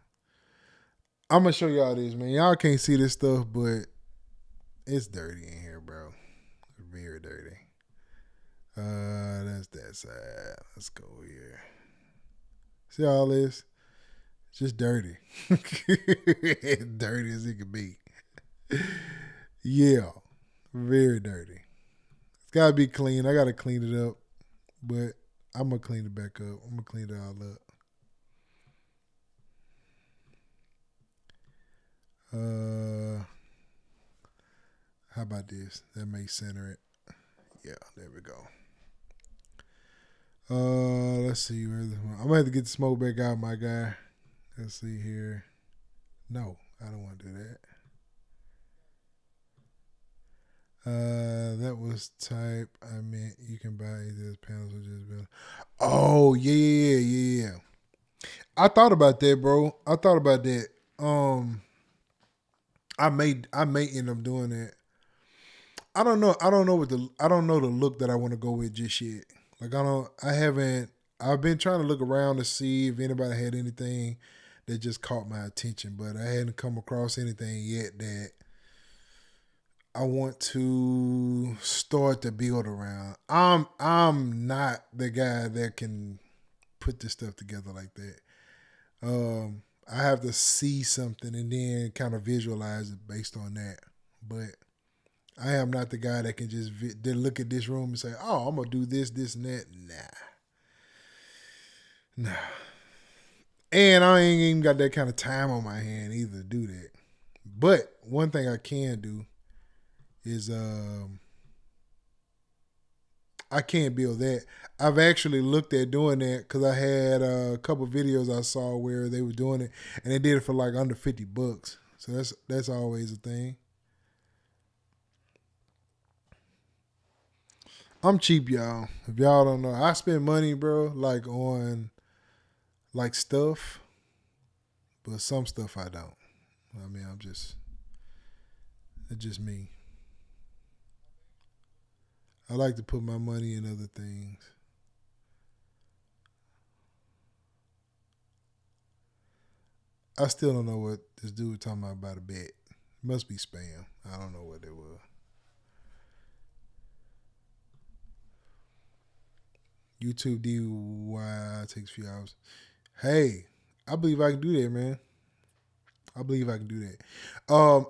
I'm gonna show y'all this, man. Y'all can't see this stuff, but it's dirty in here, bro. Very dirty. That's that side. Let's go here. See all this? It's just dirty. Dirty as it could be. Yeah. Very dirty. It's gotta be clean. I gotta clean it up. But I'm gonna clean it back up. I'm gonna clean it all up. How about this? That may center it. Yeah, there we go. Let's see. I'm gonna have to get the smoke back out, my guy. Let's see here. No, I don't want to do that. That was type. I meant you can buy either panels or just build. Oh yeah. I thought about that, bro. I thought about that. I may end up doing that. I don't know. I don't know the look that I want to go with just yet. Like I haven't. I've been trying to look around to see if anybody had anything that just caught my attention, but I hadn't come across anything yet that I want to start to build around. I'm not the guy that can put this stuff together like that. I have to see something and then kind of visualize it based on that. But I am not the guy that can just look at this room and say, "Oh, I'm gonna do this, this, and that." Nah. And I ain't even got that kind of time on my hand either to do that. But one thing I can do is I can't build that. I've actually looked at doing that because I had a couple videos I saw where they were doing it, and they did it for like under $50. So that's always a thing. I'm cheap, y'all. If y'all don't know, I spend money, bro, like on like stuff, but some stuff I don't. I mean, it's just me. I like to put my money in other things. I still don't know what this dude was talking about a bet. It must be spam. I don't know what it was. YouTube DIY takes a few hours. Hey, I believe I can do that, man. I believe I can do that.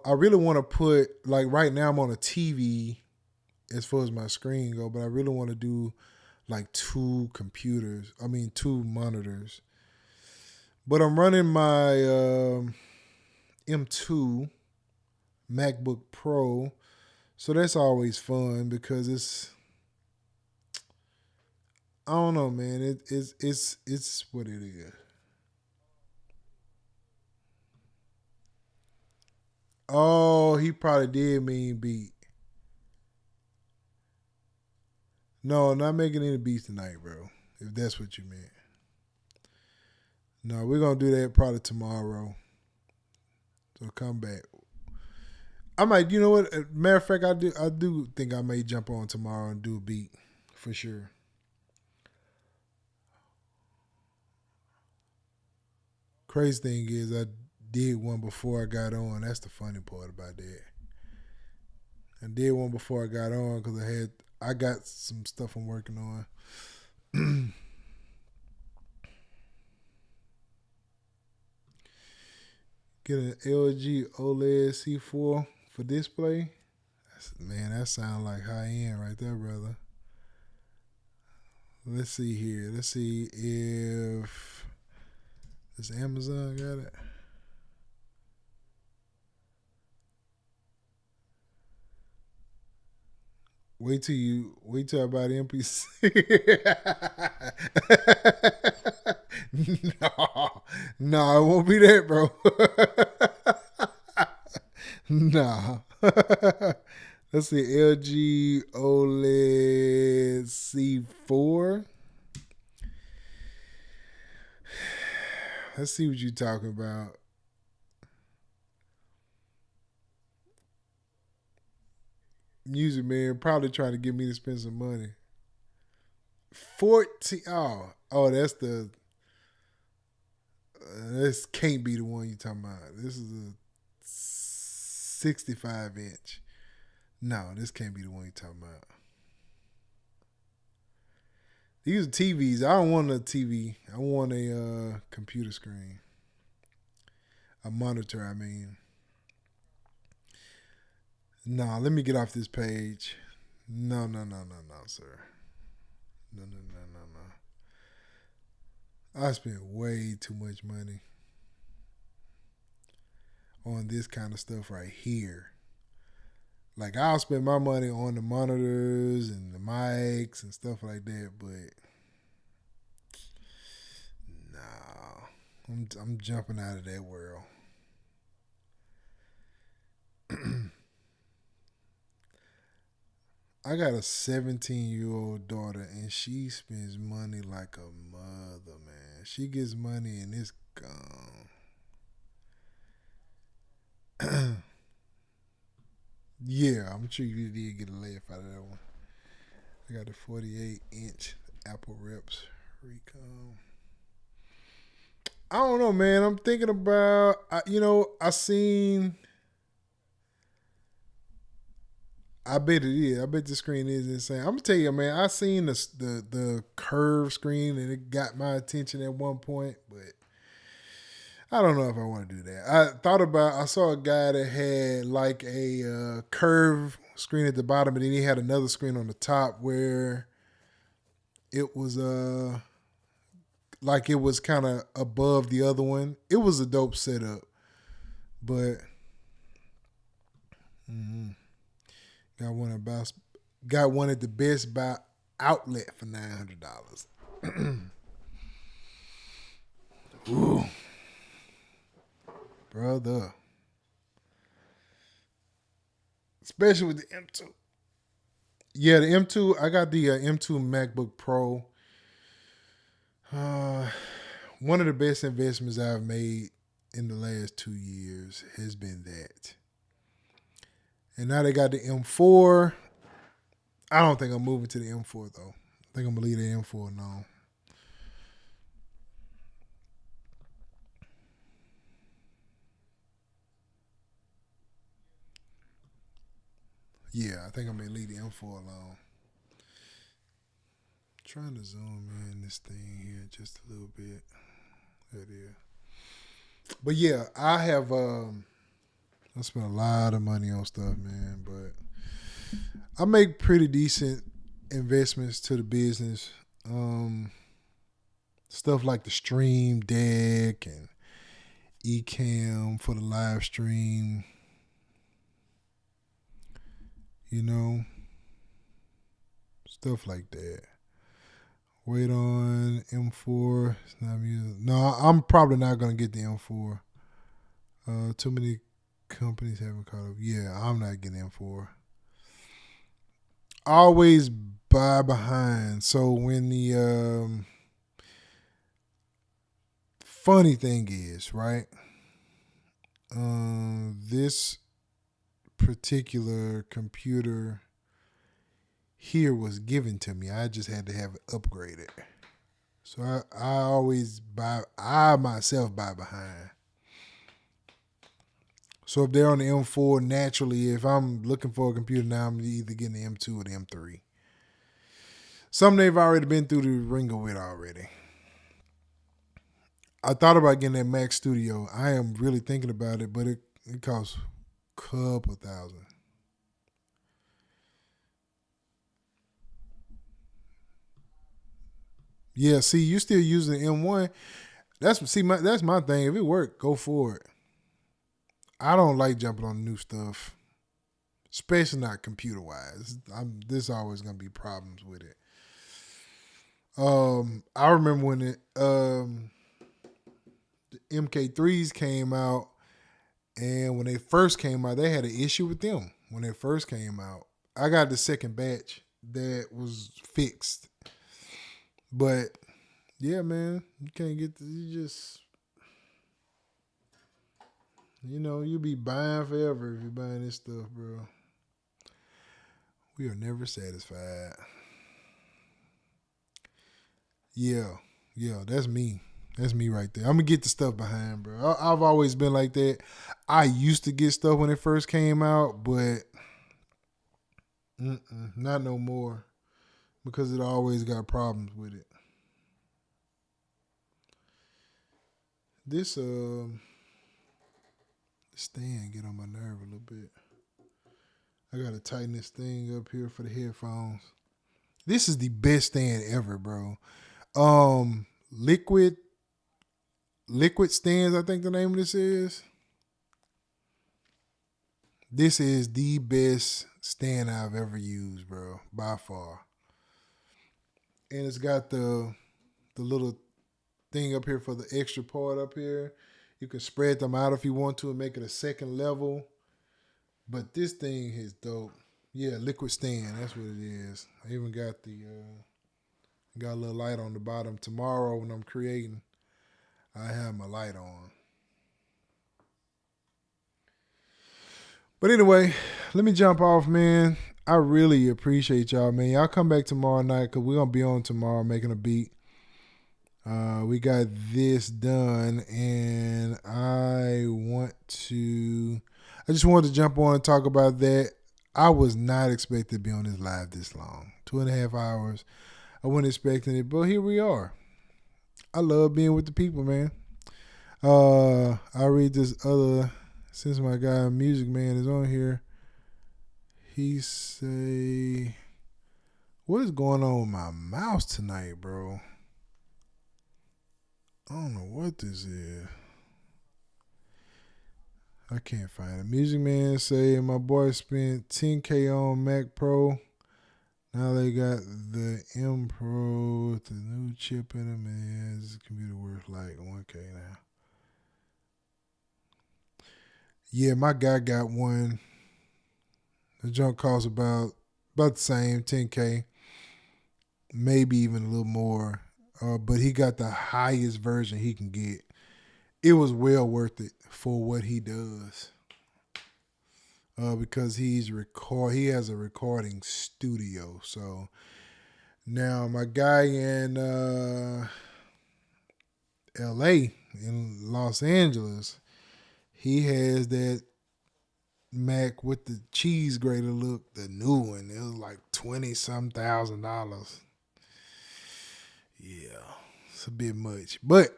I really want to put, like right now I'm on a TV as far as my screen go, but I really want to do like two monitors. But I'm running my M2 MacBook Pro, so that's always fun because I don't know, man. It's what it is. Oh, he probably did mean beat. No, not making any beats tonight, bro. If that's what you meant. No, we're gonna do that probably tomorrow. So come back. I might, you know what? Matter of fact, I do think I may jump on tomorrow and do a beat for sure. Crazy thing is, I did one before I got on. That's the funny part about that. I did one before I got on because I got some stuff I'm working on. Get an LG OLED C4 for display. Man, that sounds like high end right there, brother. Let's see here. Let's see if this Amazon got it. Wait till I buy the MPC. No, it won't be that, bro. Nah. Let's see, LG OLED C4. Let's see what you're talking about. Music man probably trying to get me to spend some money. 14. Oh, that's the. This can't be the one you're talking about. This is a 65 inch. No, this can't be the one you're talking about. These are TVs. I don't want a TV. I want a computer screen. A monitor, I mean. No, let me get off this page. No, sir. No. I spent way too much money on this kind of stuff right here. Like, I'll spend my money on the monitors and the mics and stuff like that, but nah, I'm jumping out of that world. I got a 17-year-old daughter, and she spends money like a mother, man. She gets money and it's gone. Yeah, I'm sure you did get a laugh out of that one. I got the 48-inch Apple Reps Recon. I don't know, man. I'm thinking about, I bet it is. I bet the screen is insane. I'm gonna tell you, man. I seen the curved screen and it got my attention at one point, but I don't know if I want to do that. I saw a guy that had like a curved screen at the bottom, and then he had another screen on the top where it was like it was kind of above the other one. It was a dope setup, but got one at the Best Buy outlet for $900. Ooh. Brother. Especially with the M2. Yeah, the M2, I got the M2 MacBook Pro. One of the best investments I've made in the last 2 years has been that. And now they got the M4. I don't think I'm moving to the M4, though. I think I'm going to leave the M4 alone. Yeah, I think I'm going to leave the M4 alone. Trying to zoom in this thing here just a little bit. There it is. But yeah, I have I spent a lot of money on stuff, man, but I make pretty decent investments to the business. Stuff like the Stream Deck and Ecamm for the live stream. You know, stuff like that. Wait on M4. It's not music. No, I'm probably not gonna get the M4. Too many companies haven't caught up. Yeah, I'm not getting M4. Always buy behind. So when the funny thing is, right? This particular computer here was given to me. I just had to have it upgraded. So I myself buy behind. So if they're on the M4, naturally, if I'm looking for a computer now, I'm either getting the M2 or the M3. Some they've already been through the ringer with already. I thought about getting that Mac Studio. I am really thinking about it, but it costs a couple thousand. Yeah, see, you still using the M1. That's my thing. If it work, go for it. I don't like jumping on new stuff, especially not computer wise. There's always gonna be problems with it. I remember when the MK3s came out, and when they first came out, they had an issue with them when they first came out. I got the second batch that was fixed, but yeah, man, you can't get you just. You'll be buying forever if you're buying this stuff, bro. We are never satisfied. Yeah, that's me. That's me right there. I'm going to get the stuff behind, bro. I've always been like that. I used to get stuff when it first came out, but not no more because it always got problems with it. This stand get on my nerve a little bit. I gotta tighten this thing up here for the headphones. This is the best stand ever, bro. Liquid stands, I think the name of this is. This is the best stand I've ever used, bro, by far. And it's got the little thing up here for the extra part up here. You can spread them out if you want to and make it a second level. But this thing is dope. Yeah, liquid stand. That's what it is. I even got got a little light on the bottom. Tomorrow when I'm creating, I have my light on. But anyway, let me jump off, man. I really appreciate y'all, man. Y'all come back tomorrow night because we're going to be on tomorrow making a beat. We got this done, and I just wanted to jump on and talk about that. I was not expecting to be on this live this long. 2.5 hours. I wasn't expecting it, but here we are. I love being with the people, man. I'll read this other, since my guy Music Man is on here. He say, what is going on with my mouse tonight, bro? I don't know what this is. I can't find it. Music Man say, my boy spent $10K on Mac Pro. Now they got the M Pro with the new chip in it, man. This computer worth like $1K now. Yeah, my guy got one. The junk costs about the same, $10K. Maybe even a little more. But he got the highest version he can get. It was well worth it for what he does. Because he has a recording studio. So now my guy in LA, in Los Angeles, he has that Mac with the cheese grater look, the new one. It was like $20-some thousand. Yeah, it's a bit much. But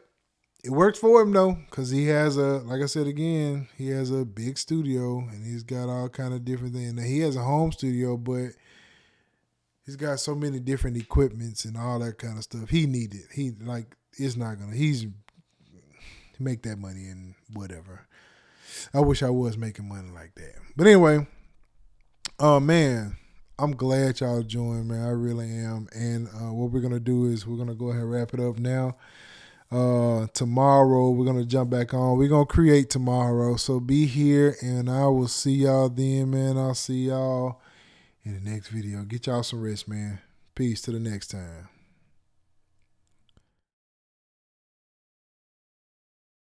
it works for him though, because he has like I said again, he has a big studio and he's got all kind of different things. Now, he has a home studio, but he's got so many different equipments and all that kind of stuff. He needed. He make that money and whatever. I wish I was making money like that. But anyway, man, I'm glad y'all joined, man. I really am. And what we're going to do is we're going to go ahead and wrap it up now. Tomorrow we're gonna jump back on. We're gonna create tomorrow, so be here and I will see y'all then, man. I'll see y'all in the next video. Get y'all some rest, man. Peace to the next time.